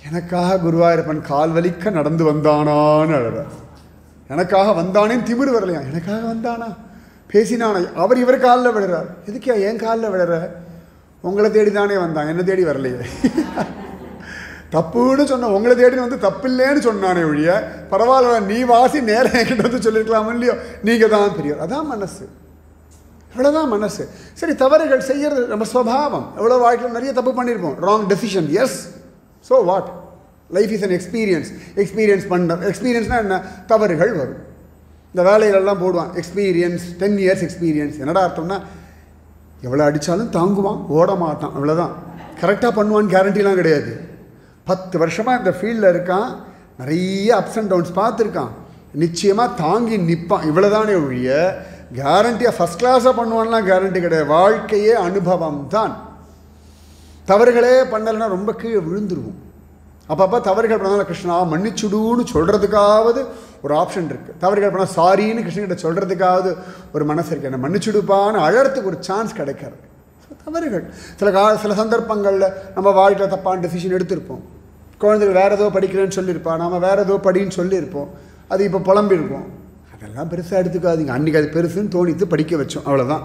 எனக்காக குருவாயூரப்பன் கால் வலிக்க நடந்து வந்தானான்னு அழறார். எனக்காக வந்தானேன்னு திமிரு வரலையா, எனக்காக வந்தானா பேசினானா. அவர் இவர் காலில் விடுறார். எதுக்கே என் காலில் விடுற? உங்களை தேடி தானே வந்தான், என்னை தேடி வரலையே. தப்புன்னு சொன்ன உங்களை தேடின்னு வந்து தப்பில்லைன்னு சொன்னானே ஒழிய, பரவாயில்ல நீ வாசி நேரம் என்கிட்ட வந்து சொல்லியிருக்கலாமோ இல்லையோ, நீங்கள் தான் பெரியவர். அதான் மனசு, இவ்வளோதான் மனசு. சரி, தவறுகள் செய்கிறது நம்ம ஸ்வபாவம். எவ்வளோ வாழ்க்கையில் நிறைய தப்பு பண்ணியிருப்போம், wrong decision, yes. So what, life is an experience. எக்ஸ்பீரியன்ஸ்னால் என்ன? தவறுகள் வரும். இந்த வேலைகளெல்லாம் போடுவான் எக்ஸ்பீரியன்ஸ், 10 years எக்ஸ்பீரியன்ஸ். என்னடா அர்த்தம்னா, எவ்வளோ அடித்தாலும் தாங்குவான், ஓட மாட்டான், அவ்வளோதான். கரெக்டாக பண்ணுவான்னு கேரண்டிலாம் கிடையாது. 10 வருஷமாக இந்த ஃபீல்டில் இருக்கான், நிறைய அப்ஸ் அண்ட் டவுன்ஸ் பார்த்துருக்கான், நிச்சயமாக தாங்கி நிற்பான், இவ்வளோதானே ஒழிய கேரண்டியாக ஃபஸ்ட் கிளாஸாக பண்ணுவான்லாம் கேரண்டி கிடையாது. வாழ்க்கையே அனுபவம் தான். தவறுகளே பண்ணலைன்னா ரொம்ப கீழே விழுந்துருவோம். அப்பப்போ தவறுகள் பண்ணாலும் கிருஷ்ணா மன்னிச்சுடுன்னு சொல்கிறதுக்காவது ஒரு ஆப்ஷன் இருக்குது. தவறுகள் பண்ணால் சாரின்னு கிருஷ்ணகிட்ட சொல்கிறதுக்காவது ஒரு மனசு இருக்குது. என்ன மன்னிச்சுடுப்பான்னு அழறதுக்கு ஒரு சான்ஸ் கிடைக்காது. தவறுகள் சில சந்தர்ப்பங்களில் நம்ம வாழ்க்கையில் தப்பான டெசிஷன் எடுத்திருப்போம். குழந்தைகள் வேறு ஏதோ படிக்கிறேன்னு சொல்லியிருப்பான், நம்ம வேறு ஏதோ படின்னு சொல்லியிருப்போம், அது இப்போ புலம்பிருப்போம். அதெல்லாம் பெருசாக எடுத்துக்காதீங்க. அன்றைக்கி அது பெருசுன்னு தோணித்து படிக்க வச்சோம், அவ்வளோதான்.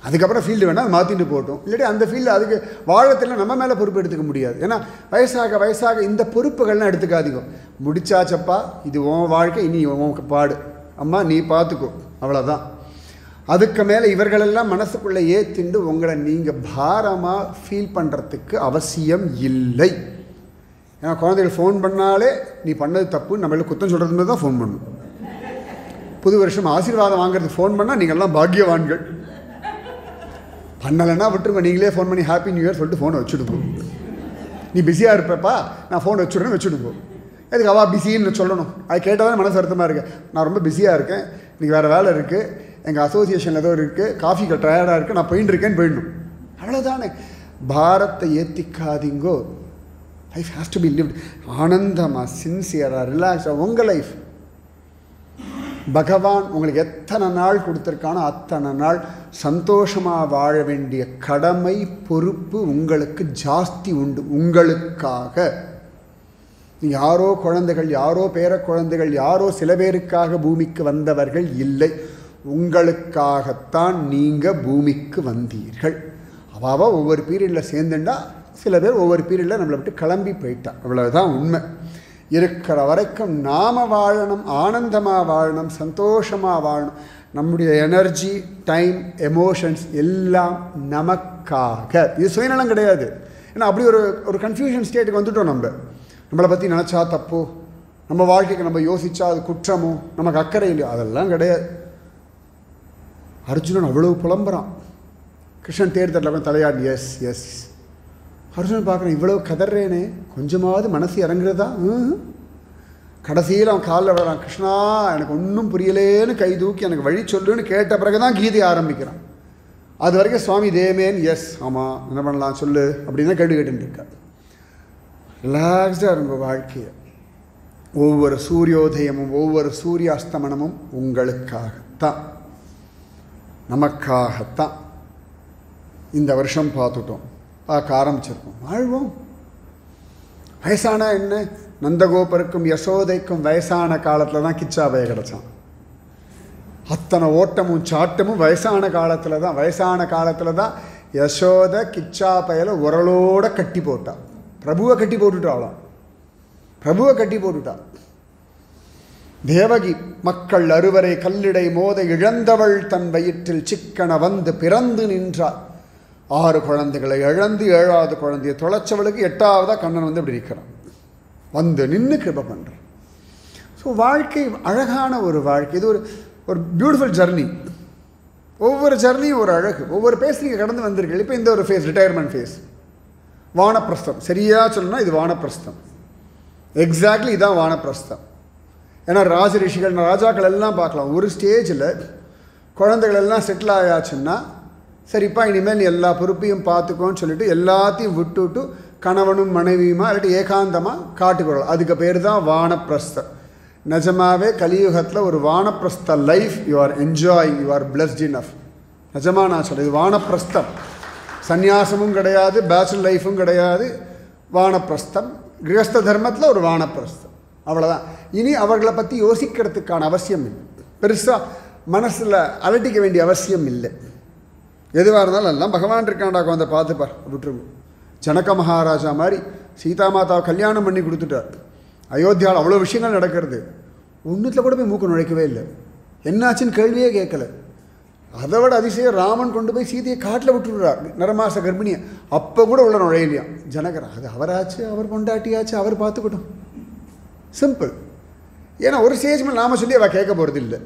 அதுக்கப்புறம் ஃபீல்டு வேணால் அது மாற்றிட்டு போட்டோம். இல்லாட்டி அந்த ஃபீல்டு அதுக்கு வாழத்தில் நம்ம மேலே பொறுப்பு எடுத்துக்க முடியாது. ஏன்னா வயசாக வயசாக இந்த பொறுப்புகள்லாம் எடுத்துக்காதீங்க. முடிச்சாச்சப்பா, இது உன் வாழ்க்கை, இனி உன் பாடு, அம்மா நீ பார்த்துக்கோ, அவ்வளோதான். அதுக்கு மேலே இவர்களெல்லாம் மனசுக்குள்ளே ஏற்றிண்டு உங்களை நீங்கள் பாரமாக ஃபீல் பண்ணுறதுக்கு அவசியம் இல்லை. ஏன்னா குழந்தைகள் ஃபோன் பண்ணாலே நீ பண்ணது தப்பு, நம்மளுக்கு குத்தம் சொல்கிறது மாதிரி தான் ஃபோன் பண்ணணும். புது வருஷம் ஆசீர்வாதம் வாங்குறதுக்கு ஃபோன் பண்ணால் நீங்கள்லாம் பாக்கியவான்கள். பண்ணலைன்னா விட்டுருங்க, நீங்களே ஃபோன் பண்ணி ஹாப்பி நியூ இயர் சொல்லிட்டு ஃபோனை வச்சுடுப்போம். நீ பிஸியாக இருப்பப்பா, நான் ஃபோன் வச்சுடுறேன்னு வச்சுடுப்போம். எதுக்கு அவள் பிஸின்னு சொல்லணும்? அது கேட்டால் தான் மனசு வருத்தமாக இருக்குது. நான் ரொம்ப பிஸியாக இருக்கேன், இன்றைக்கி வேறு வேலை இருக்குது, எங்கள் அசோசியேஷனில் ஏதோ இருக்குது, காஃபிக்கு டயர்டாக இருக்குது, நான் போயின்னு இருக்கேன்னு போயிடணும், அவ்வளோதானே. பாரத்தை ஏற்றிக்காதீங்கோ. Life has to be lived ஆனந்தமாக, சின்சியராக, ரிலாக்ஸாக. உங்கள் லைஃப் பகவான் உங்களுக்கு எத்தனை நாள் கொடுத்துருக்கானோ அத்தனை நாள் சந்தோஷமாக வாழ வேண்டிய கடமை பொறுப்பு உங்களுக்கு ஜாஸ்தி உண்டு. உங்களுக்காக. யாரோ குழந்தைகள், யாரோ பேர குழந்தைகள், யாரோ சில பேருக்காக பூமிக்கு வந்தவர்கள் இல்லை, உங்களுக்காகத்தான் நீங்கள் பூமிக்கு வந்தீர்கள். அவாவா ஒவ்வொரு பீரியடில் சேர்ந்துட்டா, சில பேர் ஒவ்வொரு பீரியடில் நம்மளை விட்டு கிளம்பி போயிட்டா, அவ்வளோதான் உண்மை. இருக்கிற வரைக்கும் நாம் வாழணும், ஆனந்தமாக வாழணும், சந்தோஷமாக வாழணும். நம்முடைய எனர்ஜி, டைம், எமோஷன்ஸ் எல்லாம் நமக்காக. இது சுயநலம் கிடையாது. ஏன்னா அப்படி ஒரு கன்ஃபியூஷன் ஸ்டேட்டுக்கு வந்துட்டோம். நம்மளை பற்றி நினச்சா தப்போ, நம்ம வாழ்க்கைக்கு நம்ம யோசித்தா அது குற்றமோ, நமக்கு அக்கறை இல்லையோ, அதெல்லாம் கிடையாது. அர்ஜுனன் அவ்வளோ புலம்புறான். கிருஷ்ணன் தேர்தலில் தலையாடி எஸ் எஸ். அர்ஜுனன் பார்க்குறேன், இவ்வளோ கதறேனே, கொஞ்சமாவது மனசு இறங்குறதா? கடைசியில் அவன் காலில் விடுறான். கிருஷ்ணா எனக்கு ஒன்றும் புரியலேன்னு கை தூக்கி எனக்கு வழி சொல்லுன்னு கேட்ட பிறகு தான் கீதை ஆரம்பிக்கிறான். அது வரைக்கும் சுவாமி தேமேன் எஸ் ஆமாம் என்ன பண்ணலாம் சொல்லு அப்படின்னு தான் கேட்டு கேட்டுருக்கார். ரிலாக்ஸ்டாக இருங்க வாழ்க்கையை. ஒவ்வொரு சூரியோதயமும் ஒவ்வொரு சூரிய அஸ்தமனமும் உங்களுக்காகத்தான், நமக்காகத்தான். இந்த வருஷம் பார்த்துட்டோம், பார்க்க ஆரம்பிச்சிருக்கோம், வாழ்வோம். வயசானா என்ன? நந்தகோபருக்கும் யசோதைக்கும் வயசான காலத்தில் தான் கிச்சாபய கிடச்சான். அத்தனை ஓட்டமும் சாட்டமும் வயசான காலத்தில் தான். வயசான காலத்தில் தான் யசோதை கிச்சாபையில் உரலோட கட்டி போட்டாள். பிரபுவை கட்டி போட்டுட்டாளாம். பிரபுவை கட்டி போட்டுட்டா. தேவகி மக்கள் அறுவரை கல்லிடை மோத இழந்தவள் தன் வயிற்றில் சிக்கன வந்து பிறந்து நின்றாள். 6 குழந்தைகளை இழந்து 7வது குழந்தையை தொலைச்சவளுக்கு 8ஆவதாக கண்ணன் வந்து இப்படி நிற்கிறான், வந்து நின்று கிருபை பண்ணுறான். ஸோ வாழ்க்கை அழகான ஒரு வாழ்க்கை. இது ஒரு பியூட்டிஃபுல் ஜர்னி. ஒவ்வொரு ஜர்னியும் ஒரு அழகு. ஒவ்வொரு ஃபேஸ் நீங்கள் கடந்து வந்திருக்கீங்க. இப்போ இந்த ஒரு ஃபேஸ் ரிட்டையர்மெண்ட் ஃபேஸ், வானப்பிரஸ்தம். சரியாக சொல்லணும்னா இது வானப்பிரஸ்தம். எக்ஸாக்ட்லி இதுதான் வானப்பிரஸ்தம். ஏன்னா ராஜரிஷிகள் ராஜாக்கள் எல்லாம் பார்க்கலாம், ஒரு ஸ்டேஜில் குழந்தைகள் எல்லாம் செட்டில் ஆயாச்சுன்னா சரிப்பா இனிமேல் நீ எல்லா பொறுப்பையும் பார்த்துக்கோன்னு சொல்லிட்டு எல்லாத்தையும் விட்டுவிட்டு கணவனும் மனைவியுமா இல்லாட்டி ஏகாந்தமாக காட்டுக்கொள்ளலாம். அதுக்கு பேர் தான் வானப்பிரஸ்தம். நிஜமாவே கலியுகத்தில் ஒரு வானப்பிரஸ்த life you are enjoying, you are blessed enough. நிஜமாக நான் சொல்கிறேன், இது வானப்பிரஸ்தம். சந்நியாசமும் கிடையாது, பேச்சுலர் லைஃபும் கிடையாது, வானப்பிரஸ்தம். கிரகஸ்த தர்மத்தில் ஒரு வானப்பிரஸ்தம், அவ்வளோதான். இனி அவர்களை பற்றி யோசிக்கிறதுக்கான அவசியம் இல்லை, பெருசாக மனசில் அலட்டிக்க வேண்டிய அவசியம் இல்லை. எதுவாக இருந்தாலும் எல்லாம் பகவான் இருக்காண்டா குழந்தை பார்த்துப்பார், விட்டுருங்க. ஜனக மகாராஜா மாதிரி சீதா மாதாவை கல்யாணம் பண்ணி கொடுத்துட்டார். அயோத்தியாவில் அவ்வளோ விஷயங்கள் நடக்கிறது, ஒன்றுத்தில் கூட போய் மூக்கு நுழைக்கவே இல்லை, என்னாச்சுன்னு கேள்வியே கேட்கல. அதை விட அதிசயம், ராமன் கொண்டு போய் சீதையை காட்டில் விட்டுடுறார், நரமாச கர்ப்பிணியை, அப்போ கூட உள்ள நுழையிலையாம். ஜனகர் அது அவராச்சு, அவர் கொண்டாட்டியாச்சு, அவர் பார்த்துக்கட்டும், சிம்பிள். ஏன்னா ஒரு ஸ்டேஜ் மேலே நாம் சொல்லி அவள் கேட்க போகிறது இல்லை,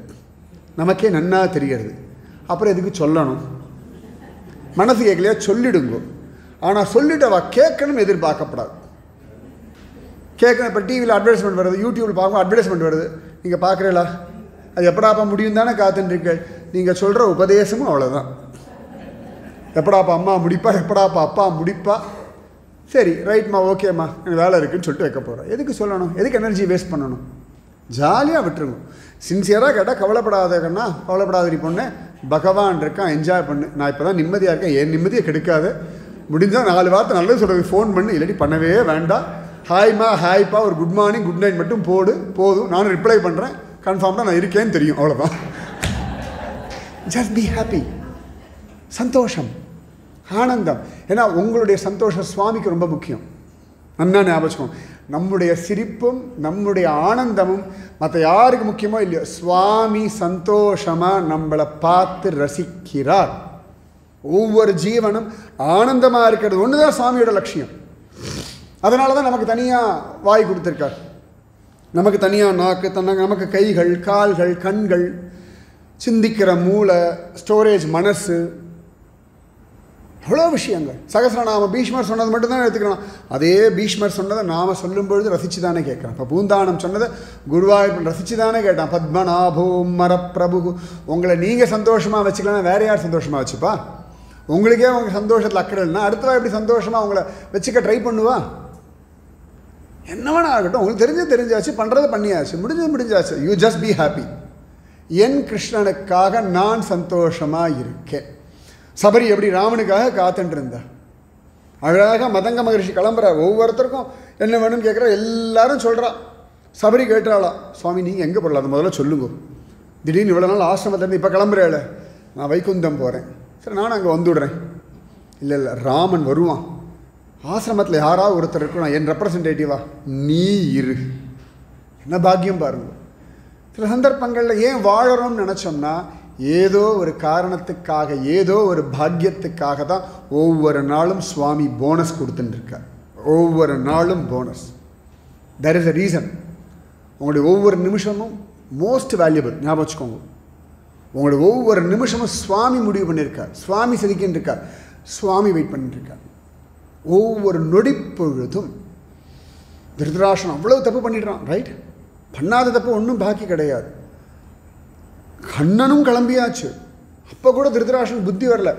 நமக்கே நன்னா தெரிகிறது. அப்புறம் எதுக்கு சொல்லணும்? மனசு கேட்கலையா, சொல்லிடுங்க. ஆனால் சொல்லிவிட்டு அவள் கேட்கணும்னு எதிர்பார்க்கப்படாது. கேட்கணும். இப்போ டிவியில் அட்வர்டைஸ்மெண்ட் வருது, யூடியூப்பில் பார்க்கும் அட்வர்டைஸ்மெண்ட் வருது, நீங்கள் பார்க்குறீங்களா? அது எப்படாப்பா முடியும் தானே காத்துட்டுருக்க. நீங்கள் சொல்கிற உபதேசமும் அவ்வளோதான். எப்படாப்பா அம்மா முடிப்பா, எப்படாப்பா அப்பா முடிப்பா, சரி ரைட்மா ஓகேம்மா எனக்கு வேலை இருக்குதுன்னு சொல்லிட்டு வைக்க போகிறேன். எதுக்கு சொல்லணும்? எதுக்கு எனர்ஜி வேஸ்ட் பண்ணணும்? ஜாலியாக விட்டுருங்க. சின்சியராக கேட்டால் கவலைப்படாத கண்ணா, கவலைப்படாதடி பொண்ணு, பகவான் இருக்கான், என்ஜாய் பண்ணு. நான் இப்போ தான் நிம்மதியாக இருக்கேன், என் நிம்மதியை கெடுக்காது. முடிஞ்சால் 4 வார்த்தை நல்லது சொல்கிறது, ஃபோன் பண்ணி, இல்லாட்டி பண்ணவே வேண்டாம். ஹாய்மா ஹாய்ப்பா, ஒரு குட் மார்னிங் குட் நைட் மட்டும் போதும். நானும் ரிப்ளை பண்ணுறேன், கன்ஃபார்ம்டாக நான் இருக்கேன்னு தெரியும், அவ்வளோதான். Just be happy. சந்தோஷம், ஆனந்தம். ஏன்னா உங்களுடைய சந்தோஷம் சுவாமிக்கு ரொம்ப முக்கியம். நல்லா ஞாபகம். நம்முடைய சிரிப்பும் நம்முடைய ஆனந்தமும் மற்ற யாருக்கு முக்கியமோ இல்லையோ, சுவாமி சந்தோஷமாக நம்மளை பார்த்து ரசிக்கிறார். ஒவ்வொரு ஜீவனும் ஆனந்தமாக இருக்கிறது ஒன்று தான் சுவாமியோட லட்சியம். அதனால தான் நமக்கு தனியாக வாய் கொடுத்துருக்கார், நமக்கு தனியாக நாக்கு, நமக்கு கைகள், கால்கள், கண்கள், சிந்திக்கிற மூளை, ஸ்டோரேஜ் மனசு, அவ்வளோ விஷயங்கள். சகசிரநாம பீஷ்மர் சொன்னது மட்டும்தான் எடுத்துக்கலாம். அதே பீஷ்மர் சொன்னதை நாம் சொல்லும் பொழுது ரசித்து தானே கேட்குறான். இப்போ பூந்தானம் சொன்னதை குருவாயூர் ரசித்து தானே கேட்டான். பத்மநாபோ மரப்பிரபு. உங்களை நீங்கள் சந்தோஷமாக வச்சுக்கலாம், வேறு யார் சந்தோஷமாக வச்சுப்பா? உங்களுக்கே உங்கள் சந்தோஷத்தில் அக்கறைன்னா அடுத்தவா எப்படி சந்தோஷமாக உங்களை வச்சுக்க ட்ரை பண்ணுவா? என்ன வேணா ஆகட்டும், உங்களுக்கு தெரிஞ்சாச்சு, பண்ணுறது பண்ணியாச்சு, முடிஞ்சாச்சு. You just be happy. என் கிருஷ்ணனுக்காக நான் சந்தோஷமாக இருக்கேன். சபரி எப்படி ராமனுக்காக காத்துட்டு இருந்தா, அழகாக மதங்க மகரிஷி கிளம்புறார். ஒவ்வொருத்தருக்கும் என்ன வேணும்னு கேட்குறா, எல்லாரும் சொல்கிறா. சபரி கேட்டாளா, சுவாமி நீங்கள் எங்கே போடலாம், அதை முதல்ல சொல்லுங்க. திடீர்னு இவ்வளோ நாள் ஆசிரமத்திலேருந்து இப்போ கிளம்புறேல, நான் வைகுந்தம் போகிறேன். சரி நானும் அங்கே வந்துவிடுறேன். இல்லை ராமன் வருவான், ஆசிரமத்தில் யாராவது ஒருத்தர் இருக்கணும், என் ரெப்ரசன்டேட்டிவா நீ இரு. என்ன பாக்கியம் பாருங்க. சில சந்தர்ப்பங்களில் ஏன் வாழறோம்னு நினச்சோம்னா, ஏதோ ஒரு காரணத்துக்காக, ஏதோ ஒரு பாக்கியத்துக்காக தான் ஒவ்வொரு நாளும் சுவாமி போனஸ் கொடுத்துட்டுருக்கார். ஒவ்வொரு நாளும் bonus. There is a reason. உங்களுடைய ஒவ்வொரு நிமிஷமும் மோஸ்ட் வேல்யூபிள். ஞாபகம் வச்சுக்கோங்க, உங்களுடைய ஒவ்வொரு நிமிஷமும் சுவாமி முடிவு பண்ணியிருக்கார், சுவாமி செதுக்கின்னு இருக்கார், சுவாமி வெயிட் பண்ணிட்டுருக்கார். ஒவ்வொரு நொடிப்பொழுதும் திருதராஷ்டிரன் அவ்வளோ தப்பு பண்ணிடுறான், ரைட்? பண்ணாத தப்பு ஒன்றும் பாக்கி கிடையாது. கண்ணனும் கிளம்பியாச்சு, அப்போ கூட திருதராஷ்டிரன் புத்தி வரல.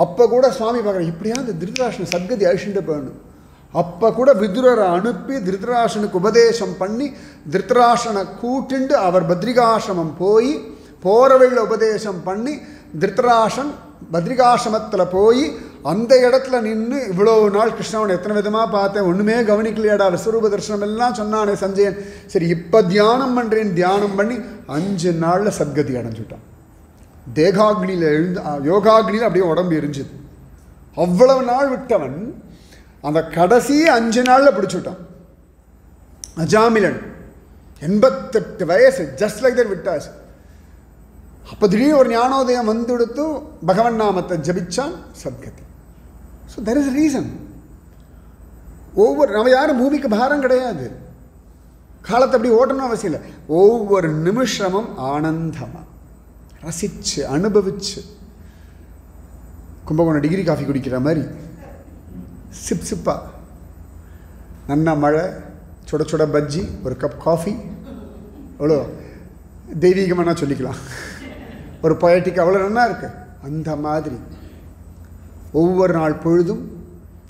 அப்போ கூட சுவாமி பார்க்குறேன், இப்படியாவது திருதராஷ்டிரன் சத்கதி அழிச்சுட்டு போகணும். அப்போ கூட விதுரரை அனுப்பி திருதராஷ்டிரனுக்கு உபதேசம் பண்ணி திருதராஷ்டிரனை கூட்டிண்டு அவர் பத்ரிகாசிரமம் போய் போகிற வழியில் உபதேசம் பண்ணி திருதராஷ்டிரன் பத்ரிகாசிரமத்தில் போய் அந்த இடத்துல நின்று இவ்வளோ நாள் கிருஷ்ணவனை எத்தனை விதமாக பார்த்தேன், ஒன்றுமே கவனிக்கலையாடா, விஸ்வரூப தரிசனம் எல்லாம் சொன்னானே சஞ்சயன். சரி இப்போ தியானம் பண்ணுறேன், தியானம் பண்ணி 5 நாளில் சத்கதி அடைஞ்சுட்டான். தேகாக்னியில் யோகாக்னியில் அப்படியே உடம்பு எரிஞ்சுது. அவ்வளவு நாள் விட்டவன் அந்த கடைசி 5 நாளில் பிடிச்சுட்டான். அஜாமிலன் 88 வயசு, ஜஸ்ட் லைக் தட் விட்டாச்சு. அப்போ திடீர்னு ஒரு ஞானோதயம் வந்துடுத்து, பகவன் நாமத்தை ஜபிச்சான், சத்கதி. So there is reason. நம்ம யாரும் பூமிக்கு பாரம் கிடையாது. காலத்தை அப்படி ஓட்டணும் அவசியம் இல்லை. ஒவ்வொரு நிமிஷமும் ஆனந்தமாக ரசித்து அனுபவிச்சு, கும்பகோணம் டிகிரி காஃபி குடிக்கிற மாதிரி சிப் சிப்பாக, நன்னா மழை, சுட சுட பஜ்ஜி, ஒரு கப் காஃபி, அவ்வளோ தெய்வீகமாக சொல்லிக்கலாம், ஒரு பொயட்டிக், அவ்வளோ நல்லா இருக்குது. அந்த மாதிரி ஒவ்வொரு நாள் பொழுதும்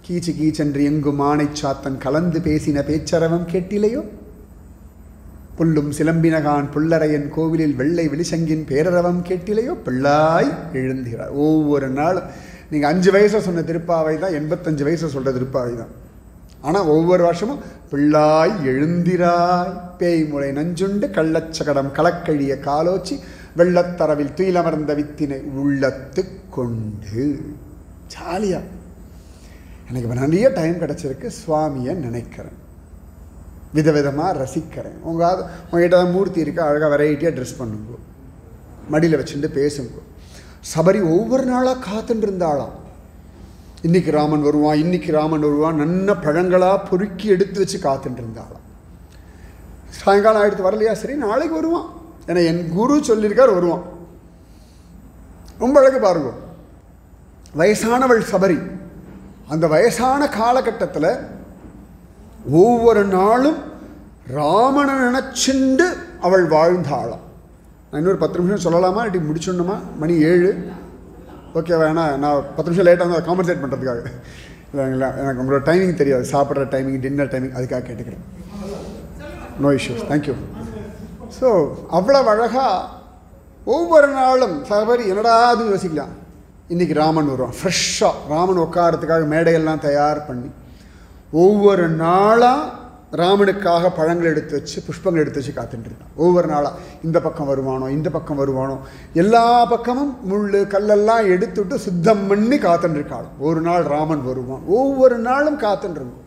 கீச்சு கீச்சென்று எங்கும் ஆணை சாத்தன் கலந்து பேசின பேச்சரவம் கேட்டிலையோ, புல்லும் சிலம்பினகான் புல்லரையன் கோவிலில் வெள்ளை வெளிசங்கின் பேரரவம் கேட்டிலையோ, பிள்ளாய் எழுந்திராய். ஒவ்வொரு நாளும் நீங்கள் 5 வயசில் சொன்ன திருப்பாவை தான் 85 வயசில் சொல்கிற திருப்பாவை தான். ஆனால் ஒவ்வொரு வருஷமும் பிள்ளாய் எழுந்திராய், பேய் முளை நஞ்சுண்டு கள்ளச்சகடம் கலக்கழிய காலோச்சி வெள்ளத்தரவில் துயிலமர்ந்த வித்தினை உள்ளத்து கொண்டு. ஜாலியாக எனக்கு இப்போ நிறைய டைம் கிடச்சிருக்கு. சுவாமியை நினைக்கிறேன், விதவிதமாக ரசிக்கிறேன். உங்கள்கிட்ட மூர்த்தி இருக்கா, அழகாக வெரைட்டியாக ட்ரெஸ் பண்ணுங்க, மடியில் வச்சுட்டு பேசுங்க. சபரி ஒவ்வொரு நாளாக காத்துட்டு இருந்தாளாம். இன்றைக்கி ராமன் வருவான், இன்றைக்கி ராமன் வருவான், நல்ல பழங்களாக பொறுக்கி எடுத்து வச்சு காத்துட்டு இருந்தாளாம். சாயங்காலம் ஆகிடுத்து வரலையா, சரி நாளைக்கு வருவான், ஏன்னா என் குரு சொல்லியிருக்கார் வருவான். ரொம்ப அழகு பாருங்க. வயசானவள் சபரி. அந்த வயசான காலகட்டத்தில் ஒவ்வொரு நாளும் ராமனை நினச்சிண்டு அவள் வாழ்ந்தாளாம். நான் இன்னொரு 10 நிமிஷம் சொல்லலாமா, இப்படி முடிச்சுடணுமா? மணி 7. ஓகே, வேணா நான் 10 நிமிஷம் லேட்டாக வந்து காம்பன்சேட் பண்ணுறதுக்காக இல்லைங்களா? எனக்கு உங்களோட டைமிங் தெரியாது, சாப்பிட்ற டைமிங், டின்னர் டைமிங், அதுக்காக கேட்டுக்கிறேன். No issues, thank you. ஸோ அவ்வளோ அழகாக ஒவ்வொரு நாளும் சபரி என்னடா அது யோசிக்கலாம். இன்றைக்கி ராமன் வருவான், ஃப்ரெஷ்ஷாக ராமன் உட்காரத்துக்காக மேடையெல்லாம் தயார் பண்ணி ஒவ்வொரு நாளாக ராமனுக்காக பழங்கள் எடுத்து வச்சு, புஷ்பங்கள் எடுத்து வச்சு காத்துட்டுருக்கான். ஒவ்வொரு நாளாக இந்த பக்கம் வருவானோ, இந்த பக்கம் வருவானோ, எல்லா பக்கமும் முள் கல்லெல்லாம் எடுத்துவிட்டு சுத்தம் பண்ணி காத்துட்டுருக்காள். ஒரு நாள் ராமன் வருவான். ஒவ்வொரு நாளும் காத்துட்டுருந்தோம்.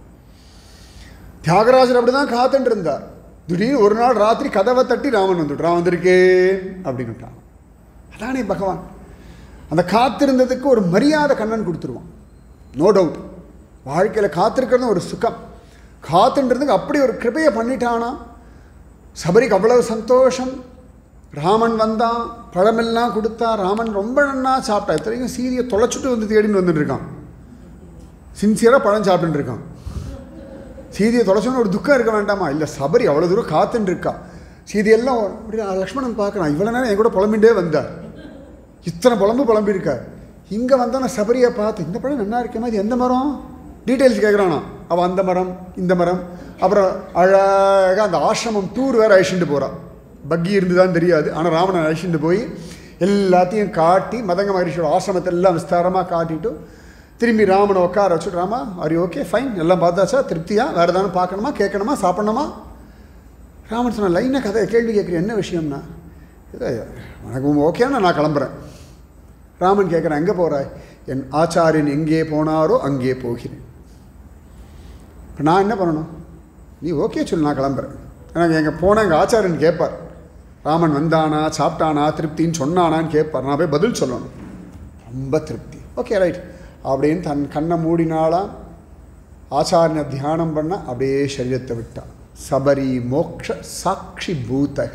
தியாகராஜர் அப்படி தான் காத்துட்டு இருந்தார். திடீர்னு ஒரு நாள் ராத்திரி கதவை தட்டி ராமன் வந்துட்டு, ராமன் வந்திருக்கேன் அப்படின்னுட்டான். அதானே பகவான். அந்த காத்திருந்ததுக்கு ஒரு மரியாதை கண்ணன் கொடுத்துருவான். No doubt. வாழ்க்கையில் காத்திருக்கிறது ஒரு சுகம். காத்துன்றதுக்கு அப்படி ஒரு கிருபையை பண்ணிட்டானா. சபரிக்கு அவ்வளவு சந்தோஷம். ராமன் வந்தான், பழமெல்லாம் கொடுத்தா, ராமன் ரொம்ப நன்னா சாப்பிட்டா. இத்தனைக்கும் சீரியை தொலைச்சிட்டு வந்து தேடின்னு வந்துட்டு இருக்கான். சின்சியராக பழம் சாப்பிட்டுட்டு இருக்கான். சீதையை தொலைச்சோன்னு ஒரு துக்கம் இருக்க வேண்டாமா? இல்லை, சபரி அவ்வளோ தூரம் காத்துன்னு இருக்கா. சீதையெல்லாம் அப்படி லக்ஷ்மணன் பார்க்குறான். இவ்வளோ நேரம் என் கூட புலம்பிகிட்டே வந்தார், இத்தனை புலம்பியிருக்கார். இங்கே வந்தால் நான் சபரியை பார்த்து, இந்த பழம் நல்லா இருக்க மாதிரி, எந்த மரம் டீட்டெயில்ஸ் கேட்குறானா. அவள் அந்த மரம், இந்த மரம். அப்புறம் அழகாக அந்த ஆசிரமம் டூர் வேறு அழிச்சுட்டு போகிறான். பக்கி இருந்துதான் தெரியாது, ஆனால் ராமனை அழிச்சுட்டு போய் எல்லாத்தையும் காட்டி, மதங்க மகரிஷியோட ஆசிரமத்தை எல்லாம் விஸ்தாரமாக காட்டிட்டு திரும்பி ராமனை உட்கார வச்சுட்டு, Rama are you okay, fine, எல்லாம் பார்த்தாச்சா, திருப்தியா, வேறு ஏதாவது பார்க்கணுமா, கேட்கணுமா, சாப்பிட்ணுமா? ராமன் சொன்ன லைனாக கதை கேள்வி கேட்குறேன், என்ன விஷயம்னா, இதை உனக்கு ஓகேன்னா நான் கிளம்புறேன். ராமன் கேட்குறேன், எங்கே போகிறாய்? என் ஆச்சாரியன் எங்கே போனாரோ அங்கே போகிறேன். இப்போ நான் என்ன பண்ணணும்? நீ ஓகே சொல்லு, நான் கிளம்புறேன். எனக்கு எங்கே போனால் எங்கள் ஆச்சாரியன் கேட்பார், ராமன் வந்தானா, சாப்பிட்டானா, திருப்தின்னு சொன்னானான்னு கேட்பார். நான் போய் பதில் சொல்லணும். ரொம்ப திருப்தி, ஓகே ரைட் அப்படின்னு தன் கண்ணை மூடினாலாம். ஆச்சாரியனை தியானம் பண்ண அப்படியே சரீரத்தை விட்டான். சபரி மோக்ஷ சாட்சி பூதக.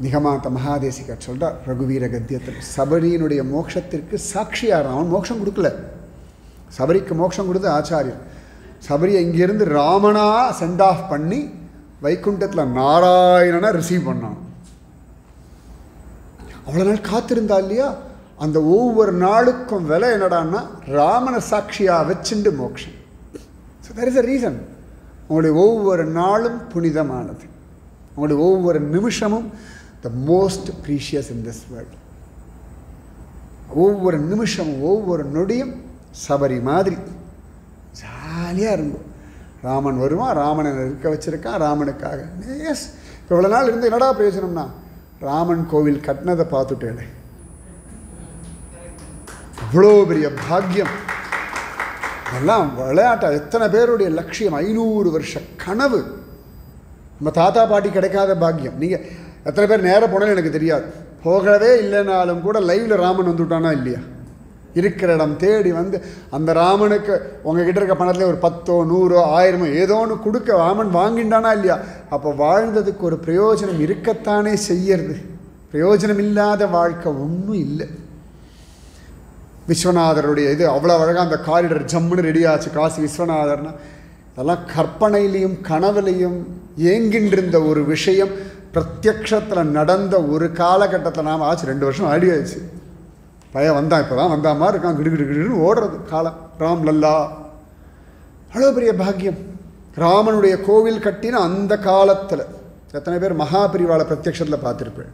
நிகமாந்த மகாதேசிகர் சொல்கிறார் ரகுவீர கத்தியத்தில், சபரியினுடைய மோட்சத்திற்கு சாட்சியாக அவன் மோட்சம் கொடுக்கல. சபரிக்கு மோட்சம் கொடுத்து ஆச்சாரியன். சபரியை இங்கேருந்து ராமனா சென்ட் ஆஃப் பண்ணி வைகுண்டத்தில் நாராயணனை ரிசீவ் பண்ணான். அவ்வளோ நாள் காத்திருந்தா இல்லையா? அந்த ஒவ்வொரு நாளுக்கும் விலை என்னடான்னா ராமனை சாட்சியாக வச்சுண்டு மோட்சம். So there is a reason. உங்களுடைய ஒவ்வொரு நாளும் புனிதமானது. உங்களுடைய ஒவ்வொரு நிமிஷமும் the most precious in this world. ஒவ்வொரு நிமிஷமும் ஒவ்வொரு நொடியும் சபரி மாதிரி ஜாலியாக இருந்தோம். ராமன் வருவான், ராமனை இருக்க வச்சுருக்கான் ராமனுக்காக. எஸ், இப்போ இவ்வளோ நாள் இருந்து என்னடா பிரயோஜனம்னா, ராமன் கோவில் கட்டினதை பார்த்துட்டேனே, அவ்வளோ பெரிய பாக்கியம். எல்லாம் விளையாட்டா. எத்தனை பேருடைய லட்சியம், 500 வருஷ கனவு. நம்ம தாத்தா பாட்டி கிடைக்காத பாக்கியம். நீங்கள் எத்தனை பேர் நேராக போனாலும் எனக்கு தெரியாது, போகவே இல்லைனாலும் கூட லைவில் ராமன் வந்துவிட்டானா இல்லையா? இருக்கிற இடம் தேடி வந்து அந்த ராமனுக்கு உங்ககிட்ட இருக்க பணத்தில் ஒரு 10 100 1000 ஏதோ ஒன்று கொடுக்க ராமன் வாங்கிண்டானா இல்லையா? அப்போ வாழ்ந்ததுக்கு ஒரு பிரயோஜனம் இருக்கத்தானே செய்யறது. பிரயோஜனம் இல்லாத வாழ்க்கை ஒன்றும் இல்லை. விஸ்வநாதருடைய இது அவ்வளோ அழகாக அந்த காரிடர் ஜம்முன்னு ரெடியாச்சு. காசி விஸ்வநாதர்னா அதெல்லாம் கற்பனையிலையும் கனவுலையும் ஏங்கின்றிருந்த ஒரு விஷயம் பிரத்யக்ஷத்தில் நடந்த ஒரு காலகட்டத்தில் நாம் ஆச்சு. 2 வருஷம் ஆடியாச்சு. பையன் வந்தான், இப்போ தான் வந்தா மாதிரி இருக்கான், கிடுகிடுன்னு ஓடுறது காலம். ராம் லல்லா, அவ்வளோ பெரிய பாக்கியம். ராமனுடைய கோவில் கட்டின அந்த காலத்தில் எத்தனை பேர் மகாபிரிவாளை பிரத்யக்ஷத்தில் பார்த்துருப்பேன்,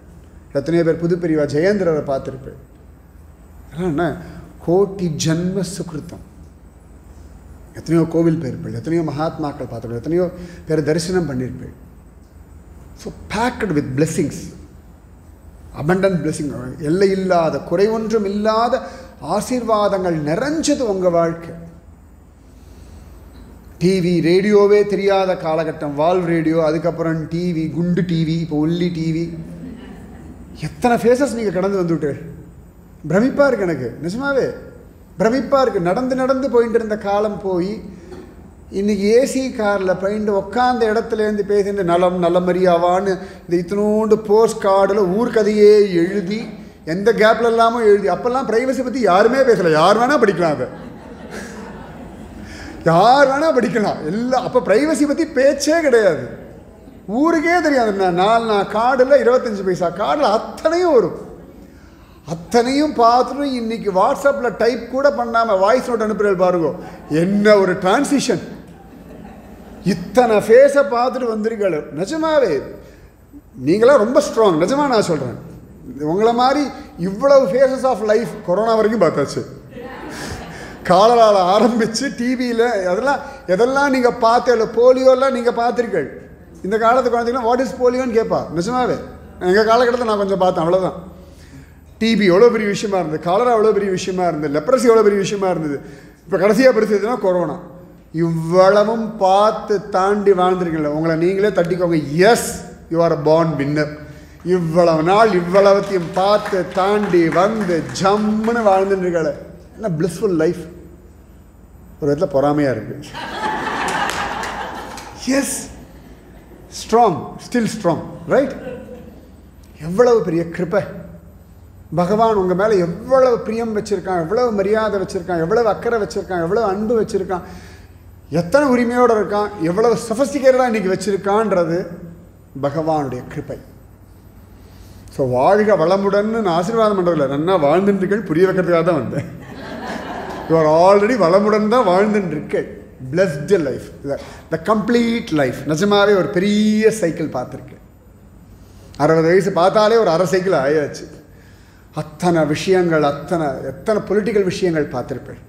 எத்தனையோ பேர் புதுப்பிரிவா ஜெயேந்திரரை பார்த்துருப்பேன். என்ன கோட்டி ஜன்ம சுகிருத்தம். எத்தனையோ கோவில் போயிருப்பேன், எத்தனையோ மகாத்மாக்கள் பார்த்துருப்பேன், எத்தனையோ பேர் தரிசனம் பண்ணியிருப்பேன். So packed with blessings, abundant blessing, எல்லை இல்லாத குறை ஒன்றும் இல்லாத ஆசீர்வாதங்கள் நிறைஞ்சது உங்கள் வாழ்க்கை. டிவி ரேடியோவே தெரியாத காலகட்டம், வால்வ் ரேடியோ, அதுக்கப்புறம் டிவி, குண்டு டிவி, இப்போ ஒல்லி டிவி, எத்தனை ஃபேஸஸ் நீங்கள் கடந்து வந்துவிட்டு. பிரமிப்பாக இருக்குது எனக்கு, நிஜமாவே பிரமிப்பாக இருக்குது. நடந்து போயிட்டு இருந்த காலம் போய் இன்றைக்கி ஏசி காரில் போயிட்டு உட்காந்த இடத்துலேருந்து பேசிட்டு நல்ல மரியாவான்னு இந்த இத்தனோண்டு போஸ்ட் கார்டில் ஊர்கதையே எழுதி எந்த கேப்பில் இல்லாமல் எழுதி. அப்போல்லாம் ப்ரைவசி பற்றி யாருமே பேசலை, யார் வேணால் படிக்கலாம், அதை யார் வேணால் படிக்கலாம் எல்லாம். அப்போ ப்ரைவசி பற்றி பேச்சே கிடையாது, ஊருக்கே தெரியாது. 4 கார்டில் 25 பைசா கார்டில் அத்தனையும் வரும். அத்தனையும் பார்த்துட்டு இன்றைக்கி வாட்ஸ்அப்பில் டைப் கூட பண்ணாமல் வாய்ஸ் நோட் அனுப்புறது பாருங்க, என்ன ஒரு டிரான்சிஷன். இத்தனை ஃபேஸை பார்த்துட்டு வந்திருக்காள். நிஜமாவே நீங்களாம் ரொம்ப ஸ்ட்ராங், நிஜமாக நான் சொல்கிறேன். உங்களை மாதிரி இவ்வளவு ஃபேஸஸ் ஆஃப் லைஃப் கொரோனா வரைக்கும் பார்த்தாச்சு. காலரால் ஆரம்பித்து டிவியில் எதெல்லாம் நீங்கள் பார்த்தே, போலியோலாம் நீங்கள் பார்த்துருக்கள். இந்த காலத்து குழந்தைங்களாம் வாட் இஸ் போலியோன்னு கேட்பா. நிஜமாவே எங்கள் காலகட்டத்தில் நான் கொஞ்சம் பார்த்தேன், அவ்வளோதான். டிபி எவ்வளோ பெரிய விஷயமா இருந்தது, காலரா எவ்வளோ பெரிய விஷயமா இருந்தது, லெப்ரசி எவ்வளோ பெரிய விஷயமா இருந்தது. இப்போ கடைசியாக பெருசுனா கொரோனா. இவ்வளவும் பார்த்து தாண்டி வாழ்ந்துருக்கீங்கள, உங்களை நீங்களே தட்டிக்கோங்க. Yes, you are a born winner. இவ்வளவு நாள் இவ்வளவத்தையும் பார்த்து தாண்டி வந்து ஜம்முன்னு வாழ்ந்துருக்கல. என்ன பிளிஸ்ஃபுல் லைஃப். ஒரு விதத்தில் பொறாமையாக இருக்குது. Yes, strong, still strong, right. எவ்வளவு பெரிய கிருபை. பகவான் உங்கள் மேலே எவ்வளவு பிரியம் வச்சுருக்கான், எவ்வளவு மரியாதை வச்சுருக்கான், எவ்வளவு அக்கறை வச்சுருக்கான், எவ்வளவு அன்பு வச்சுருக்கான், எத்தனை உரிமையோடு இருக்கான், எவ்வளவு சொஃபஸ்டிகேட்டடாக இன்றைக்கி வச்சுருக்கான்றது பகவானுடைய கிருபை. ஸோ வாழ்க வளமுடன் நான் ஆசீர்வாதம் பண்ணுறதில்ல, நன்னா வாழ்ந்துட்டுருக்கள் புரிய வைக்கிறதுக்காக தான் வந்தேன். யூஆர் ஆல்ரெடி வளமுடன் தான் வாழ்ந்துட்டுருக்கேன். Blessed life, the complete life. நிஜமாகவே ஒரு பெரிய சைக்கிள் பார்த்துருக்கேன். 60 வயசு பார்த்தாலே ஒரு அரை சைக்கிள் ஆயாச்சு. அத்தனை விஷயங்கள், எத்தனை பொலிட்டிக்கல் விஷயங்கள் பார்த்துருப்பேன்,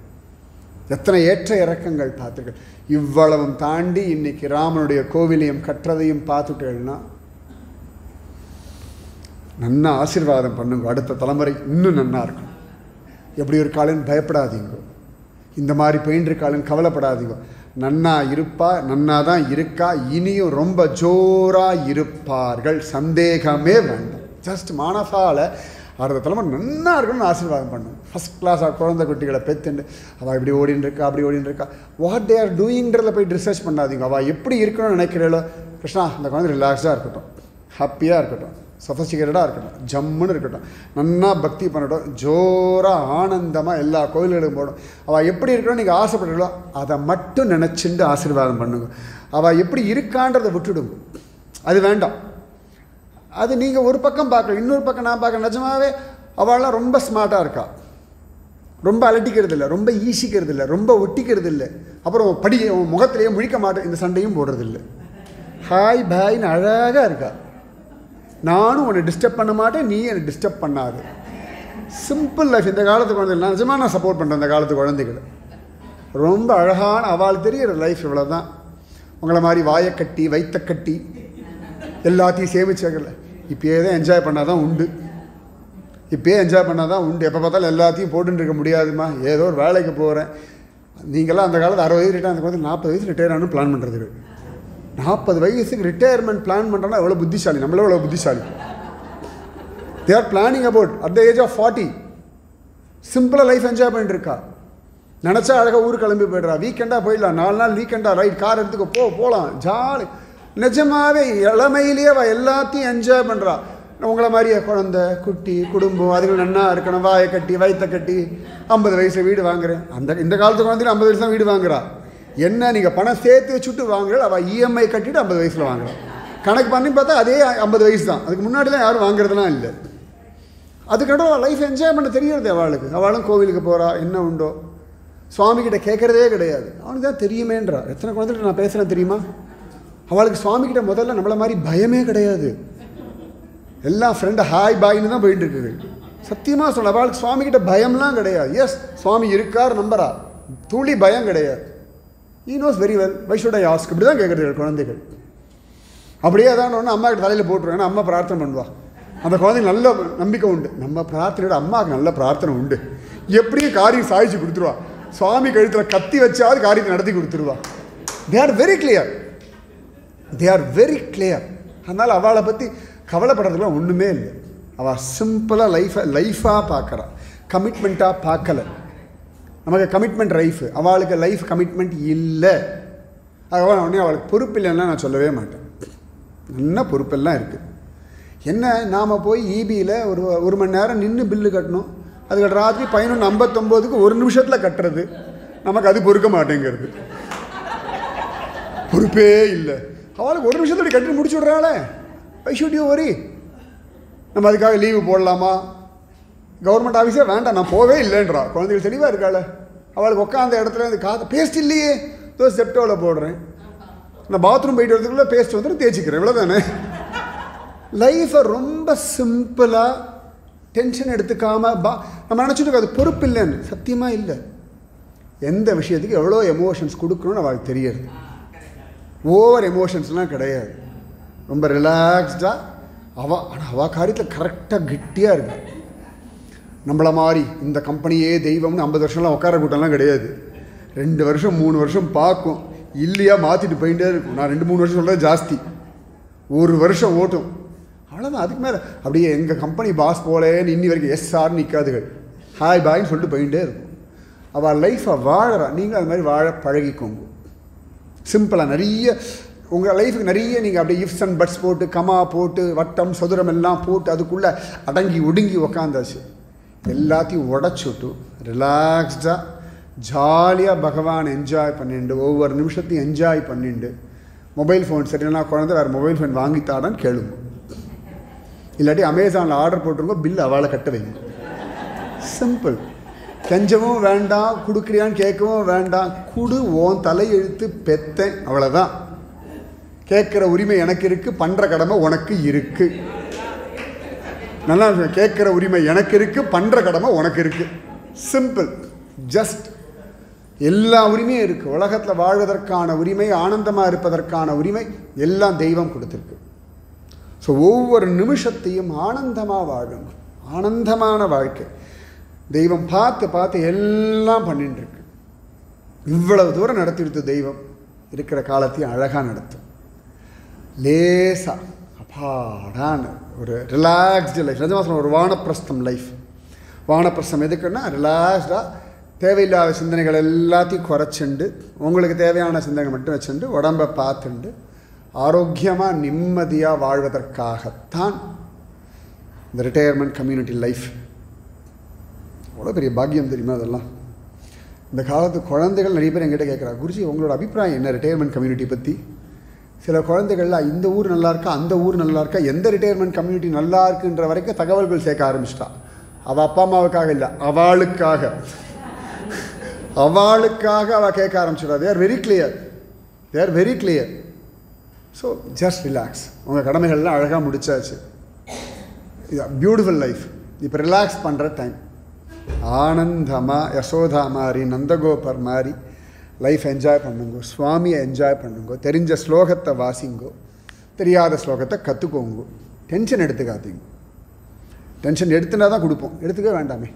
எத்தனை ஏற்ற இறக்கங்கள் பார்த்துருக்கேன். இவ்வளவும் தாண்டி இன்னைக்கு ராமனுடைய கோவிலையும் கட்டுறதையும் பார்த்துட்டேன்னா நன்னா ஆசீர்வாதம் பண்ணுங்க. அடுத்த தலைமுறை இன்னும் நன்னா இருக்கும். எப்படி ஒரு காலன்னு பயப்படாதீங்க, இந்த மாதிரி பெயிண்ட் இருக்காளுன்னு கவலைப்படாதீங்க. நன்னா இருப்பா, நன்னா தான் இருக்கா, இனியும் ரொம்ப ஜோராக இருப்பார்கள், சந்தேகமே வேண்டாம். ஜஸ்ட் மானசால அடுத்த தலைமுறை நன்னா இருக்கணும்னு ஆசீர்வாதம் பண்ணும். ஃபஸ்ட் கிளாஸாக குழந்தை குட்டிகளை பெற்றுண்டு அவள் இப்படி ஓடின்னு இருக்கா, அப்படி ஓடின்னு இருக்கா, வாட் தே ஆர் டூயிங்கிறத போய் ரிசர்ச் பண்ணாதீங்க. அவள் எப்படி இருக்கணும்னு நினைக்கிறீங்களோ, கிருஷ்ணா அந்த குழந்தை ரிலாக்ஸாக இருக்கட்டும், ஹாப்பியாக இருக்கட்டும், சொஃபஸ்டிகேட்டடாக இருக்கட்டும், ஜம்முன்னு இருக்கட்டும், நன்னா பக்தி பண்ணட்டும், ஜோராக ஆனந்தமாக எல்லா கோயில்களுக்கும் போடும். அவள் எப்படி இருக்கணும்னு நீங்கள் ஆசைப்படுறீங்களோ அதை மட்டும் நினச்சிண்டு ஆசீர்வாதம் பண்ணுங்க. அவள் எப்படி இருக்கான்றதை விட்டுடுங்க, அது வேண்டாம். அது நீங்கள் ஒரு பக்கம் பார்க்கல, இன்னொரு பக்கம் நான் பார்க்க. நிஜமாகவே அவள்லாம் ரொம்ப ஸ்மார்ட்டாக இருக்கா, ரொம்ப அலட்டிக்கிறது இல்லை, ரொம்ப ஈசிக்கிறது இல்லை, ரொம்ப ஒட்டிக்கிறது இல்லை, அப்புறம் முகத்திலேயே முழிக்க மாட்டேன், இந்த சண்டையும் போடுறதில்லை, ஹாய் பாய்னு அழகாக இருக்கா. நானும் உன்னை டிஸ்டர்ப் பண்ண மாட்டேன், நீ என்னை டிஸ்டர்ப் பண்ணாது. Simple life. இந்த காலத்து குழந்தைகள் நிஜமாக நான் சப்போர்ட் பண்ணுறேன். இந்த காலத்து குழந்தைகளை ரொம்ப அழகான அவள் தெரிகிற லைஃப் இவ்வளோ தான். உங்களை மாதிரி வாயை கட்டி வைத்த கட்டி எல்லாத்தையும் சேமிச்சாங்கல்ல, இப்போயே தான் என்ஜாய் பண்ணால் தான் உண்டு, இப்போயே என்ஜாய் பண்ணால் தான் உண்டு. எப்போ பார்த்தாலும் எல்லாத்தையும் போட்டுன்னு இருக்க முடியாதுமா, ஏதோ ஒரு வேலைக்கு போகிறேன். நீங்களாம் அந்த காலத்து 60 வயசு ரிட்டையர், அந்த காலத்து 40 வயசு ரிட்டையர் ஆகணும்னு பிளான் பண்ணுறதுக்கு. 40 வயசுக்கு ரிட்டையர்மெண்ட் பிளான் பண்ணுறோன்னா எவ்வளோ புத்திசாலி, நம்மளே எவ்வளோ புத்திசாலி. They are planning about at the age of 40. சிம்பிளாக லைஃப் என்ஜாய் பண்ணிட்டு இருக்கா. நினச்சா அழகாக ஊருக்கு கிளம்பி போய்ட்றா. வீக்கெண்டாக போயிடலாம், 4 நாள் வீக்கெண்டாக ரைட் கார் எடுத்துக்க போகலாம் ஜாலி. நிஜமாகவே இளமையிலேயே அவள் எல்லாத்தையும் என்ஜாய் பண்ணுறா. உங்களை மாதிரியே குழந்தை குட்டி குடும்பம் அதுகள் நன்னா இருக்கணும், வாயை கட்டி வயிற்ற கட்டி 50 வயசில் வீடு வாங்குறேன். இந்த காலத்து குழந்தைங்க 50 வயசு தான் வீடு வாங்குறா. என்ன நீங்கள் பணம் சேர்த்து வச்சுட்டு வாங்குற, அவள் இஎம்ஐ கட்டிட்டு 50 வயசில் வாங்குறான். கணக்கு பண்ணி பார்த்தா அதே 50 வயசு தான். அதுக்கு முன்னாடிலாம் யாரும் வாங்குறதுலாம் இல்லை. அதுக்கப்புறம் லைஃப் என்ஜாய் பண்ண தெரியறது அவளுக்கு. அவளும் கோவிலுக்கு போகிறா, என்ன உண்டோ சுவாமிகிட்ட கேட்குறதே கிடையாது. அவனுக்கு தான் தெரியுமேன்றா. எத்தனை குழந்தைகிட்ட நான் பேசுகிறேன் தெரியுமா? அவளுக்கு சுவாமிகிட்ட முதல்ல நம்மளை மாதிரி பயமே கிடையாது. எல்லாம் ஃப்ரெண்டு ஹாய் பாயின்னு தான் போயிட்டு இருக்குது. சத்தியமாக சொல்ல, அவளுக்கு சுவாமிகிட்ட பயம்லாம் கிடையாது. எஸ் சுவாமி இருக்கார் நம்பரா, துளி பயம் கிடையாது. He knows very well why should I ask, இப்படி தான் கேட்குறது குழந்தைகள். அப்படியே தான் ஒன்று அம்மா கிட்ட தலையில் போட்டுருவேன். ஏன்னா அம்மா பிரார்த்தனை பண்ணுவா. அந்த குழந்தைங்க நல்ல நம்பிக்கை உண்டு. நம்ம பிரார்த்தனையோட அம்மாவுக்கு நல்ல பிரார்த்தனை உண்டு. எப்படியும் காரியம் சாதிச்சு கொடுத்துருவா. சுவாமி கழுத்தில் கத்தி வச்சாவது காரியத்தை நடத்தி கொடுத்துருவா. They are very clear, they are very clear. அதனால் அவளை பற்றி கவலைப்படுறதுலாம் ஒன்றுமே இல்லை. அவள் சிம்பிளாக லைஃபாக பார்க்குறா, கமிட்மெண்ட்டாக பார்க்கலை. நமக்கு கமிட்மெண்ட் லைஃபு, அவளுக்கு லைஃப் கமிட்மெண்ட் இல்லை. அதுக்கப்புறம் உடனே அவளுக்கு பொறுப்பு இல்லைன்னா நான் சொல்லவே மாட்டேன். நல்ல பொறுப்பெல்லாம் இருக்குது. என்ன நாம் போய் ஈபியில் ஒரு மணி நேரம் நின்று பில்லு கட்டணும். அதுக்கு ராத்திரி 11:59 1 நிமிஷத்தில் கட்டுறது. நமக்கு அது பொறுக்க மாட்டேங்கிறது. பொறுப்பே இல்லை. அவளுக்கு 1 நிமிஷத்தோட கட்டி முடிச்சு விட்றாளே. ஐ ஷுட் யூ வரி. நம்ம அதுக்காக லீவு போடலாமா? கவர்மெண்ட் ஆஃபீஸே வேண்டாம், நான் போவே இல்லைன்றா. குழந்தைகள் தெளிவாக இருக்காள். அவளுக்கு உட்காந்த இடத்துல இந்த காற்று பேஸ்ட் இல்லையே, தோ செப்டோவில் போடுறேன். நான் பாத்ரூம் போயிட்டு வரதுக்குள்ளே பேஸ்ட் வந்துட்டு தேய்ச்சிக்கிறேன், இவ்வளோ தானே. லைஃப்பை ரொம்ப சிம்பிளாக டென்ஷன் எடுத்துக்காமல் நம்ம நினச்சிட்டு அது பொறுப்பு இல்லைன்னு. சத்தியமாக இல்லை. எந்த விஷயத்துக்கு எவ்வளோ எமோஷன்ஸ் கொடுக்கணும்னு அவளுக்கு தெரியாது. ஓவர் எமோஷன்ஸ்லாம் கிடையாது. ரொம்ப ரிலாக்ஸ்டாக அவள் காரியத்தில் கரெக்டாக கெட்டியாக இருக்கு. நம்மளை மாதிரி இந்த கம்பெனியே தெய்வம்னு 50 வருஷம்லாம் உட்கார கூட்டம்லாம் கிடையாது. 2 வருஷம் 3 வருஷம் பார்க்கும், இல்லையா மாற்றிட்டு போயிட்டே இருக்கும். நான் 2-3 வருஷம் சொல்கிறது ஜாஸ்தி. 1 வருஷம் ஓட்டும், அவ்வளோதான். அதுக்கு மேலே அப்படியே எங்கள் கம்பெனி பாஸ் போலேன்னு இன்னி வரைக்கும் எஸ்ஆர்னு நிற்காதுகள், ஹாய் பாய்ன்னு சொல்லிட்டு போயிட்டே இருக்கும். அவள் லைஃப்பை வாழறா. நீங்கள் அது மாதிரி வாழ பழகிக்கோங்க. சிம்பிளாக நிறைய உங்கள் லைஃபுக்கு நிறைய நீங்கள் அப்படியே இஃப்ஸ் அண்ட் பட்ஸ் போட்டு கமா போட்டு வட்டம் சதுரம் எல்லாம் போட்டு அதுக்குள்ளே அடங்கி ஒடுங்கி உக்காந்தாச்சு. எல்லாத்தையும் உடச்சுட்டு ரிலாக்ஸ்டாக ஜாலியாக பகவான் என்ஜாய் பண்ணிண்டு ஒவ்வொரு நிமிஷத்தையும் என்ஜாய் பண்ணிண்டு. மொபைல் ஃபோன் சரினா குழந்தை வேறு மொபைல் ஃபோன் வாங்கித்தாடான்னு கேளுங்க. இல்லாட்டி அமேசானில் ஆர்டர் போட்டுருங்க, பில் அவளை கட்ட வைங்க. சிம்பிள். கெஞ்சவும் வேண்டாம், கொடுக்குறியான்னு கேட்கவும் வேண்டாம். குடு, ஓன் தலையெழுத்து பெத்தேன், அவ்வளோதான். கேட்குற உரிமை எனக்கு இருக்குது, பண்ணுற கடமை உனக்கு இருக்குது. நல்லா கேட்குற உரிமை எனக்கு இருக்குது, பண்ணுற கடமை உனக்கு இருக்குது. சிம்பிள். ஜஸ்ட் எல்லா உரிமையும் இருக்குது. உலகத்தில் வாழ்வதற்கான உரிமை, ஆனந்தமாக இருப்பதற்கான உரிமை எல்லாம் தெய்வம் கொடுத்துருக்கு. ஸோ ஒவ்வொரு நிமிஷத்தையும் ஆனந்தமாக வாழுங்க. ஆனந்தமான வாழ்க்கை தெய்வம் பார்த்து பார்த்து எல்லாம் பண்ணிட்டு இருக்கு. இவ்வளவு தூரம் நடத்திடுத்து தெய்வம். இருக்கிற காலத்தையும் அழகாக நடத்தும். லேசாக அப்பாடான்னு ஒரு ரிலாக்ஸ்டு லைஃப். நிஜமாக ஒரு வானப்பிரஸ்தம் லைஃப். வானப்பிரஸ்தம் எதுக்குன்னா ரிலாக்ஸ்டாக தேவையில்லாத சிந்தனைகள் எல்லாத்தையும் குறைச்சிண்டு உங்களுக்கு தேவையான சிந்தனை மட்டும் வச்சுண்டு உடம்பை பார்த்துண்டு ஆரோக்கியமாக நிம்மதியாக வாழ்வதற்காகத்தான் இந்த ரிட்டையர்மெண்ட் கம்யூனிட்டி லைஃப். அவ்வளோ பெரிய பாக்கியம் தெரியுமா அதெல்லாம். இந்த காலத்து குழந்தைகள் நிறைய பேர் என்கிட்ட கேட்குறா, குருஜி உங்களோட அபிப்பிராயம் என்ன ரிட்டையர்மெண்ட் கம்யூனிட்டி பற்றி? சில குழந்தைகள்லாம் இந்த ஊர் நல்லா இருக்கா, அந்த ஊர் நல்லா இருக்கா, எந்த ரிட்டையர்மெண்ட் கம்யூனிட்டி நல்லா இருக்குன்ற வரைக்கும் தகவல்கள் சேர்க்க ஆரம்பிச்சிட்டா. அவள் அப்பா அம்மாவுக்காக இல்லை, அவளுக்காக அவள் கேட்க ஆரம்பிச்சிட்டா. தே are very clear. So just relax. உங்கள் கடமைகள்லாம் அழகாக முடிச்சாச்சு. இது பியூட்டிஃபுல் லைஃப். இப்போ ரிலாக்ஸ் பண்ணுற டைம். ஆனந்தமாக யசோதா மாதிரி நந்தகோபர் மாதிரி லைஃப் என்ஜாய் பண்ணுங்கோ. சுவாமியை என்ஜாய் பண்ணுங்கோ. தெரிஞ்ச ஸ்லோகத்தை வாசிங்கோ, தெரியாத ஸ்லோகத்தை கற்றுக்கோங்கோ. டென்ஷன் எடுத்துக்காதீங்க. டென்ஷன் எடுத்துனா தான் கொடுப்போம், எடுத்துக்க வேண்டாமே.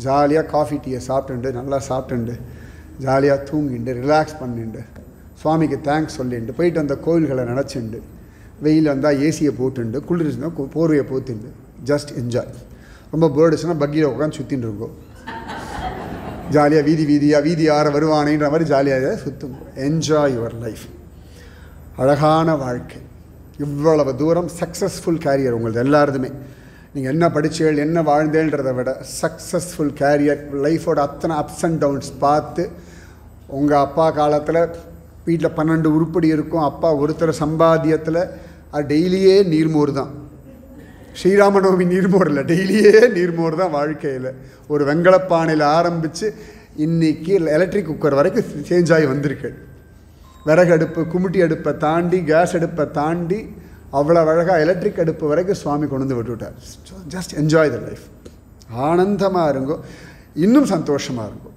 ஜாலியாக காஃபி டீயை சாப்பிட்டுண்டு நல்லா சாப்பிட்டுண்டு ஜாலியாக தூங்கிண்டு ரிலாக்ஸ் பண்ணிண்டு சுவாமிக்கு தேங்க்ஸ் சொல்லிண்டு போயிட்டு வந்த கோவில்களை நினச்சிண்டு வெயில் வந்தால் ஏசியை போட்டுண்டு குளிர்னா போர்வையை போத்துண்டு ஜஸ்ட் என்ஜாய். ரொம்ப போர்டுச்சுன்னா பக்கியில் உட்காந்து சுற்றின்னு இருக்கோம். ஜாலியாக வீதி யாரை வருவானேன்ற மாதிரி ஜாலியாக சுற்றும். Enjoy your life. அழகான வாழ்க்கை. இவ்வளவு தூரம் சக்ஸஸ்ஃபுல் கேரியர் உங்களது எல்லாருதுமே. நீங்கள் என்ன படிச்சீர்கள், என்ன வாழ்ந்தேன்றதை விட சக்ஸஸ்ஃபுல் கேரியர், லைஃபோட அத்தனை அப்ஸ் அண்ட் டவுன்ஸ் பார்த்து, உங்கள் அப்பா காலத்தில் வீட்டில் 12 உருப்படி இருக்கும், அப்பா ஒருத்தர் சம்பாத்தியத்தில் அது டெய்லியே நீர்மோர் தான். ஸ்ரீராமநவமி நீர்மோர் இல்லை, டெய்லியே நீர்மோர் தான் வாழ்க்கையில். ஒரு வெங்கலப்பானையில் ஆரம்பித்து இன்றைக்கி எலக்ட்ரிக் குக்கர் வரைக்கும் சேஞ்ச் ஆகி வந்திருக்கு. விறகு அடுப்பு, குமிட்டி அடுப்பை தாண்டி, கேஸ் அடுப்பை தாண்டி, அவ்வளோ அழகாக எலக்ட்ரிக் அடுப்பு வரைக்கும் சுவாமி கொண்டு வந்து விட்டுவிட்டார். Just enjoy the life. ஆனந்தமாக இருங்கோ, இன்னும் சந்தோஷமாக இருக்கும்.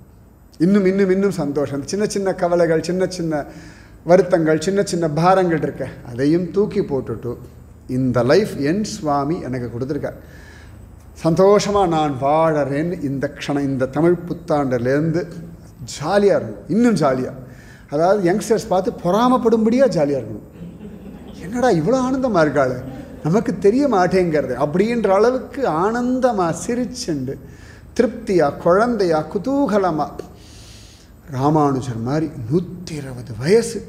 இன்னும் சந்தோஷம். சின்ன சின்ன கவலைகள், சின்ன சின்ன வருத்தங்கள், சின்ன சின்ன பாரங்கள் இருக்க, அதையும் தூக்கி போட்டுட்டு இந்த லைஃப் என் சுவாமி எனக்கு கொடுத்துருக்கார், சந்தோஷமாக நான் வாழறேன்னு இந்த க்ஷணம், இந்த தமிழ் புத்தாண்டுலேருந்து ஜாலியாக இருக்கணும். இன்னும் ஜாலியாக, அதாவது யங்ஸ்டர்ஸ் பார்த்து பொறாமப்படும்படியாக ஜாலியாக இருக்கணும். என்னடா இவ்வளோ ஆனந்தமாக இருக்காள், நமக்கு தெரிய மாட்டேங்கிறது அப்படின்ற அளவுக்கு ஆனந்தமாக சிரிச்சுண்டு திருப்தியாக குழந்தையாக குதூகலமாக. ராமானுஜர் மாதிரி 120 வயசு,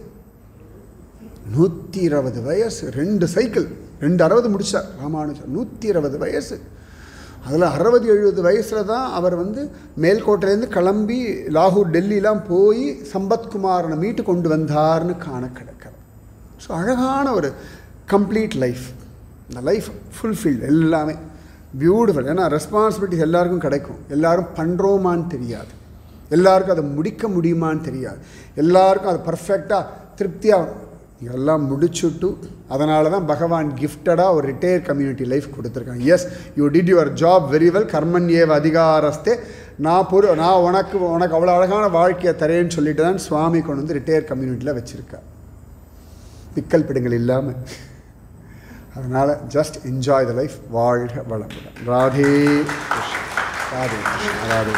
120 வயசு, 2 சைக்கிள், 260 முடித்தார் ராமானுஜர். 120 வயசு. அதில் 60-70 வயசில் தான் அவர் மேல்கோட்டையிலேருந்து கிளம்பி லாகூர், டெல்லிலாம் போய் சம்பத்குமாரனை மீட்டு கொண்டு வந்தார்னு காண கிடக்கிறார். ஸோ அழகான ஒரு கம்ப்ளீட் லைஃப். இந்த லைஃப் ஃபுல்ஃபில்டு, எல்லாமே பியூட்டிஃபுல். ஏன்னா ரெஸ்பான்சிபிலிட்டிஸ் எல்லாருக்கும் கிடைக்கும், எல்லோரும் பண்ணுறோமான்னு தெரியாது, எல்லாருக்கும் அதை முடிக்க முடியுமான்னு தெரியாது, எல்லாருக்கும் அது பர்ஃபெக்டாக திருப்தியாக இதெல்லாம் முடிச்சுட்டு. அதனால தான் பகவான் கிஃப்டடாக ஒரு ரிட்டையர் கம்யூனிட்டி லைஃப் கொடுத்துருக்காங்க. Yes, you did your job very well, கர்மண்யேவ அதிகாரஸ்தே, நான் உனக்கு அவ்வளோ அழகான வாழ்க்கையை தரேன்னு சொல்லிட்டு தான் சுவாமி கொண்டு ரிட்டையர் கம்யூனிட்டியில் வச்சுருக்கேன், பிக்கல் பிடுங்கள் இல்லாமல். அதனால் ஜஸ்ட் என்ஜாய் த லைஃப். வாழ்க வளமுடன். ராதே ராதே ராதே.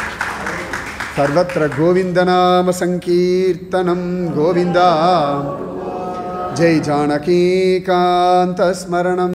சர்வத்திர கோவிந்தநாம சங்கீர்த்தனம் கோவிந்தா. ஜெய் ஜானகி காந்த ஸ்மரணம்.